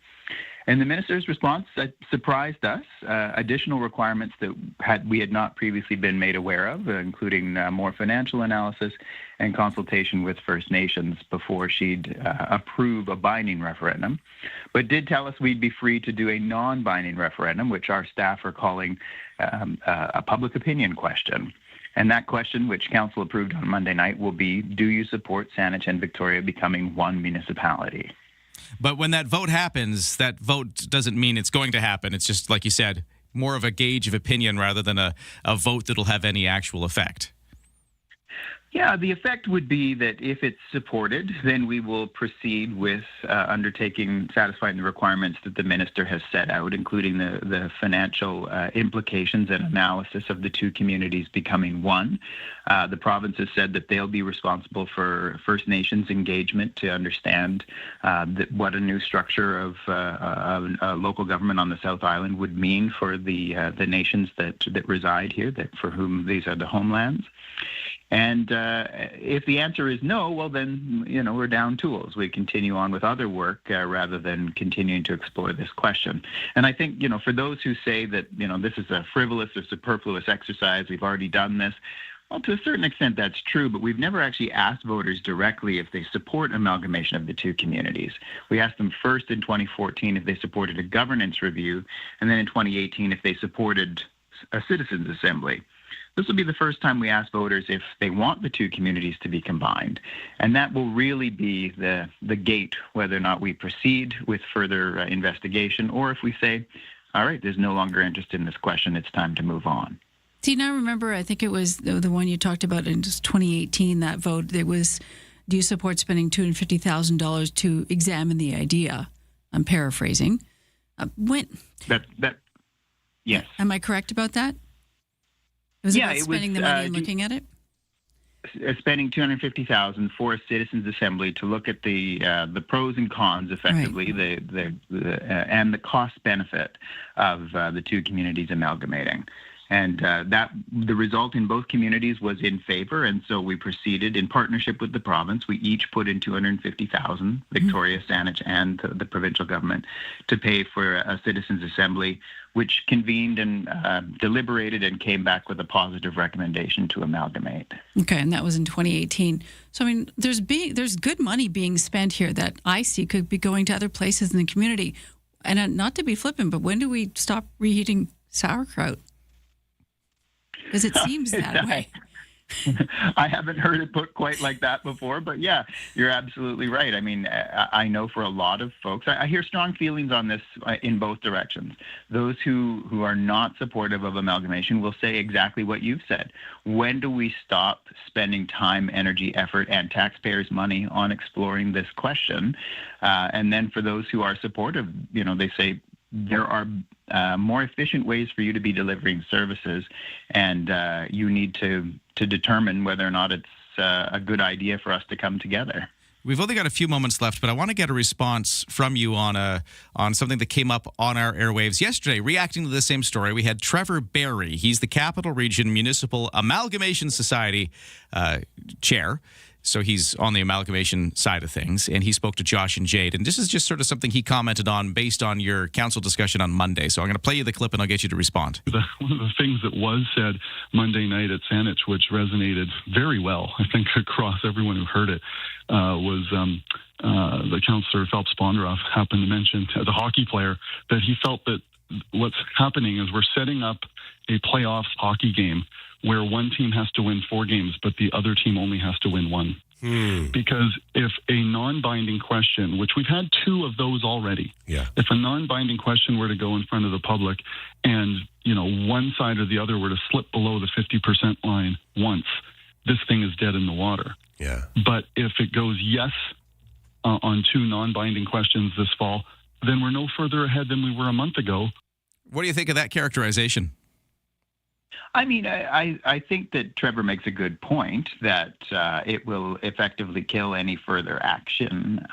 And the minister's response surprised us. Additional requirements that we had not previously been made aware of, including more financial analysis and consultation with First Nations before she'd approve a binding referendum, but did tell us we'd be free to do a non-binding referendum, which our staff are calling a public opinion question. And that question, which Council approved on Monday night, will be, do you support Saanich and Victoria becoming one municipality? But when that vote happens, that vote doesn't mean it's going to happen. It's just, like you said, more of a gauge of opinion rather than a vote that'll have any actual effect. Yeah, the effect would be that if it's supported, then we will proceed with satisfying the requirements that the minister has set out, including the financial implications and analysis of the two communities becoming one. The province has said that they'll be responsible for First Nations engagement to understand what a new structure of local government on the South Island would mean for the nations that reside here, for whom these are the homelands. And if the answer is no, well, then, we're down tools. We continue on with other work rather than continuing to explore this question. And I think, for those who say that, this is a frivolous or superfluous exercise, we've already done this. Well, to a certain extent, that's true, but we've never actually asked voters directly if they support amalgamation of the two communities. We asked them first in 2014 if they supported a governance review, and then in 2018 if they supported a citizens' assembly. This will be the first time we ask voters if they want the two communities to be combined, and that will really be the gate whether or not we proceed with further investigation, or if we say, all right, there's no longer interest in this question, it's time to move on. See, now remember, I think it was the one you talked about in 2018, that vote, it was, do you support spending $250,000 to examine the idea? I'm paraphrasing. Yes. Am I correct about that? Was it about spending the money and looking at it? Spending $250,000 for a citizens' assembly to look at the pros and cons, effectively, right, and the cost benefit of the two communities amalgamating. And the result in both communities was in favor, and so we proceeded in partnership with the province. We each put in $250,000, Victoria, Saanich, and the provincial government, to pay for a citizens' assembly, which convened and deliberated and came back with a positive recommendation to amalgamate. Okay, and that was in 2018. So, I mean, there's good money being spent here that I see could be going to other places in the community. And not to be flippant, but when do we stop reheating sauerkraut? Because it seems that way. I haven't heard it put quite like that before, but yeah, you're absolutely right. I mean, I know for a lot of folks, I hear strong feelings on this in both directions. Those who are not supportive of amalgamation will say exactly what you've said. When do we stop spending time, energy, effort, and taxpayers' money on exploring this question? And then for those who are supportive, they say, there are more efficient ways for you to be delivering services, and you need to determine whether or not it's a good idea for us to come together. We've only got a few moments left, but I want to get a response from you on something that came up on our airwaves yesterday. Reacting to the same story, we had Trevor Barry. He's the Capital Region Municipal Amalgamation Society chair. So he's on the amalgamation side of things, and he spoke to Josh and Jade. And this is just sort of something he commented on based on your council discussion on Monday. So I'm going to play you the clip, and I'll get you to respond. One of the things that was said Monday night at Saanich, which resonated very well, I think, across everyone who heard it, was the councillor Phelps Bondaroff happened to mention, as a hockey player, that he felt that what's happening is we're setting up a playoffs hockey game where one team has to win 4 games, but the other team only has to win 1. Because if a non-binding question, which we've had 2 of those already, if a non-binding question were to go in front of the public and, one side or the other were to slip below the 50% line once, this thing is dead in the water. But if it goes yes on 2 non-binding questions this fall, then we're no further ahead than we were a month ago. What do you think of that characterization? I mean, I think that Trevor makes a good point that it will effectively kill any further action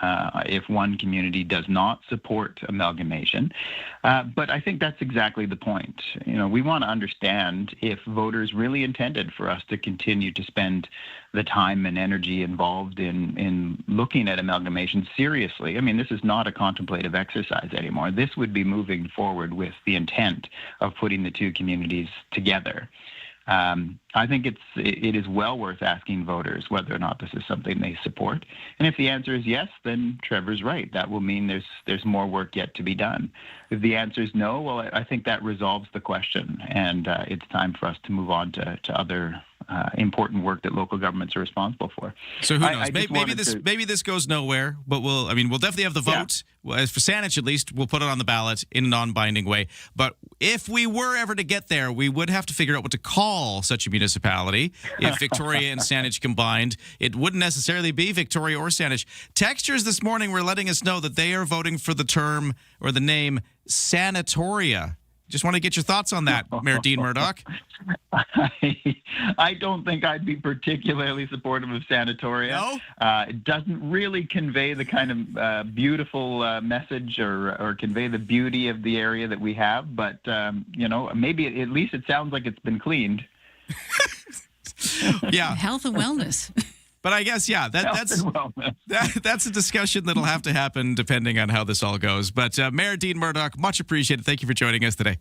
if one community does not support amalgamation. But I think that's exactly the point. We want to understand if voters really intended for us to continue to spend the time and energy involved in looking at amalgamation seriously. I mean, this is not a contemplative exercise anymore. This would be moving forward with the intent of putting the 2 communities together. I think it is well worth asking voters whether or not this is something they support. And if the answer is yes, then Trevor's right. That will mean there's more work yet to be done. If the answer is no, well, I think that resolves the question, and it's time for us to move on to other important work that local governments are responsible for. So who knows? Maybe this goes nowhere, but we'll definitely have the vote. Well, as for Saanich, at least, we'll put it on the ballot in a non-binding way. But if we were ever to get there, we would have to figure out what to call such a municipality. If Victoria and Saanich combined, it wouldn't necessarily be Victoria or Saanich. Textures this morning were letting us know that they are voting for the term or the name Sanatoria. Just want to get your thoughts on that, Mayor Dean Murdoch. I don't think I'd be particularly supportive of Sanatoria. No? It doesn't really convey the kind of beautiful message or convey the beauty of the area that we have. But, maybe at least it sounds like it's been cleaned. Yeah. Health and wellness. But I guess, that's a discussion that'll have to happen depending on how this all goes. But Mayor Dean Murdoch, much appreciated. Thank you for joining us today.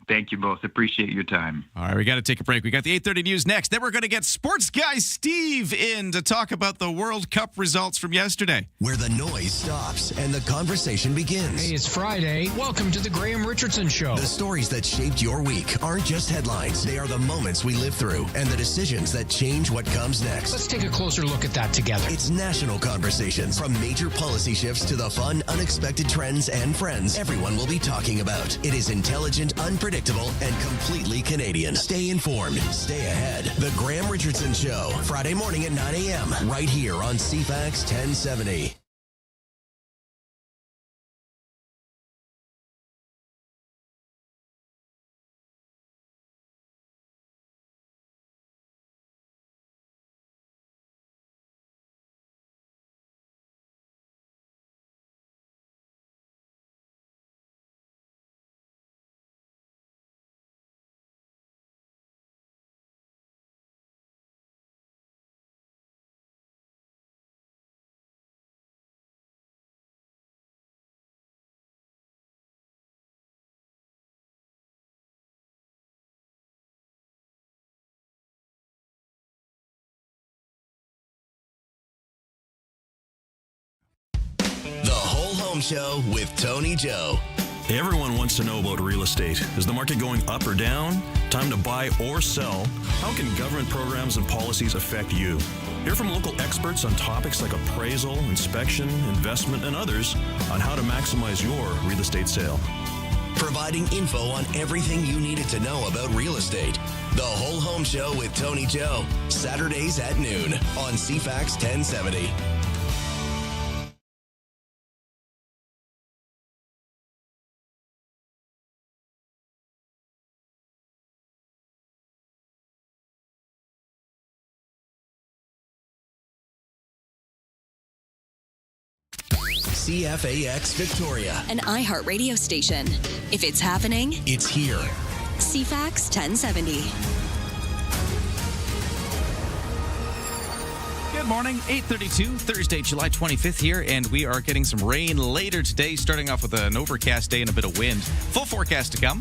Thank you both. Appreciate your time. All right, we got to take a break. We got the 8:30 news next. Then we're going to get sports guy Steve in to talk about the World Cup results from yesterday. Where the noise stops and the conversation begins. Hey, it's Friday. Welcome to the Graham Richardson Show. The stories that shaped your week aren't just headlines. They are the moments we live through and the decisions that change what comes next. Let's take a closer look at that together. It's national conversations. From major policy shifts to the fun, unexpected trends and friends everyone will be talking about. It is intelligent, unpredictable, and completely Canadian. Stay informed. Stay ahead. The Graham Richardson Show. Friday morning at 9 a.m. right here on CFAX 1070. Show with Tony Joe. Everyone wants to know about real estate. Is the market going up or down? Time to buy or sell? How can government programs and policies affect you? Hear from local experts on topics like appraisal, inspection, investment, and others on how to maximize your real estate sale. Providing info on everything you needed to know about real estate. The Whole Home Show with Tony Joe. Saturdays at noon on CFAX 1070. CFAX Victoria. An iHeart radio station. If it's happening, It's here. CFAX 1070. Good morning, 8:32, Thursday, July 25th here, and we are getting some rain later today, starting off with an overcast day and a bit of wind. Full forecast to come.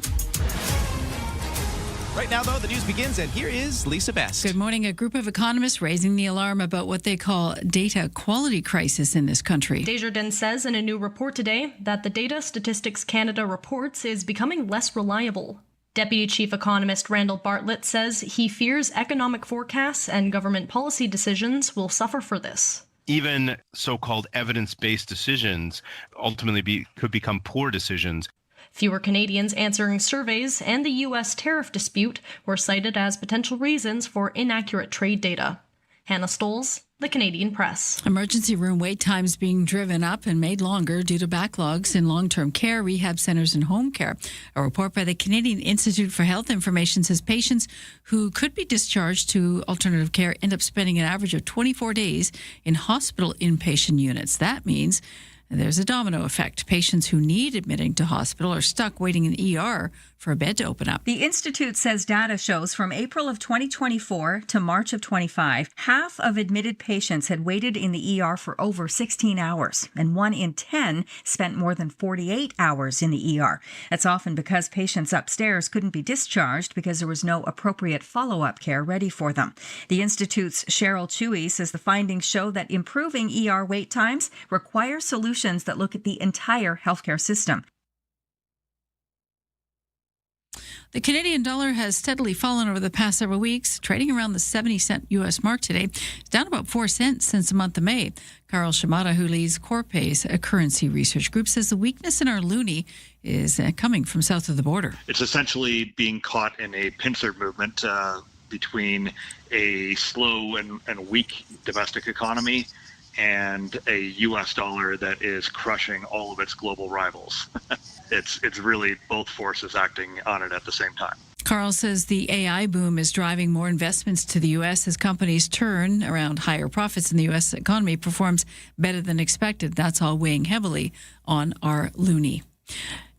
Right now, though, the news begins, and here is Lisa Best. Good morning. A group of economists raising the alarm about what they call data quality crisis in this country. Desjardins says in a new report today that the data Statistics Canada reports is becoming less reliable. Deputy Chief Economist Randall Bartlett says he fears economic forecasts and government policy decisions will suffer for this. Even so-called evidence-based decisions ultimately could become poor decisions. Fewer Canadians answering surveys and the U.S. tariff dispute were cited as potential reasons for inaccurate trade data. Hannah Stoles, The Canadian Press. Emergency room wait times being driven up and made longer due to backlogs in long-term care, rehab centers, and home care. A report by the Canadian Institute for Health Information says patients who could be discharged to alternative care end up spending an average of 24 days in hospital inpatient units. That means there's a domino effect. Patients who need admitting to hospital are stuck waiting in the ER for a bed to open up. The Institute says data shows from April of 2024 to March of 25, half of admitted patients had waited in the ER for over 16 hours, and 1 in 10 spent more than 48 hours in the ER. That's often because patients upstairs couldn't be discharged because there was no appropriate follow-up care ready for them. The Institute's Cheryl Chewy says the findings show that improving ER wait times require solutions that look at the entire healthcare system. The Canadian dollar has steadily fallen over the past several weeks, trading around the 70-cent U.S. mark today. It's down about 4 cents since the month of May. Carl Shimada, who leads Corpay's a currency research group, says the weakness in our loonie is coming from south of the border. It's essentially being caught in a pincer movement between a slow and weak domestic economy and a U.S. dollar that is crushing all of its global rivals. It's really both forces acting on it at the same time. Carl says the AI boom is driving more investments to the U.S. as companies turn around higher profits and the U.S. economy performs better than expected. That's all weighing heavily on our loonie.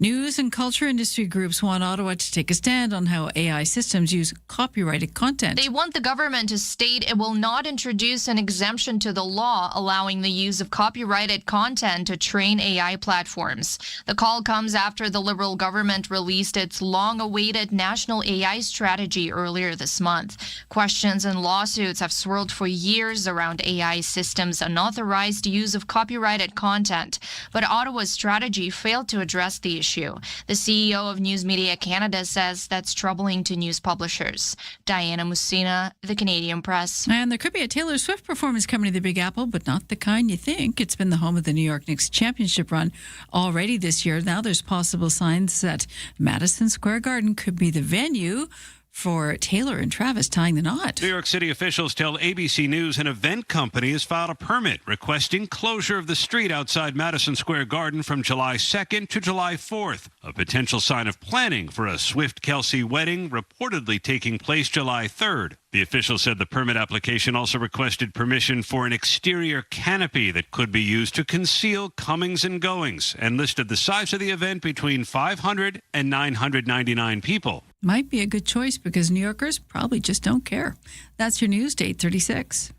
News and culture industry groups want Ottawa to take a stand on how AI systems use copyrighted content. They want the government to state it will not introduce an exemption to the law allowing the use of copyrighted content to train AI platforms. The call comes after the Liberal government released its long-awaited national AI strategy earlier this month. Questions and lawsuits have swirled for years around AI systems' unauthorized use of copyrighted content, but Ottawa's strategy failed to address the issue. The CEO of News Media Canada says that's troubling to news publishers. Diana Musina, The Canadian Press. And there could be a Taylor Swift performance coming to the Big Apple, but not the kind you think. It's been the home of the New York Knicks championship run already this year. Now there's possible signs that Madison Square Garden could be the venue for Taylor and Travis tying the knot. New York City officials tell ABC News an event company has filed a permit requesting closure of the street outside Madison Square Garden from July 2nd to July 4th, a potential sign of planning for a Swift-Kelsey wedding reportedly taking place July 3rd. The official said the permit application also requested permission for an exterior canopy that could be used to conceal comings and goings and listed the size of the event between 500 and 999 people. Might be a good choice because New Yorkers probably just don't care. That's your news, 8:36.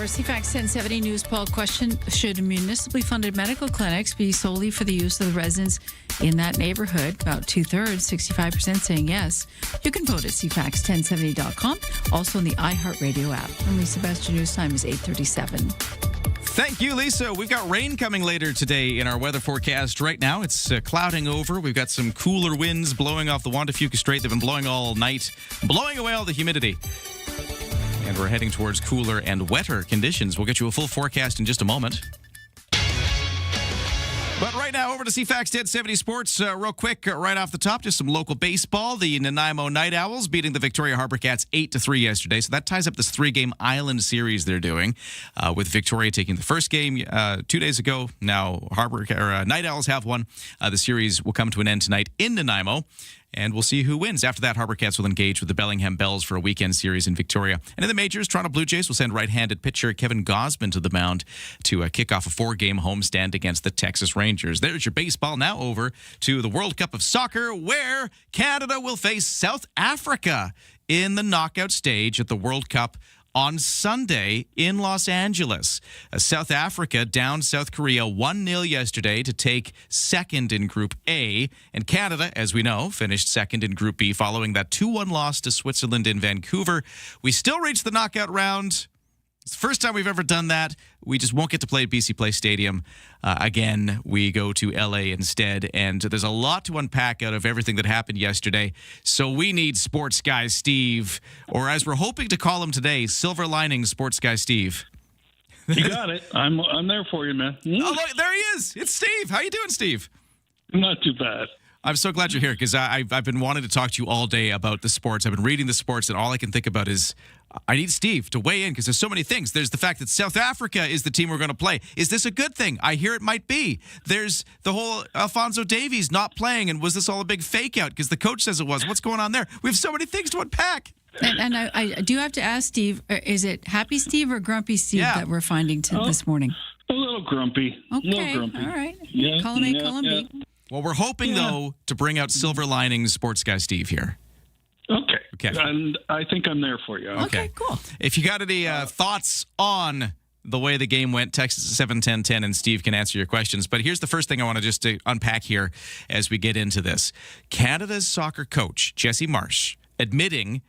Our CFAX 1070 news poll question: should municipally funded medical clinics be solely for the use of the residents in that neighborhood? About 2/3, 65% saying yes. You can vote at cfax1070.com, also in the iHeartRadio app. And Lisa Best, your news time is 8:37. Thank you, Lisa. We've got rain coming later today in our weather forecast. Right now, it's clouding over. We've got some cooler winds blowing off the Juan de Fuca Strait. They've been blowing all night, blowing away all the humidity. And we're heading towards cooler and wetter conditions. We'll get you a full forecast in just a moment. But right now, over to CFAX 1070 Sports. Real quick, right off the top, just some local baseball. The Nanaimo Night Owls beating the Victoria Harbour Cats 8-3 yesterday. So that ties up this 3-game island series they're doing, with Victoria taking the first game 2 days ago. Now Night Owls have one. The series will come to an end tonight in Nanaimo. And we'll see who wins. After that, Harbour Cats will engage with the Bellingham Bells for a weekend series in Victoria. And in the majors, Toronto Blue Jays will send right-handed pitcher Kevin Gausman to the mound to kick off a 4-game homestand against the Texas Rangers. There's your baseball. Now over to the World Cup of Soccer, where Canada will face South Africa in the knockout stage at the World Cup on Sunday in Los Angeles. South Africa down South Korea 1-0 yesterday to take second in Group A. And Canada, as we know, finished second in Group B following that 2-1 loss to Switzerland in Vancouver. We still reached the knockout round. It's the first time we've ever done that. We just won't get to play at BC Place Stadium again. We go to LA instead, and there's a lot to unpack out of everything that happened yesterday. So we need Sports Guy Steve, or as we're hoping to call him today, Silver Lining Sports Guy Steve. You got it. I'm there for you, man. Oh, look, there he is. It's Steve. How you doing, Steve? Not too bad. I'm so glad you're here, because I've been wanting to talk to you all day about the sports. I've been reading the sports, and all I can think about is I need Steve to weigh in, because there's so many things. There's the fact that South Africa is the team we're going to play. Is this a good thing? I hear it might be. There's the whole Alfonso Davies not playing, and was this all a big fake out because the coach says it was? What's going on there? We have so many things to unpack. And I do have to ask Steve, is it Happy Steve or Grumpy Steve that we're finding this morning? A little grumpy. Okay, a little grumpy. All right. Yeah, Call him A, call him B. Well, we're hoping, though, to bring out Silver Linings Sports Guy Steve here. Okay. And I think I'm there for you. Okay, cool. If you got any thoughts on the way the game went, text us at 71010 and Steve can answer your questions. But here's the first thing I want to just unpack here as we get into this. Canada's soccer coach, Jesse Marsh, admitting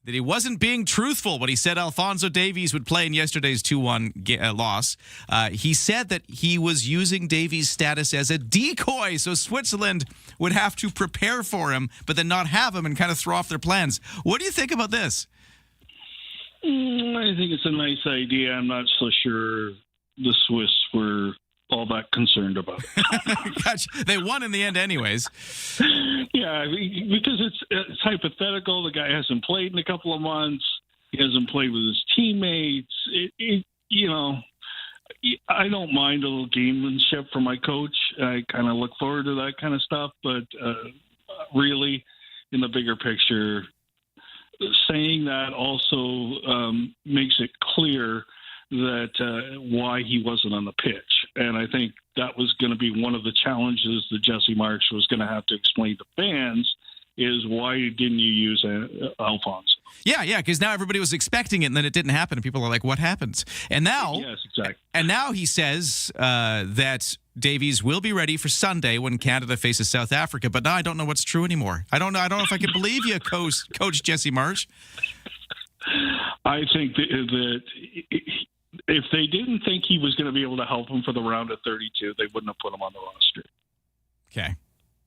that he wasn't being truthful when he said Alfonso Davies would play in yesterday's 2-1 loss. He said that he was using Davies' status as a decoy, so Switzerland would have to prepare for him, but then not have him and kind of throw off their plans. What do you think about this? I think it's a nice idea. I'm not so sure the Swiss were all that concerned about it. Gotcha. They won in the end anyways. Yeah, because it's hypothetical. The guy hasn't played in a couple of months. He hasn't played with his teammates. I don't mind a little gamemanship from my coach. I kind of look forward to that kind of stuff. But really, in the bigger picture, saying that also makes it clear that why he wasn't on the pitch. And I think that was going to be one of the challenges that Jesse Marsh was going to have to explain to fans is why didn't you use Alfonso? Yeah, because now everybody was expecting it, and then it didn't happen, and people are like, what happened? And now, yes, exactly. And now he says that Davies will be ready for Sunday when Canada faces South Africa, but now I don't know what's true anymore. I don't know if I can believe you, Coach Jesse Marsh. I think that if they didn't think he was going to be able to help him for the round of 32, they wouldn't have put him on the roster. Okay.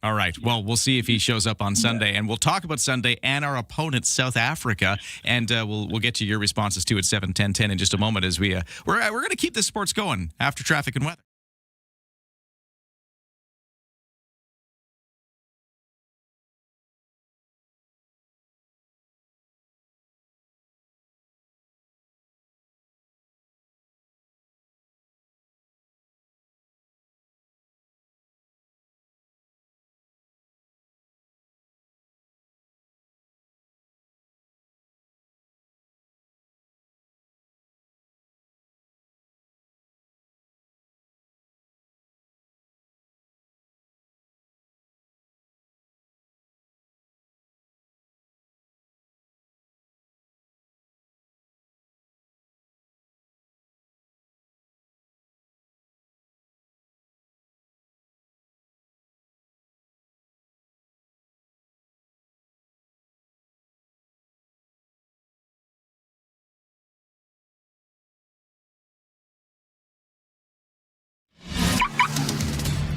All right. Well, we'll see if he shows up on Sunday, and we'll talk about Sunday and our opponent, South Africa, and we'll get to your responses too at 7:10:10 in just a moment as we're going to keep this sports going after traffic and weather.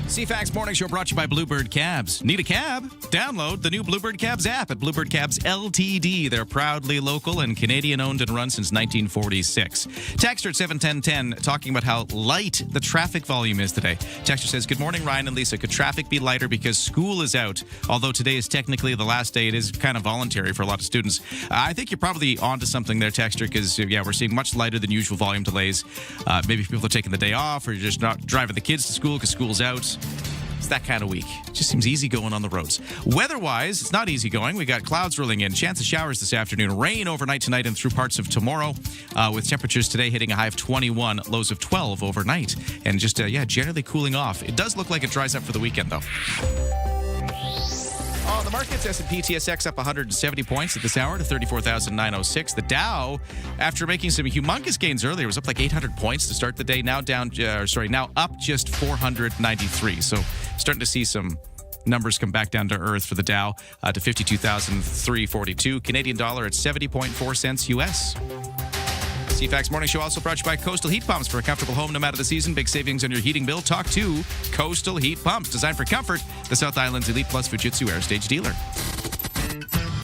CFAX Morning Show brought to you by Bluebird Cabs. Need a cab? Download the new Bluebird Cabs app at Bluebird Cabs Ltd. They're proudly local and Canadian-owned and run since 1946. Texter at 71010 talking about how light the traffic volume is today. Texter says, good morning, Ryan and Lisa. Could traffic be lighter because school is out? Although today is technically the last day, it is kind of voluntary for a lot of students. I think you're probably onto something there, Texter, because, we're seeing much lighter than usual volume delays. Maybe people are taking the day off or you're just not driving the kids to school because school's out. It's that kind of week. It just seems easy going on the roads. Weather-wise, it's not easy going. We got clouds rolling in. Chance of showers this afternoon. Rain overnight tonight and through parts of tomorrow, with temperatures today hitting a high of 21, lows of 12 overnight. And just, generally cooling off. It does look like it dries up for the weekend, though. Oh, the markets, S&P TSX up 170 points at this hour to 34,906. The Dow, after making some humongous gains earlier, was up like 800 points to start the day. Now now up just 493. So starting to see some numbers come back down to earth for the Dow to 52,342. Canadian dollar at 70.4 cents US. CFAX Morning Show also brought to you by Coastal Heat Pumps. For a comfortable home no matter the season, big savings on your heating bill. Talk to Coastal Heat Pumps. Designed for comfort, the South Island's Elite Plus Fujitsu Air Stage dealer. To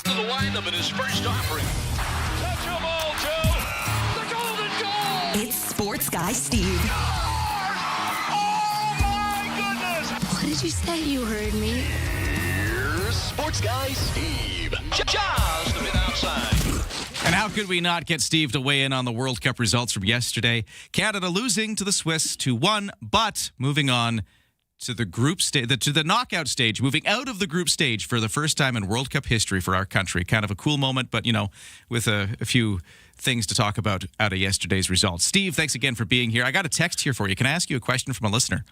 the lineup in his first offering. Touch them all, Joe. The golden goal. It's Sports Guy Steve. Oh, my goodness. What did you say? You heard me. Here's Sports Guy Steve. Just a bit outside. And how could we not get Steve to weigh in on the World Cup results from yesterday? Canada losing to the Swiss 2-1, but moving on to the group stage, to the knockout stage, moving out of the group stage for the first time in World Cup history for our country. Kind of a cool moment, but, with a few things to talk about out of yesterday's results. Steve, thanks again for being here. I got a text here for you. Can I ask you a question from a listener?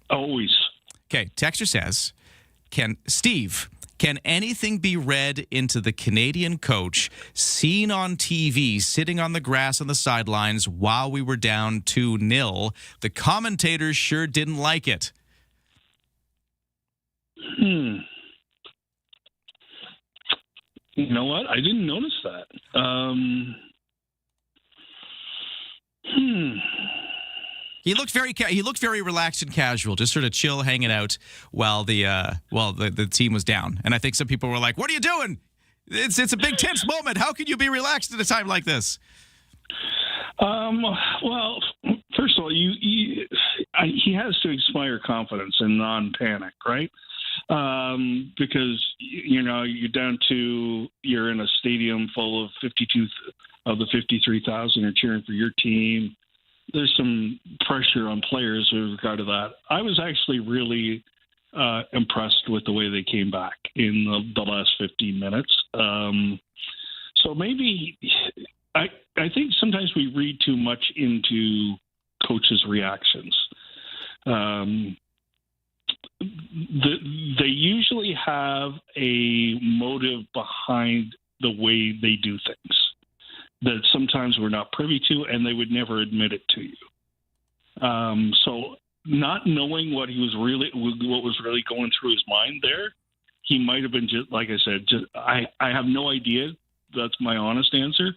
Always. Okay, texter says, Can anything be read into the Canadian coach seen on TV sitting on the grass on the sidelines while we were down 2-0? The commentators sure didn't like it. You know what? I didn't notice that. He looked very relaxed and casual, just sort of chill, hanging out while the team was down. And I think some people were like, "What are you doing? It's a big tense moment. How can you be relaxed at a time like this?" Well, first of all, he has to inspire confidence and non-panic, right? Because you're in a stadium full of 52 of the 53,000 are cheering for your team. There's some pressure on players with regard to that. I was actually really impressed with the way they came back in the last 15 minutes. So maybe I think sometimes we read too much into coaches' reactions. They usually have a motive behind the way they do things that sometimes we're not privy to, and they would never admit it to you. So not knowing what was really going through his mind there, he might have been just, like I said, I have no idea. That's my honest answer.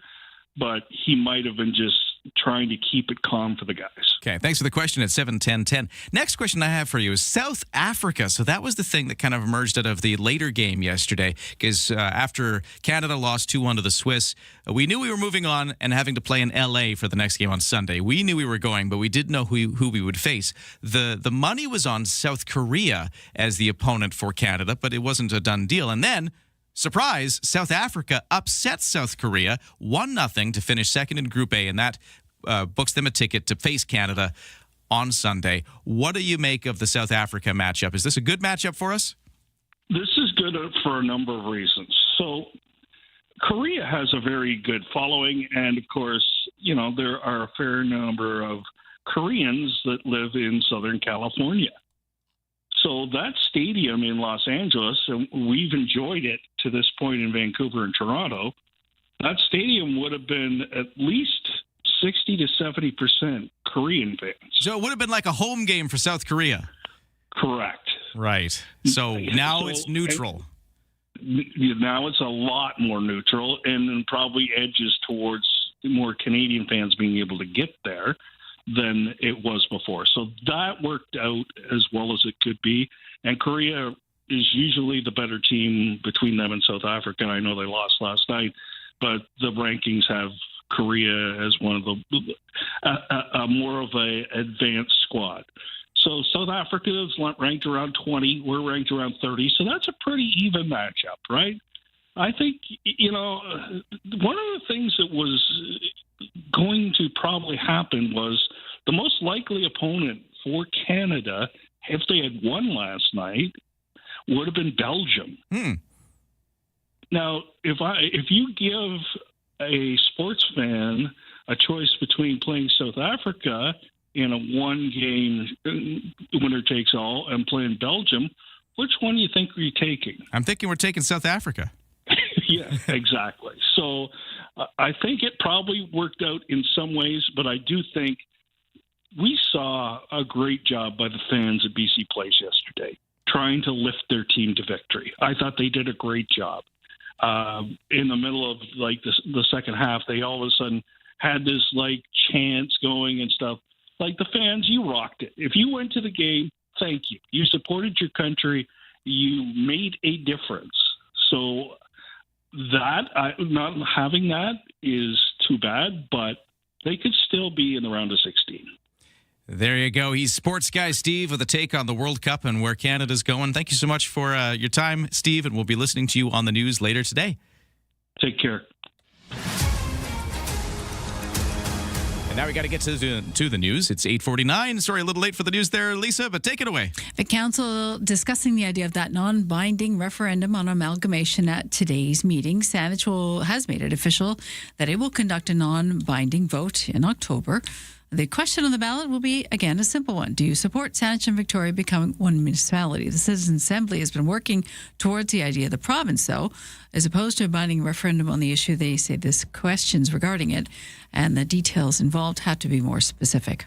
But he might have been just trying to keep it calm for the guys. Okay, thanks for the question at 7:10:10. Next question I have for you is South Africa. So that was the thing that kind of emerged out of the later game yesterday, because after Canada lost 2-1 to the Swiss, we knew we were moving on and having to play in LA for the next game on Sunday. We knew we were going, but we didn't know who we would face. The money was on South Korea as the opponent for Canada, but it wasn't a done deal. And then, surprise, South Africa upsets South Korea 1-0 to finish second in Group A, and that books them a ticket to face Canada on Sunday. What do you make of the South Africa matchup? Is this a good matchup for us? This is good for a number of reasons. So Korea has a very good following, and of course, there are a fair number of Koreans that live in Southern California. So that stadium in Los Angeles, and we've enjoyed it to this point in Vancouver and Toronto, that stadium would have been at least 60 to 70% Korean fans. So it would have been like a home game for South Korea. Correct. Right. So now it's neutral. Now it's a lot more neutral, and probably edges towards more Canadian fans being able to get there. than it was before. So that worked out as well as it could be. And Korea is usually the better team between them and South Africa. I know they lost last night, but the rankings have Korea as one of the more of a advanced squad. So South Africa is ranked around 20. We're ranked around 30. So that's a pretty even matchup, right? I think, one of the things that was going to probably happen was the most likely opponent for Canada, if they had won last night, would have been Belgium. Now, if you give a sports fan a choice between playing South Africa in a one-game winner-takes-all and playing Belgium, which one do you think are you taking? I'm thinking we're taking South Africa. Yeah, exactly. So I think it probably worked out in some ways, but I do think we saw a great job by the fans of BC Place yesterday, trying to lift their team to victory. I thought they did a great job. In the middle of the second half, they all of a sudden had this chants going and stuff. Like the fans, you rocked it. If you went to the game, thank you. You supported your country. You made a difference. So not having that is too bad, but they could still be in the round of 16. There you go. He's sports guy Steve with a take on the World Cup and where Canada's going. Thank you so much for your time, Steve, and we'll be listening to you on the news later today. Take care. And now we got to get to the news. It's 8:49. Sorry, a little late for the news there, Lisa, but take it away. The council discussing the idea of that non-binding referendum on amalgamation at today's meeting. Saanich has made it official that it will conduct a non-binding vote in October. The question on the ballot will be, again, a simple one. Do you support Saanich and Victoria becoming one municipality? The Citizens Assembly has been working towards the idea of the province, though. As opposed to a binding referendum on the issue, they say there's questions regarding it, and the details involved have to be more specific.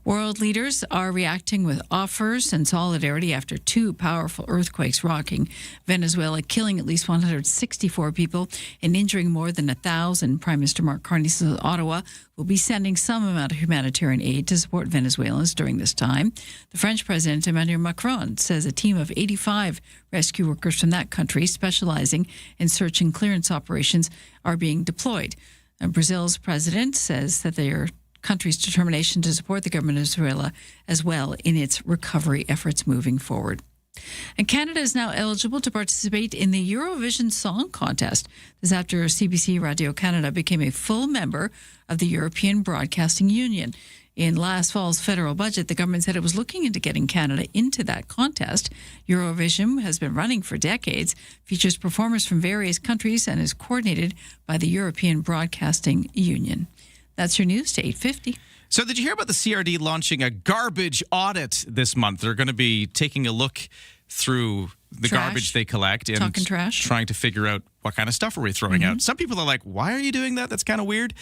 World leaders are reacting with offers and solidarity after two powerful earthquakes rocking Venezuela, killing at least 164 people and injuring more than 1,000. Prime Minister Mark Carney says Ottawa will be sending some amount of humanitarian aid to support Venezuelans during this time. The French President Emmanuel Macron says a team of 85 rescue workers from that country specializing in search and clearance operations are being deployed. And Brazil's president says that their country's determination to support the government of Venezuela as well in its recovery efforts moving forward. And Canada is now eligible to participate in the Eurovision Song Contest. This after CBC Radio Canada became a full member of the European Broadcasting Union. In last fall's federal budget, the government said it was looking into getting Canada into that contest. Eurovision has been running for decades, features performers from various countries, and is coordinated by the European Broadcasting Union. That's your news to 8:50. So did you hear about the CRD launching a garbage audit this month? They're going to be taking a look through the garbage they collect and trying to figure out what kind of stuff are we throwing out. Some people are like, why are you doing that? That's kind of weird.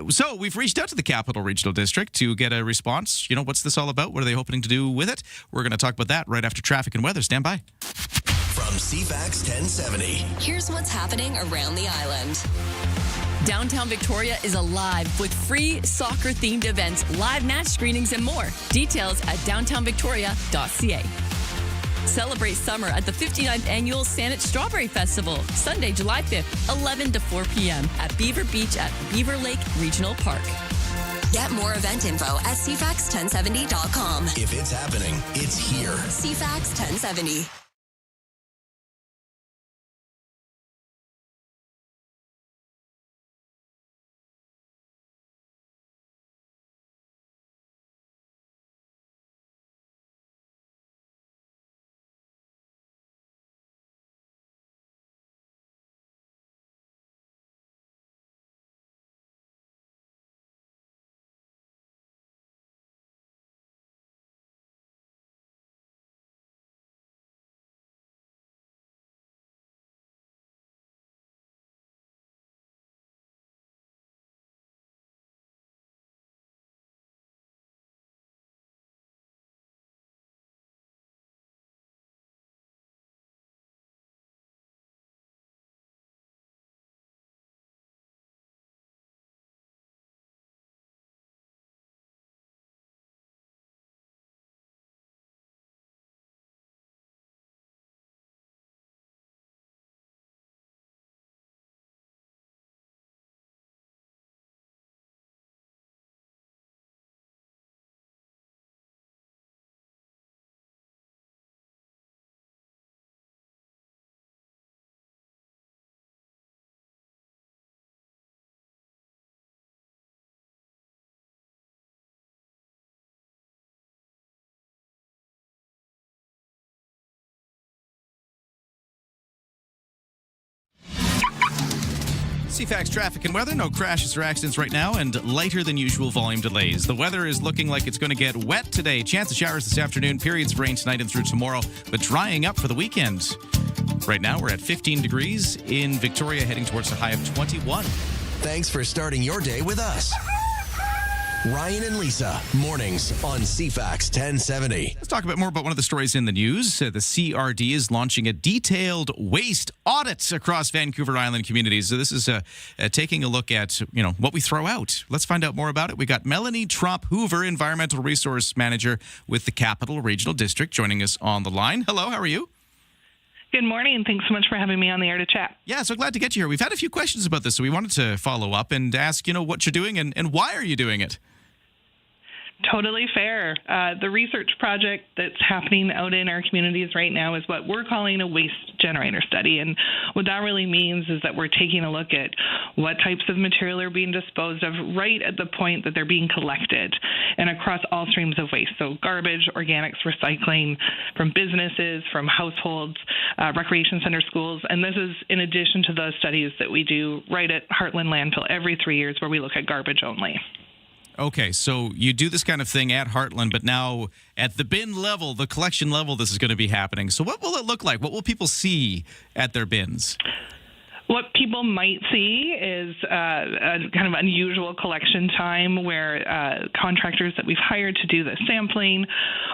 So we've reached out to the Capital Regional District to get a response. What's this all about? What are they hoping to do with it? We're going to talk about that right after traffic and weather. Stand by. From CFAX 1070. Here's what's happening around the island. Downtown Victoria is alive with free soccer-themed events, live match screenings, and more. Details at downtownvictoria.ca. Celebrate summer at the 59th Annual Saanich Strawberry Festival, Sunday, July 5th, 11 to 4 p.m. at Beaver Beach at Beaver Lake Regional Park. Get more event info at cfax1070.com. If it's happening, it's here. CFAX 1070. CFAX traffic and weather. No crashes or accidents right now, and lighter than usual volume delays. The weather is looking like it's going to get wet today. Chance of showers this afternoon. Periods of rain tonight and through tomorrow, but drying up for the weekend. Right now, we're at 15 degrees in Victoria, heading towards a high of 21. Thanks for starting your day with us. Ryan and Lisa, mornings on CFAX 1070. Let's talk a bit more about one of the stories in the news. The CRD is launching a detailed waste audit across Vancouver Island communities. So this is taking a look at, what we throw out. Let's find out more about it. We got Melanie Tromp-Hoover, Environmental Resource Manager with the Capital Regional District, joining us on the line. Hello, how are you? Good morning, and thanks so much for having me on the air to chat. Yeah, so glad to get you here. We've had a few questions about this, so we wanted to follow up and ask, what you're doing and why are you doing it? Totally fair. The research project that's happening out in our communities right now is what we're calling a waste generator study. And what that really means is that we're taking a look at what types of material are being disposed of right at the point that they're being collected and across all streams of waste. So garbage, organics, recycling, from businesses, from households, recreation center, schools. And this is in addition to the studies that we do right at Heartland Landfill every 3 years where we look at garbage only. Okay, so you do this kind of thing at Heartland, but now at the bin level, the collection level, this is going to be happening. So what will it look like? What will people see at their bins? What people might see is a kind of unusual collection time where contractors that we've hired to do the sampling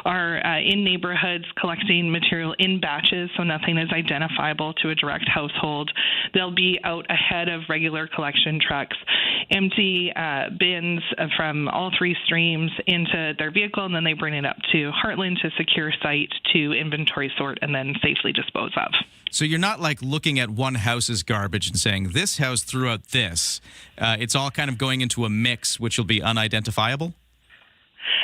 are in neighborhoods collecting material in batches, so nothing is identifiable to a direct household. They'll be out ahead of regular collection trucks, empty bins from all three streams into their vehicle, and then they bring it up to Heartland to secure site to inventory sort and then safely dispose of. So you're not like looking at one house's garbage and saying, this house threw out this. It's all kind of going into a mix, which will be unidentifiable?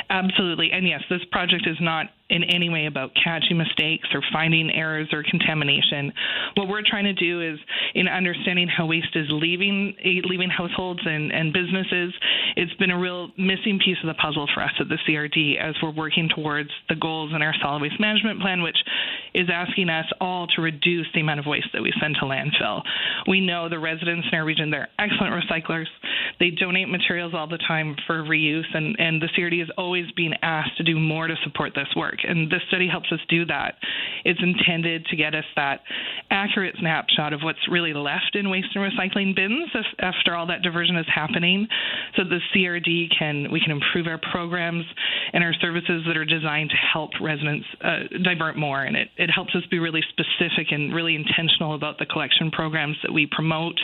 Absolutely. And yes, this project is not in any way about catching mistakes or finding errors or contamination. What we're trying to do is, in understanding how waste is leaving households and businesses, it's been a real missing piece of the puzzle for us at the CRD as we're working towards the goals in our solid waste management plan, which is asking us all to reduce the amount of waste that we send to landfill. We know the residents in our region, they're excellent recyclers. They donate materials all the time for reuse, and the CRD is always being asked to do more to support this work. And this study helps us do that. It's intended to get us that accurate snapshot of what's really left in waste and recycling bins after all that diversion is happening, so the CRD we can improve our programs and our services that are designed to help residents divert more. And it helps us be really specific and really intentional about the collection programs that we promote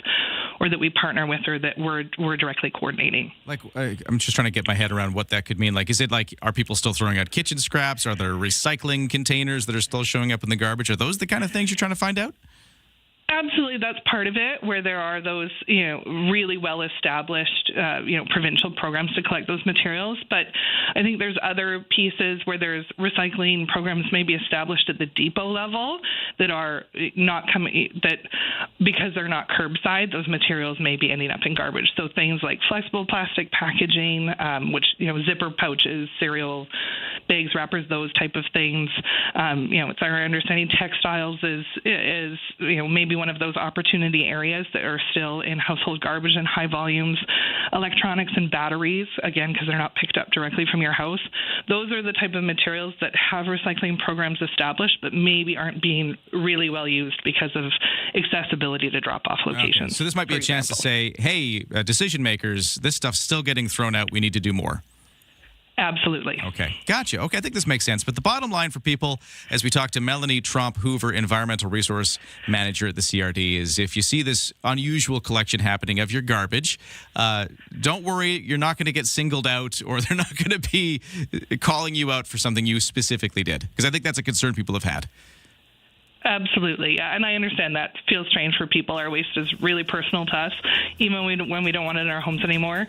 or that we partner with or that we're directly coordinating. Like, I'm just trying to get my head around what that could mean. Like, is it like, are people still throwing out kitchen scraps? Are there recycling containers that are still showing up in the garbage? Are those the kind of things you're trying to find out? Absolutely, that's part of it, where there are those, really well-established, provincial programs to collect those materials. But I think there's other pieces where there's recycling programs maybe established at the depot level that are not coming, that because they're not curbside, those materials may be ending up in garbage. So things like flexible plastic packaging, which, zipper pouches, cereal bags, wrappers, those type of things. It's our understanding textiles is maybe one of those opportunity areas that are still in household garbage in high volumes. Electronics and batteries, again, because they're not picked up directly from your house. Those are the type of materials that have recycling programs established, but maybe aren't being really well used because of accessibility to drop-off locations. Okay. So this might be a chance to say, hey, decision makers, this stuff's still getting thrown out. We need to do more. Absolutely. Okay. Gotcha. Okay, I think this makes sense. But the bottom line for people, as we talk to Melanie Tromp-Hoover, Environmental Resource Manager at the CRD, is if you see this unusual collection happening of your garbage, don't worry, you're not going to get singled out or they're not going to be calling you out for something you specifically did. Because I think that's a concern people have had. Absolutely. Yeah. And I understand that feels strange for people. Our waste is really personal to us, even when we don't want it in our homes anymore.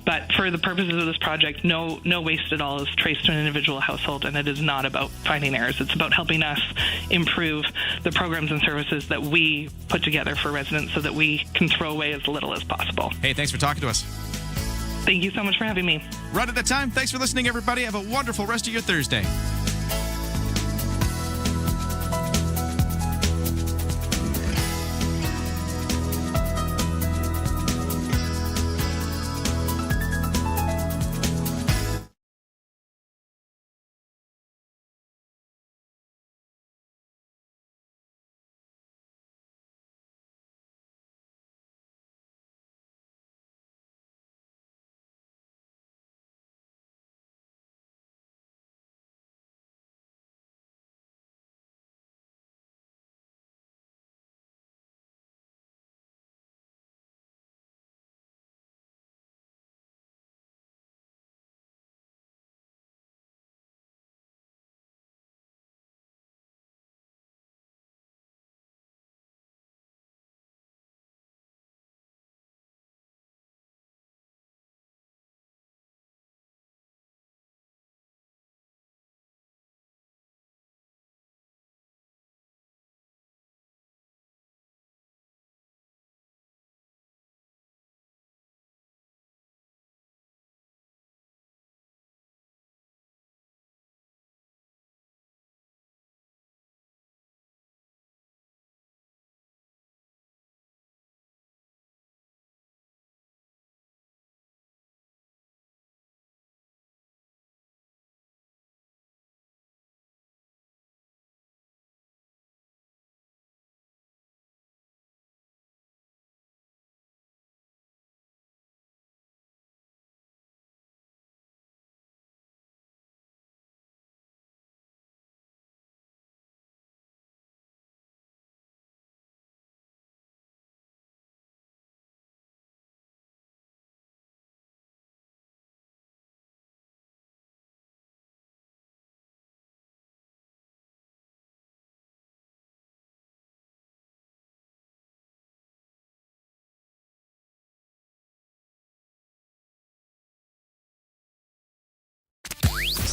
But for the purposes of this project, no waste at all is traced to an individual household, and it is not about finding errors. It's about helping us improve the programs and services that we put together for residents so that we can throw away as little as possible. Hey, thanks for talking to us. Thank you so much for having me. Right at that time. Thanks for listening, everybody. Have a wonderful rest of your Thursday.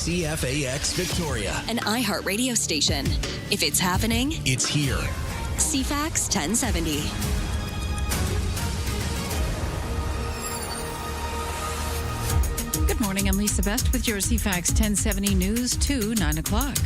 CFAX Victoria. An iHeart radio station. If it's happening, It's here. CFAX 1070. Good morning. I'm Lisa Best with your CFAX 1070 news to 9 o'clock.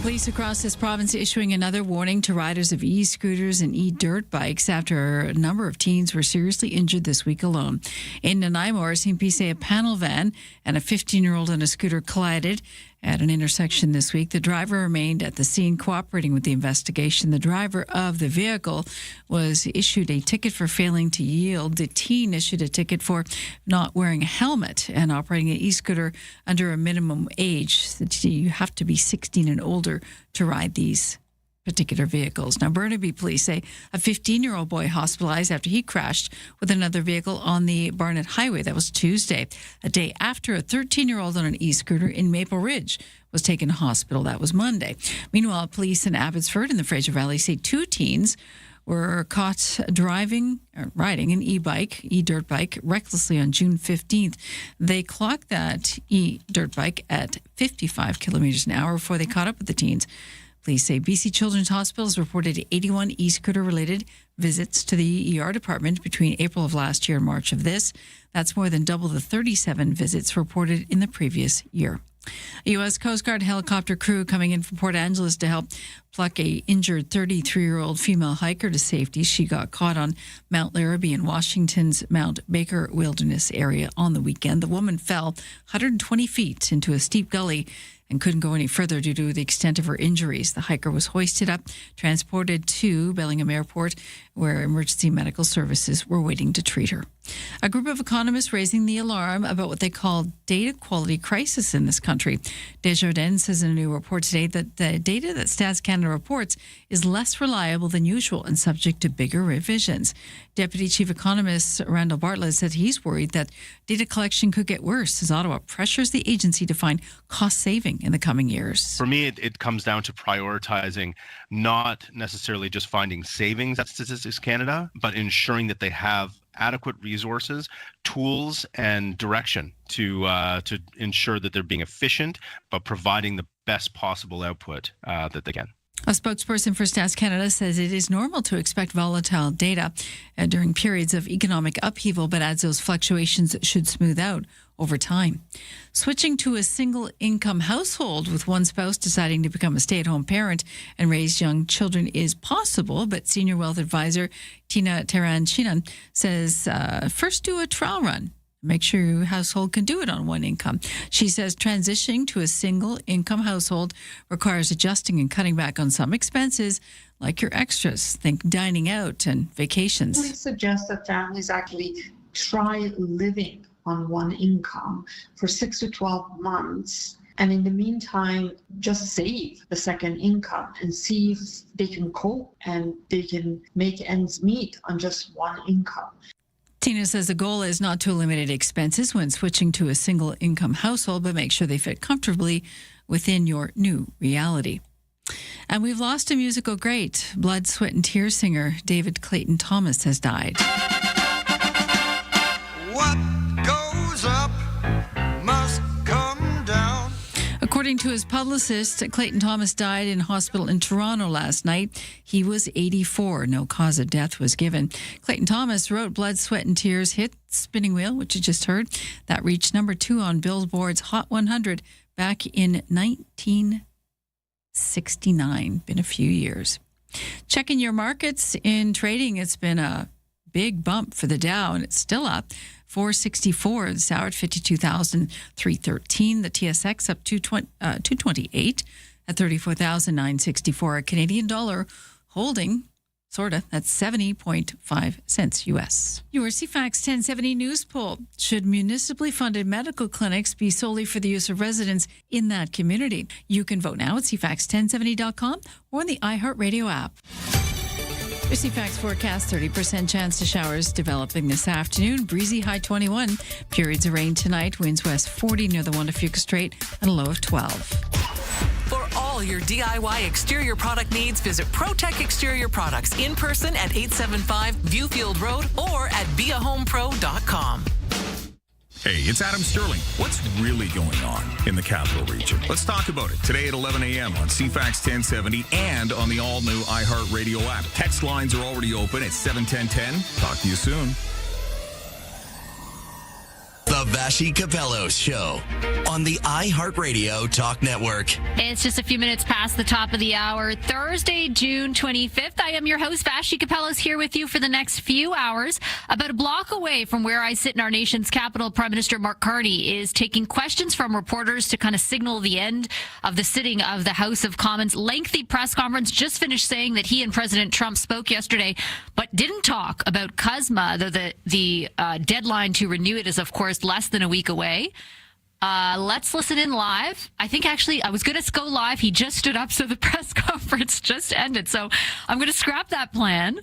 Police across this province issuing another warning to riders of e-scooters and e-dirt bikes after a number of teens were seriously injured this week alone. In Nanaimo, RCMP say a panel van and a 15-year-old on a scooter collided at an intersection this week. The driver remained at the scene cooperating with the investigation. The driver of the vehicle was issued a ticket for failing to yield. The teen issued a ticket for not wearing a helmet and operating an e-scooter under a minimum age. You have to be 16 and older to ride these particular vehicles. Now, Burnaby police say a 15-year-old boy hospitalized after he crashed with another vehicle on the Barnett Highway. That was Tuesday, a day after a 13-year-old on an e-scooter in Maple Ridge was taken to hospital. That was Monday. Meanwhile, police in Abbotsford and the Fraser Valley say 2 teens were caught riding an e-dirt bike, recklessly on June 15th. They clocked that e-dirt bike at 55 kilometers an hour before they caught up with the teens. Police say BC Children's Hospital has reported 81 e-scooter-related visits to the ER department between April of last year and March of this. That's more than double the 37 visits reported in the previous year. A U.S. Coast Guard helicopter crew coming in from Port Angeles to help pluck a injured 33-year-old female hiker to safety. She got caught on Mount Larrabee in Washington's Mount Baker Wilderness area on the weekend. The woman fell 120 feet into a steep gully and couldn't go any further due to the extent of her injuries. The hiker was hoisted up, transported to Bellingham Airport, where emergency medical services were waiting to treat her. A group of economists raising the alarm about what they call data quality crisis in this country. Desjardins says in a new report today that the data that Stats Canada reports is less reliable than usual and subject to bigger revisions. Deputy Chief Economist Randall Bartlett said he's worried that data collection could get worse as Ottawa pressures the agency to find cost saving in the coming years. For me, it comes down to prioritizing not necessarily just finding savings at Statistics Canada, but ensuring that they have adequate resources, tools, and direction to ensure that they're being efficient, but providing the best possible output that they can. A spokesperson for Stats Canada says it is normal to expect volatile data during periods of economic upheaval, but adds those fluctuations should smooth out over time. Switching to a single-income household with one spouse deciding to become a stay-at-home parent and raise young children is possible, but Senior Wealth Advisor Tina Taran-Chinan says first do a trial run. Make sure your household can do it on one income. She says transitioning to a single-income household requires adjusting and cutting back on some expenses, like your extras. Think dining out and vacations. We suggest that families actually try living on one income for 6 to 12 months. And in the meantime, just save the second income and see if they can cope and they can make ends meet on just one income. Tina says the goal is not to eliminate expenses when switching to a single income household, but make sure they fit comfortably within your new reality. And we've lost a musical great. Blood, Sweat and Tears singer David Clayton Thomas has died. What goes up must come down. According to his publicist, Clayton Thomas died in hospital in Toronto last night. He was 84. No cause of death was given. Clayton Thomas wrote Blood, Sweat and Tears hit Spinning Wheel, which you just heard. That reached number 2 on Billboard's Hot 100 back in 1969. Been a few years. Checking your markets in trading, it's been a big bump for the Dow, and it's still up. 464 this hour at 52,313. The TSX up 228 at 34,964. A Canadian dollar holding, that's 70.5 cents U.S. Your CFAX 1070 news poll. Should municipally funded medical clinics be solely for the use of residents in that community? You can vote now at cfax1070.com or on the iHeartRadio app. Your CFAX forecast, 30% chance to showers developing this afternoon. Breezy, high 21. Periods of rain tonight. Winds west 40 near the Juan de Fuca Strait and a low of 12. For all your DIY exterior product needs, visit ProTech Exterior Products in person at 875 Viewfield Road or at beahomepro.com. Hey, it's Adam Sterling. What's really going on in the Capital Region? Let's talk about it today at 11 a.m. on CFAX 1070 and on the all-new iHeartRadio app. Text lines are already open at 71010. Talk to you soon. The Vassy Capellos Show on the iHeartRadio Talk Network. It's just a few minutes past the top of the hour. Thursday, June 25th. I am your host, Vassy Capellos, here with you for the next few hours. About a block away from where I sit in our nation's capital, Prime Minister Mark Carney is taking questions from reporters to kind of signal the end of the sitting of the House of Commons. Lengthy press conference, just finished saying that he and President Trump spoke yesterday, but didn't talk about CUSMA, though the deadline to renew it is, of course, less than a week away. Let's listen in live. I think actually I was going to go live. He just stood up, so the press conference just ended. So I'm going to scrap that plan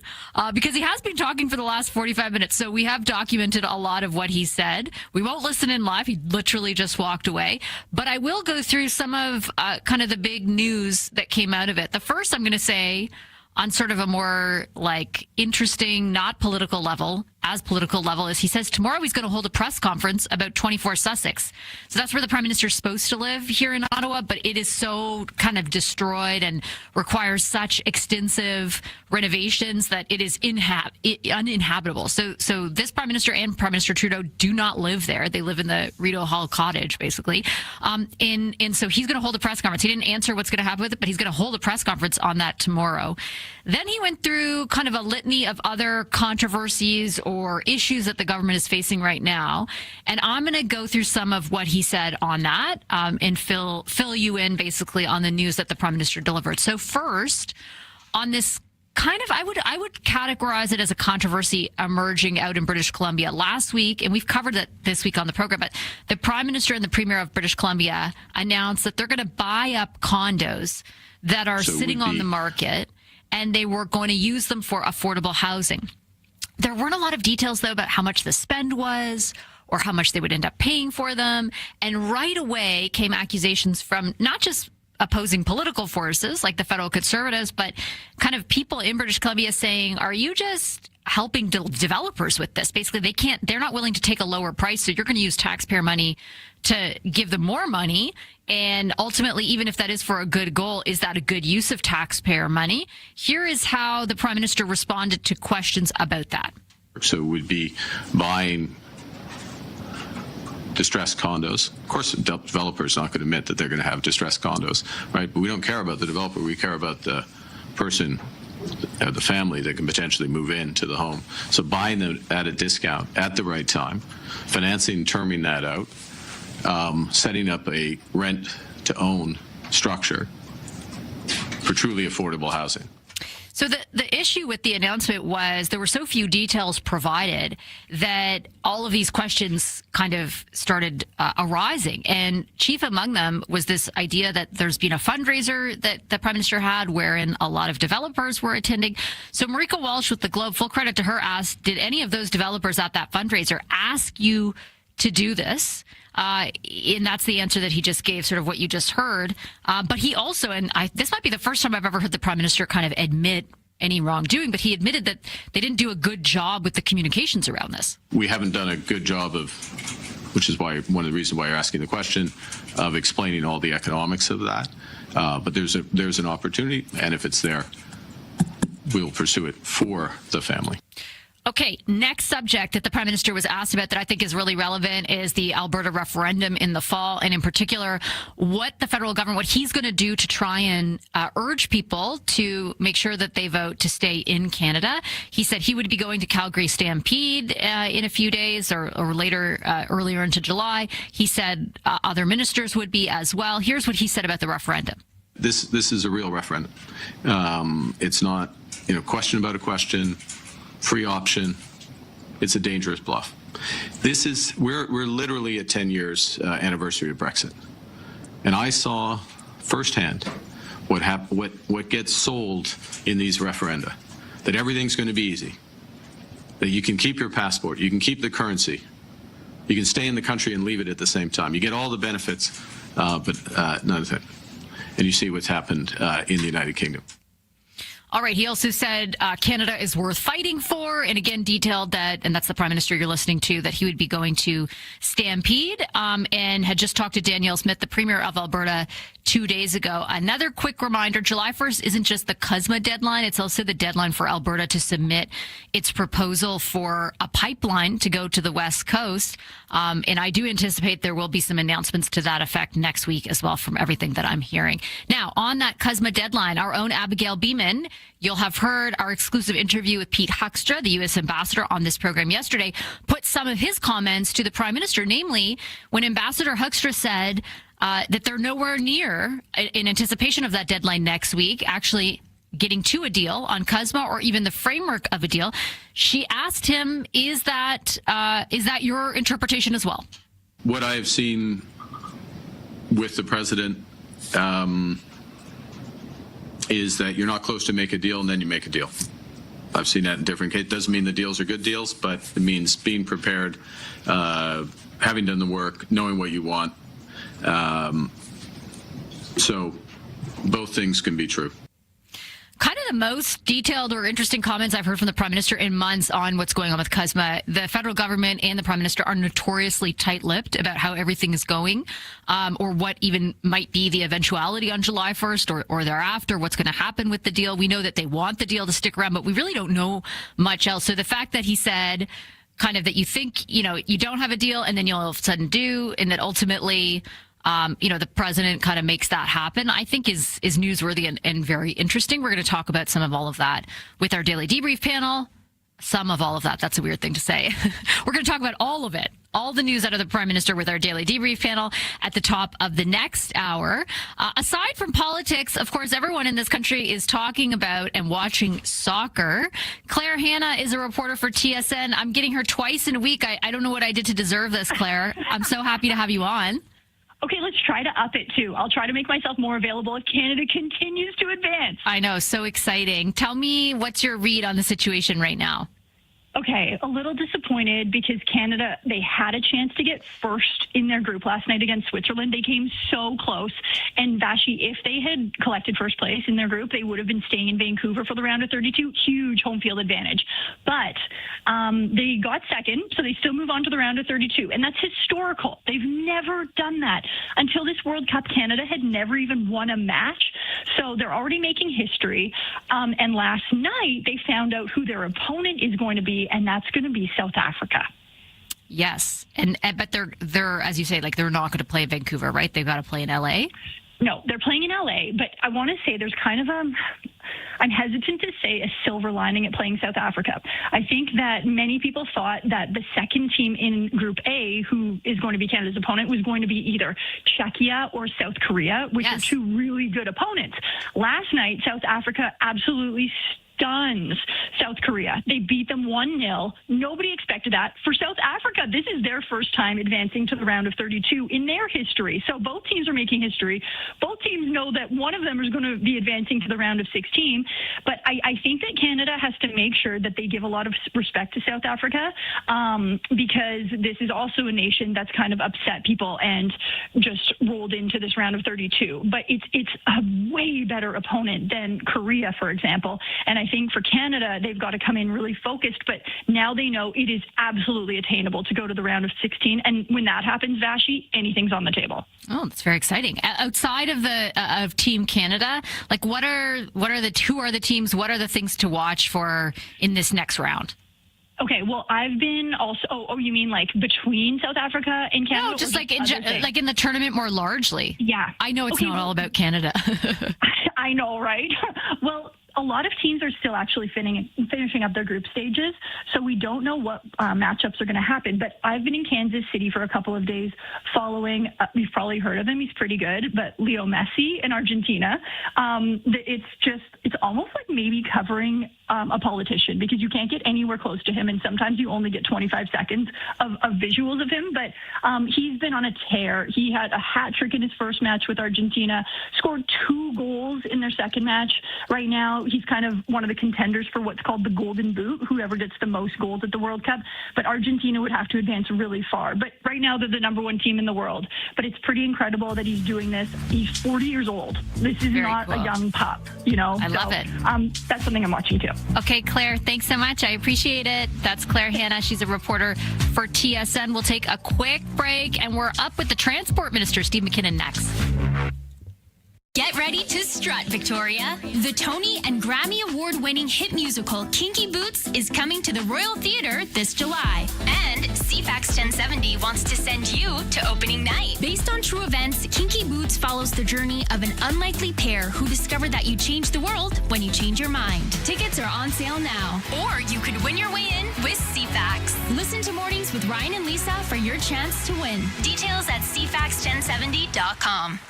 because he has been talking for the last 45 minutes. So we have documented a lot of what he said. We won't listen in live. He literally just walked away. But I will go through some of kind of the big news that came out of it. The first I'm going to say on sort of a more like interesting, not political level, as political level, is he says tomorrow he's going to hold a press conference about 24 Sussex. So that's where the Prime Minister's supposed to live here in Ottawa, but it is so kind of destroyed and requires such extensive renovations that it is uninhabitable. So this Prime Minister and Prime Minister Trudeau do not live there. They live in the Rideau Hall cottage, basically. And so he's going to hold a press conference. He didn't answer what's going to happen with it, but he's going to hold a press conference on that tomorrow. Then he went through kind of a litany of other controversies or issues that the government is facing right now. And I'm going to go through some of what he said on that and fill you in basically on the news that the Prime Minister delivered. So first, on this kind of, I would categorize it as a controversy emerging out in British Columbia last week, and we've covered it this week on the program, but the Prime Minister and the Premier of British Columbia announced that they're going to buy up condos that are sitting on the market, and they were going to use them for affordable housing. There weren't a lot of details, though, about how much the spend was or how much they would end up paying for them. And right away came accusations from not just opposing political forces like the federal Conservatives, but kind of people in British Columbia saying, are you just helping developers with this? Basically, they're not willing to take a lower price, so you're going to use taxpayer money to give them more money. And ultimately, even if that is for a good goal, is that a good use of taxpayer money? Here is how the Prime Minister responded to questions about that. So we'd be buying distressed condos. Of course, the developer's not going to admit that they're going to have distressed condos, right? But we don't care about the developer. We care about the person, the family that can potentially move into the home. So buying them at a discount at the right time, financing, terming that out, setting up a rent-to-own structure for truly affordable housing. So the issue with the announcement was there were so few details provided that all of these questions kind of started arising. And chief among them was this idea that there's been a fundraiser that the Prime Minister had wherein a lot of developers were attending. So Marika Walsh with the Globe, full credit to her, asked, did any of those developers at that fundraiser ask you to do this? And that's the answer that he just gave, sort of what you just heard. But he also, this might be the first time I've ever heard the Prime Minister kind of admit any wrongdoing, but he admitted that they didn't do a good job with the communications around this. We haven't done a good job of, which is why one of the reasons why you're asking the question, of explaining all the economics of that. But there's an opportunity, and if it's there, we'll pursue it for the family. Okay, next subject that the Prime Minister was asked about that I think is really relevant is the Alberta referendum in the fall, and in particular, what the federal government, what he's going to do to try and urge people to make sure that they vote to stay in Canada. He said he would be going to Calgary Stampede in a few days or later, earlier into July. He said other ministers would be as well. Here's what he said about the referendum. This is a real referendum. It's not, question about a question, free option. It's a dangerous bluff. We're literally at 10 years anniversary of Brexit, and I saw firsthand what gets sold in these referenda. That everything's going to be easy. That you can keep your passport, you can keep the currency, you can stay in the country and leave it at the same time. You get all the benefits, but none of it. And you see what's happened in the United Kingdom. All right. He also said Canada is worth fighting for, and again detailed that, and that's the Prime Minister you're listening to, that he would be going to Stampede, and had just talked to Danielle Smith, the Premier of Alberta, 2 days ago. Another quick reminder, July 1st isn't just the CUSMA deadline, it's also the deadline for Alberta to submit its proposal for a pipeline to go to the West Coast. And I do anticipate there will be some announcements to that effect next week as well from everything that I'm hearing. Now, on that CUSMA deadline, our own Abigail Beeman, you'll have heard our exclusive interview with Pete Huckstra, the U.S. ambassador, on this program yesterday, put some of his comments to the Prime Minister, namely when Ambassador Huckstra said that they're nowhere near, in anticipation of that deadline next week, actually getting to a deal on CUSMA or even the framework of a deal. She asked him, is that your interpretation as well? What I have seen with the president is that you're not close to make a deal and then you make a deal. I've seen that in different cases. It doesn't mean the deals are good deals, but it means being prepared, having done the work, knowing what you want. So both things can be true. Kind of the most detailed or interesting comments I've heard from the Prime Minister in months on what's going on with CUSMA. The federal government and the Prime Minister are notoriously tight-lipped about how everything is going, or what even might be the eventuality on July 1st or thereafter, what's going to happen with the deal. We know that they want the deal to stick around, but we really don't know much else. So the fact that he said kind of that you think, you don't have a deal and then you'll all of a sudden do, and that ultimately the president kind of makes that happen, I think is newsworthy and very interesting. We're going to talk about some of all of that with our daily debrief panel. Some of all of that. That's a weird thing to say. We're going to talk about all of it, all the news out of the Prime Minister with our daily debrief panel at the top of the next hour. Aside from politics, of course, everyone in this country is talking about and watching soccer. Claire Hanna is a reporter for TSN. I'm getting her twice in a week. I don't know what I did to deserve this, Claire. I'm so happy to have you on. Okay, let's try to up it, too. I'll try to make myself more available if Canada continues to advance. I know, so exciting. Tell me, what's your read on the situation right now? Okay, a little disappointed because Canada, they had a chance to get first in their group last night against Switzerland. They came so close. And Vashi, if they had collected first place in their group, they would have been staying in Vancouver for the round of 32. Huge home field advantage. But they got second, so they still move on to the round of 32. And that's historical. They've never done that. Until this World Cup, Canada had never even won a match. So they're already making history. And last night, they found out who their opponent is going to be, and that's going to be South Africa. Yes, but they're as you say, like, they're not going to play in Vancouver, right? They've got to play in LA. No, they're playing in LA, but I want to say there's kind of I'm hesitant to say a silver lining at playing South Africa. I think that many people thought that the second team in Group A, who is going to be Canada's opponent, was going to be either Czechia or South Korea, which are two really good opponents. Last night, South Africa absolutely stuns South Korea. They beat them 1-0. Nobody expected that. For South Africa, this is their first time advancing to the round of 32 in their history. So both teams are making history. Both teams know that one of them is going to be advancing to the round of 16. But I think that Canada has to make sure that they give a lot of respect to South Africa, because this is also a nation that's kind of upset people and just rolled into this round of 32. But it's a way better opponent than Korea, for example. And I think for Canada, they've got to come in really focused, but now they know it is absolutely attainable to go to the round of 16. And when that happens, Vashi, anything's on the table. Oh, that's very exciting. Outside of the of Team Canada, like who are the teams? What are the things to watch for in this next round? Okay, well, I've been also. Oh, you mean like between South Africa and Canada? No, just like in the tournament more largely. Yeah, I know it's not all about Canada. I know, right? Well, a lot of teams are still actually finishing up their group stages, so we don't know what matchups are going to happen. But I've been in Kansas City for a couple of days following, you've probably heard of him, he's pretty good, but Leo Messi in Argentina. It's almost like maybe covering a politician, because you can't get anywhere close to him, and sometimes you only get 25 seconds of visuals of him. But he's been on a tear. He had a hat trick in his first match with Argentina, scored 2 goals in their second match. Right now, he's kind of one of the contenders for what's called the Golden Boot, whoever gets the most goals at the World Cup. But Argentina would have to advance really far. But right now, they're the number one team in the world. But it's pretty incredible that he's doing this. He's 40 years old. This is not a young pup, I love it. That's something I'm watching too. Okay, Claire, thanks so much. I appreciate it. That's Claire Hanna. She's a reporter for TSN. We'll take a quick break, and we're up with the Transport Minister, Steve McKinnon, next. Get ready to strut, Victoria. The Tony and Grammy Award-winning hit musical Kinky Boots is coming to the Royal Theatre this July. And CFAX 1070 wants to send you to opening night. Based on true events, Kinky Boots follows the journey of an unlikely pair who discover that you change the world when you change your mind. Tickets are on sale now. Or you could win your way in with CFAX. Listen to Mornings with Ryan and Lisa for your chance to win. Details at cfax1070.com.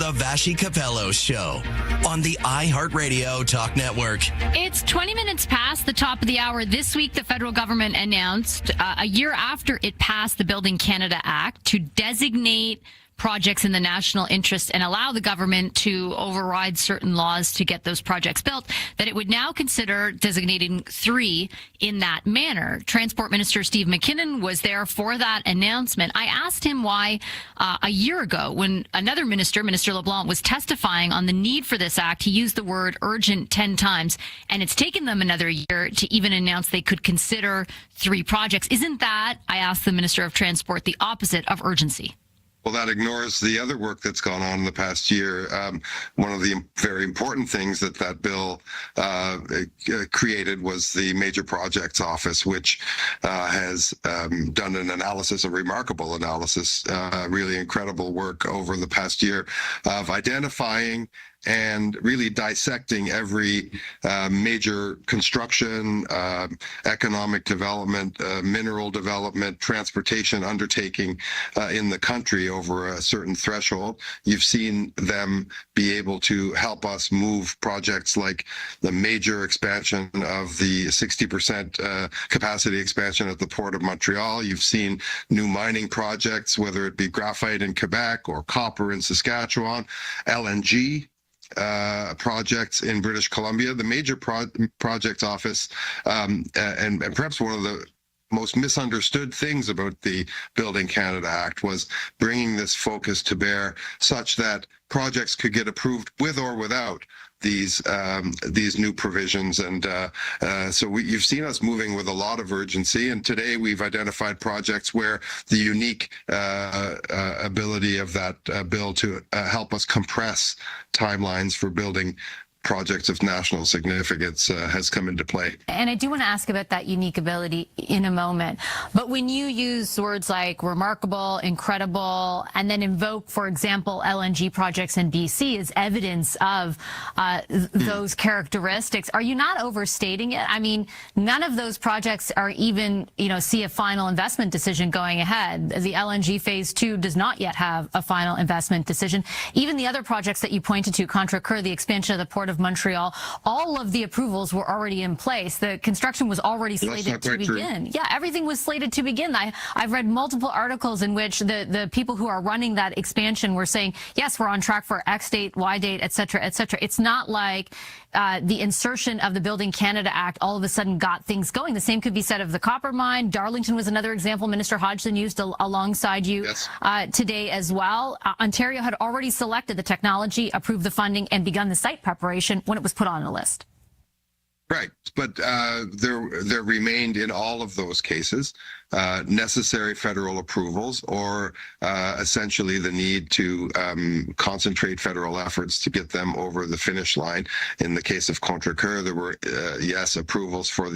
The Vashi Capello Show on the iHeartRadio Talk Network. It's 20 minutes past the top of the hour. This week, the federal government announced, a year after it passed the Building Canada Act, to designate projects in the national interest and allow the government to override certain laws to get those projects built, that it would now consider designating 3 in that manner. Transport Minister Steve McKinnon was there for that announcement. I asked him why a year ago, when another minister, Minister LeBlanc, was testifying on the need for this act, he used the word urgent 10 times, and it's taken them another year to even announce they could consider 3 projects. Isn't that, I asked the Minister of Transport, the opposite of urgency? Well, that ignores the other work that's gone on in the past year. One of the very important things that bill created was the Major Projects Office, which has done an analysis, a remarkable analysis, really incredible work over the past year of identifying and really dissecting every major construction, economic development, mineral development, transportation undertaking in the country over a certain threshold. You've seen them be able to help us move projects like the major expansion of the 60% capacity expansion at the Port of Montreal. You've seen new mining projects, whether it be graphite in Quebec or copper in Saskatchewan, LNG projects in British Columbia. The Major Projects Office, and perhaps one of the most misunderstood things about the Building Canada Act was bringing this focus to bear such that projects could get approved with or without these new provisions. And so you've seen us moving with a lot of urgency. And today we've identified projects where the unique ability of that bill to help us compress timelines for building projects of national significance has come into play. And I do want to ask about that unique ability in a moment. But when you use words like remarkable, incredible, and then invoke, for example, LNG projects in BC as evidence of those characteristics, are you not overstating it? I mean, none of those projects are even, see a final investment decision going ahead. The LNG phase 2 does not yet have a final investment decision. Even the other projects that you pointed to, Contrecoeur, the expansion of the Port of Montreal, all of the approvals were already in place. The construction was already slated to begin. Yeah, everything was slated to begin. I've read multiple articles in which the people who are running that expansion were saying, yes, we're on track for X date, Y date, et cetera, et cetera. It's not like the insertion of the Building Canada Act all of a sudden got things going. The same could be said of the copper mine. Darlington was another example Minister Hodgson used alongside you today as well. Ontario had already selected the technology, approved the funding, and begun the site preparation when it was put on the list. Right, but there remained in all of those cases necessary federal approvals or essentially the need to concentrate federal efforts to get them over the finish line. In the case of Contrecoeur, there were, yes, approvals for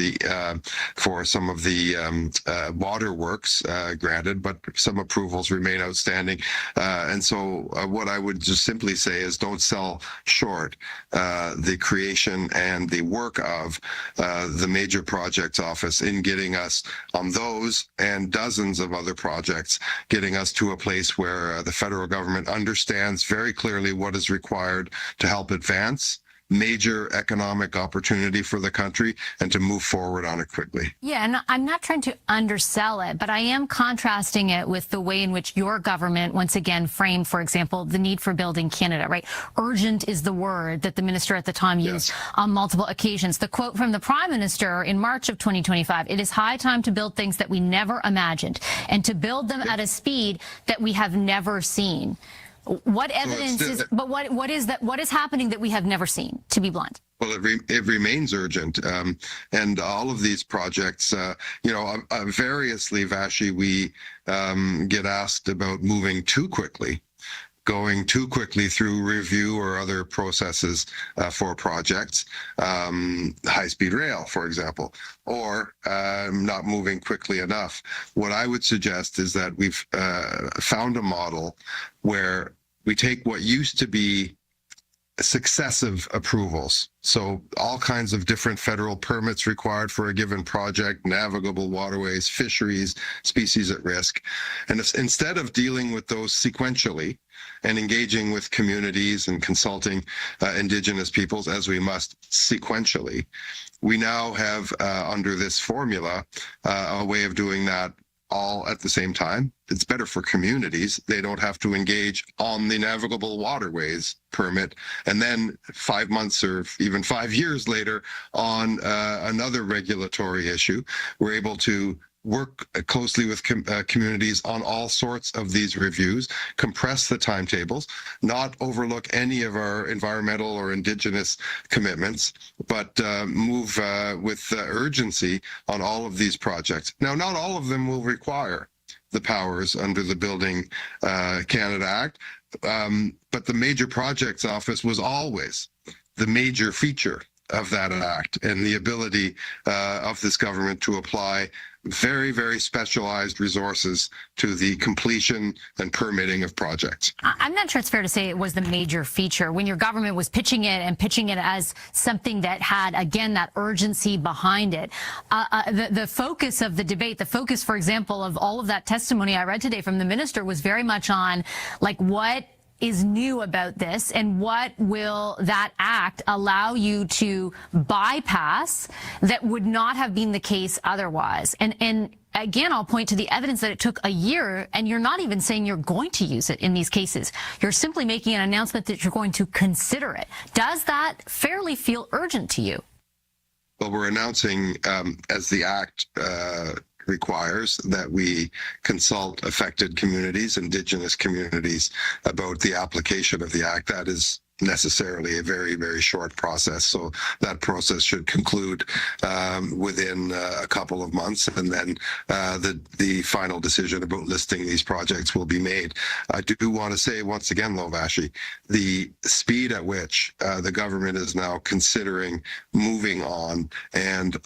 some of the water works granted, but some approvals remain outstanding. And so what I would just simply say is don't sell short the creation and the work of the Major Projects Office in getting us on those and dozens of other projects, getting us to a place where the federal government understands very clearly what is required to help advance major economic opportunity for the country and to move forward on it quickly. Yeah, and I'm not trying to undersell it, but I am contrasting it with the way in which your government once again framed, for example, the need for Building Canada, right? Urgent is the word that the minister at the time used on multiple occasions. The quote from the Prime Minister in March of 2025, "It is high time to build things that we never imagined and to build them at a speed that we have never seen." What evidence is, but what is that? What is happening that we have never seen, to be blunt? Well, it remains urgent. And all of these projects, variously, Vashi, we get asked about moving too quickly, going too quickly through review or other processes for projects, high-speed rail, for example, or not moving quickly enough. What I would suggest is that we've found a model where we take what used to be successive approvals, so all kinds of different federal permits required for a given project, navigable waterways, fisheries, species at risk, and instead of dealing with those sequentially, and engaging with communities and consulting Indigenous peoples, as we must sequentially, we now have under this formula a way of doing that all at the same time. It's better for communities. They don't have to engage on the navigable waterways permit and then 5 months or even 5 years later on another regulatory issue. We're able to work closely with communities on all sorts of these reviews, compress the timetables, not overlook any of our environmental or Indigenous commitments, but move with urgency on all of these projects. Now, not all of them will require the powers under the Building Canada Act, but the Major Projects Office was always the major feature of that act, and the ability of this government to apply very, very specialized resources to the completion and permitting of projects. I'm not sure it's fair to say it was the major feature when your government was pitching it as something that had, again, that urgency behind it. The focus of the debate, the focus, for example, of all of that testimony I read today from the minister was very much on, like, what is new about this and what will that act allow you to bypass that would not have been the case otherwise. And again, I'll point to the evidence that it took a year, and you're not even saying you're going to use it in these cases. You're simply making an announcement that you're going to consider it. Does that fairly feel urgent to you? Well, we're announcing, as the Act requires, that we consult affected communities, Indigenous communities, about the application of the Act. That is necessarily a very, very short process. So that process should conclude within a couple of months, and then the final decision about listing these projects will be made. I do want to say once again, though, Vashi, the speed at which the government is now considering moving on and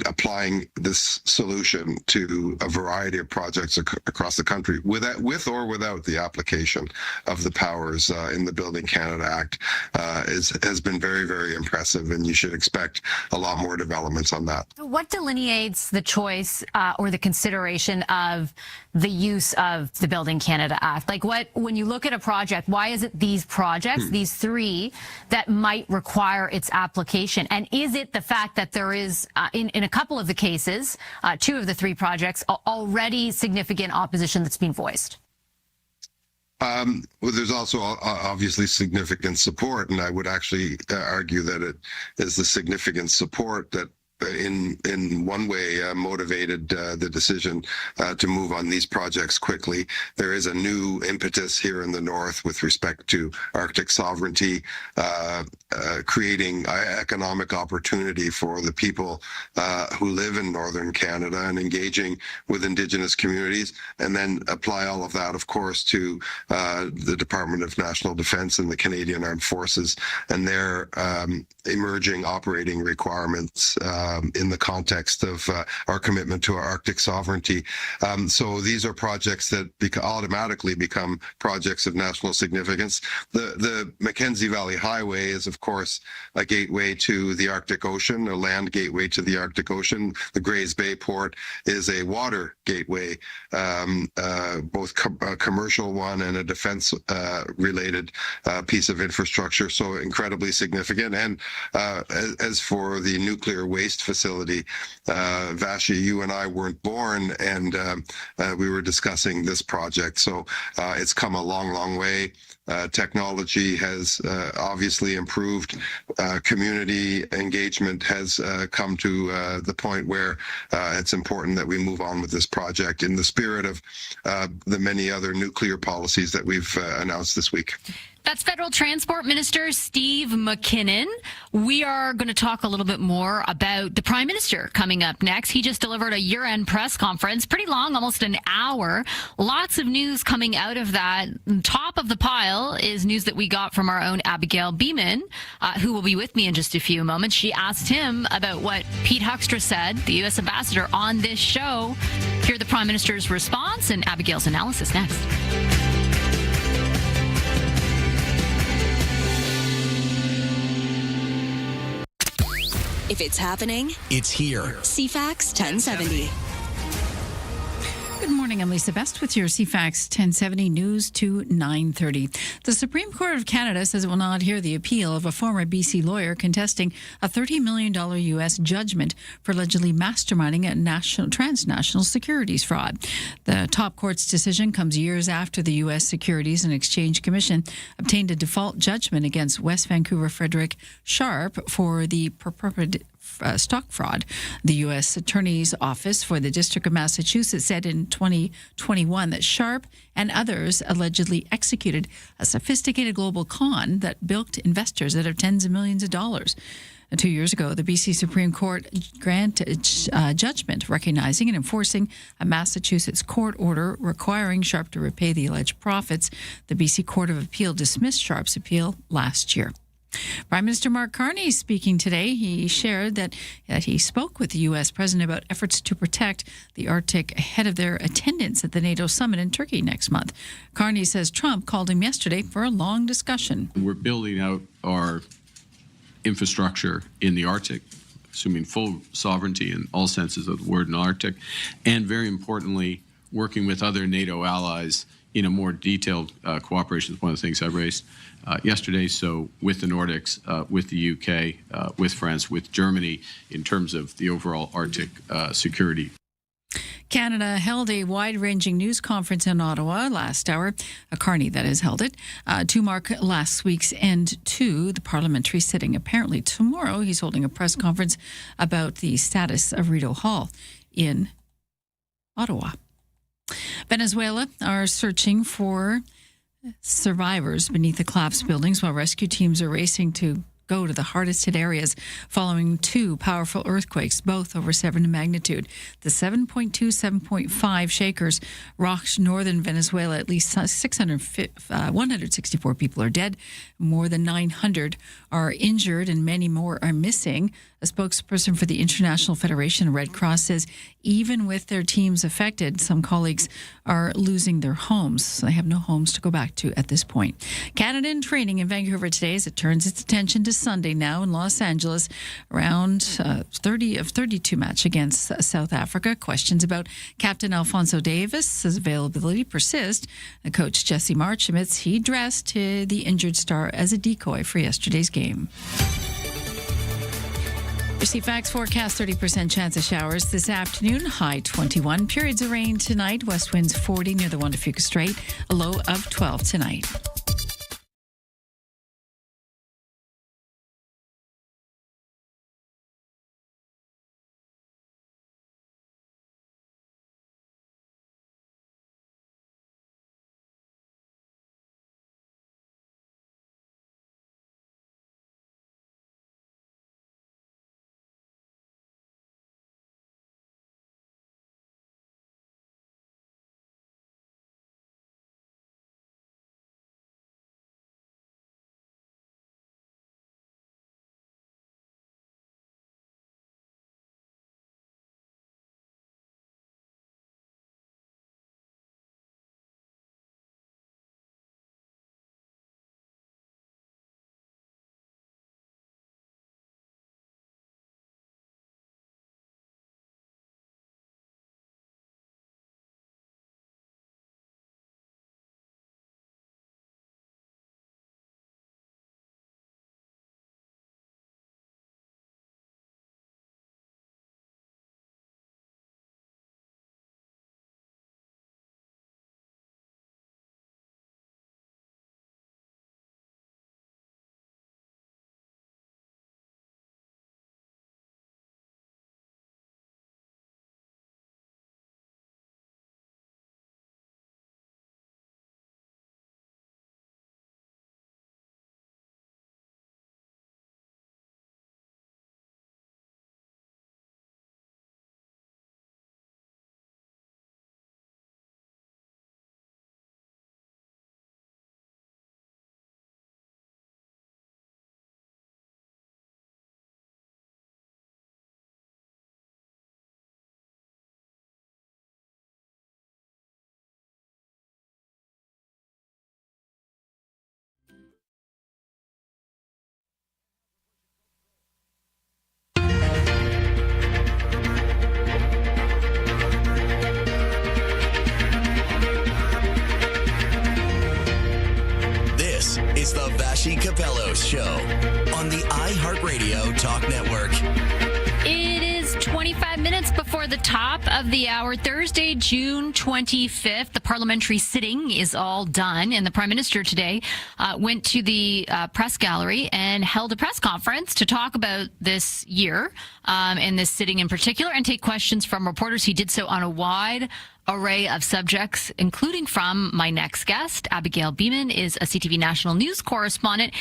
applying this solution to a variety of projects across the country, with or without the application of the powers in the Building Canada Act, has been very, very impressive, and you should expect a lot more developments on that. What delineates the choice or the consideration of the use of the Building Canada Act? Like, when you look at a project, why is it these projects, these three, that might require its application? And is it the fact that there is, in a couple of the cases, 2 of the 3 projects, already significant opposition that's been voiced? Well, there's also obviously significant support, and I would actually argue that it is the significant support that in one way motivated the decision to move on these projects quickly. There is a new impetus here in the North with respect to Arctic sovereignty, creating economic opportunity for the people who live in Northern Canada and engaging with Indigenous communities, and then apply all of that, of course, to the Department of National Defence and the Canadian Armed Forces and their emerging operating requirements in the context of our commitment to our Arctic sovereignty. So these are projects that automatically become projects of national significance. The Mackenzie Valley Highway is, of course, a gateway to the Arctic Ocean, a land gateway to the Arctic Ocean. The Grays Bay Port is a water gateway, both a commercial one and a defense-related piece of infrastructure, so incredibly significant. And as for the nuclear waste facility, Vashi, you and I weren't born, and we were discussing this project. So it's come a long, long way. Technology has obviously improved. Community engagement has come to the point where it's important that we move on with this project in the spirit of the many other nuclear policies that we've announced this week. That's Federal Transport Minister Steve McKinnon. We are going to talk a little bit more about the Prime Minister coming up next. He just delivered a year-end press conference, pretty long, almost an hour. Lots of news coming out of that. Top of the pile is news that we got from our own Abigail Beeman, who will be with me in just a few moments. She asked him about what Pete Huckstra said, the U.S. ambassador, on this show. Hear the Prime Minister's response and Abigail's analysis next. If it's happening, it's here. CFAX 1070. Good morning. I'm Lisa Best with your CFAX 1070 News to 9:30. The Supreme Court of Canada says it will not hear the appeal of a former BC lawyer contesting a $30 million U.S. judgment for allegedly masterminding a transnational securities fraud. The top court's decision comes years after the U.S. Securities and Exchange Commission obtained a default judgment against West Vancouver Frederick Sharp for the purported stock fraud. The U.S. Attorney's Office for the District of Massachusetts said in 2021 that Sharp and others allegedly executed a sophisticated global con that bilked investors out of tens of millions of dollars. 2 years ago, the BC Supreme Court granted judgment recognizing and enforcing a Massachusetts court order requiring Sharp to repay the alleged profits. The BC Court of Appeal dismissed Sharp's appeal last year. Prime Minister Mark Carney speaking today. He shared that he spoke with the U.S. President about efforts to protect the Arctic ahead of their attendance at the NATO summit in Turkey next month. Carney says Trump called him yesterday for a long discussion. We're building out our infrastructure in the Arctic, assuming full sovereignty in all senses of the word in Arctic, and very importantly, working with other NATO allies in a more detailed cooperation. Is one of the things I raised yesterday. So with the Nordics, with the UK, with France, with Germany, in terms of the overall Arctic security. Canada held a wide-ranging news conference in Ottawa last hour. Carney, that is, held it to mark last week's end to the parliamentary sitting. Apparently tomorrow he's holding a press conference about the status of Rideau Hall in Ottawa. Venezuela are searching for survivors beneath the collapsed buildings while rescue teams are racing to go to the hardest hit areas following two powerful earthquakes, both over 7 in magnitude. The 7.2, 7.5 shakers rocked northern Venezuela. At least 164 people are dead. More than 900 are injured and many more are missing. A spokesperson for the International Federation of Red Cross says even with their teams affected, some colleagues are losing their homes. So they have no homes to go back to at this point. Canada in training in Vancouver today as it turns its attention to Sunday now in Los Angeles. Round 30 of 32 match against South Africa. Questions about Captain Alfonso Davis' availability persist. The coach Jesse March admits he dressed the injured star as a decoy for yesterday's game. Your CFAX forecast 30% chance of showers this afternoon, high 21. Periods of rain tonight, west winds 40 near the Juan de Fuca Strait, a low of 12 tonight. Minutes before the top of the hour, Thursday, June 25th, the parliamentary sitting is all done. And the Prime Minister today went to the press gallery and held a press conference to talk about this year and this sitting in particular and take questions from reporters. He did so on a wide array of subjects, including from my next guest. Abigail Beeman is a CTV National News correspondent.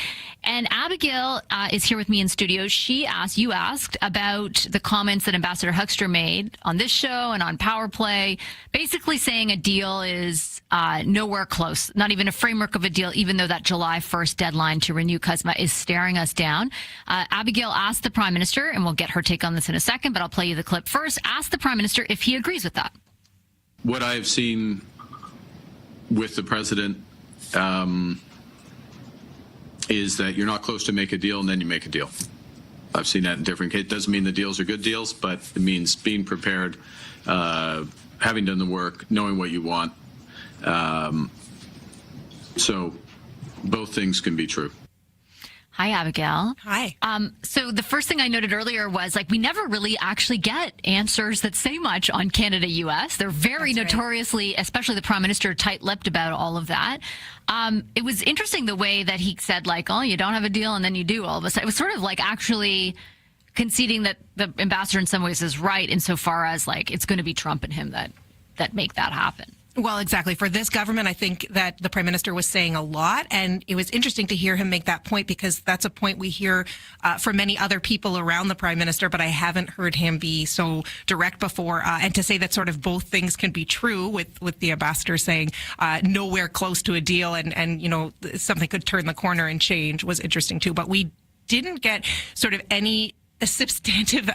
And Abigail is here with me in studio. You asked about the comments that Ambassador Huckster made on this show and on Power Play, basically saying a deal is nowhere close, not even a framework of a deal, even though that July 1st deadline to renew CUSMA is staring us down. Abigail asked the Prime Minister, and we'll get her take on this in a second, but I'll play you the clip first, asked the Prime Minister if he agrees with that. What I've seen with the president is that you're not close to make a deal and then you make a deal. I've seen that in different cases. It doesn't mean the deals are good deals, but it means being prepared, having done the work, knowing what you want. So both things can be true. Hi, Abigail. Hi. So the first thing I noted earlier was we never really actually get answers that say much on Canada-US. They're very notoriously, especially the Prime Minister, tight-lipped about all of that. It was interesting the way that he said oh, you don't have a deal and then you do all of a sudden. It was sort of actually conceding that the ambassador in some ways is right insofar as it's going to be Trump and him that make that happen. Well, exactly. For this government, I think that the Prime Minister was saying a lot, and it was interesting to hear him make that point because that's a point we hear from many other people around the Prime Minister, but I haven't heard him be so direct before. And to say that sort of both things can be true with the ambassador saying nowhere close to a deal and something could turn the corner and change was interesting too. But we didn't get sort of any substantive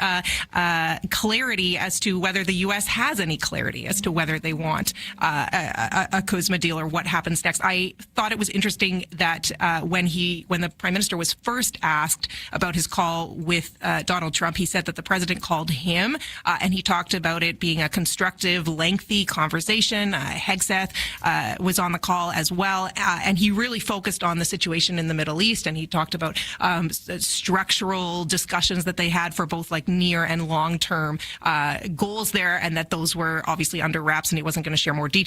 clarity as to whether the U.S. has any clarity as to whether they want a CUSMA deal or what happens next. I thought it was interesting that when the Prime Minister was first asked about his call with Donald Trump, he said that the president called him and he talked about it being a constructive, lengthy conversation. Hegseth was on the call as well, and he really focused on the situation in the Middle East, and he talked about structural discussions that they had for both near and long-term goals there, and that those were obviously under wraps and he wasn't going to share more details.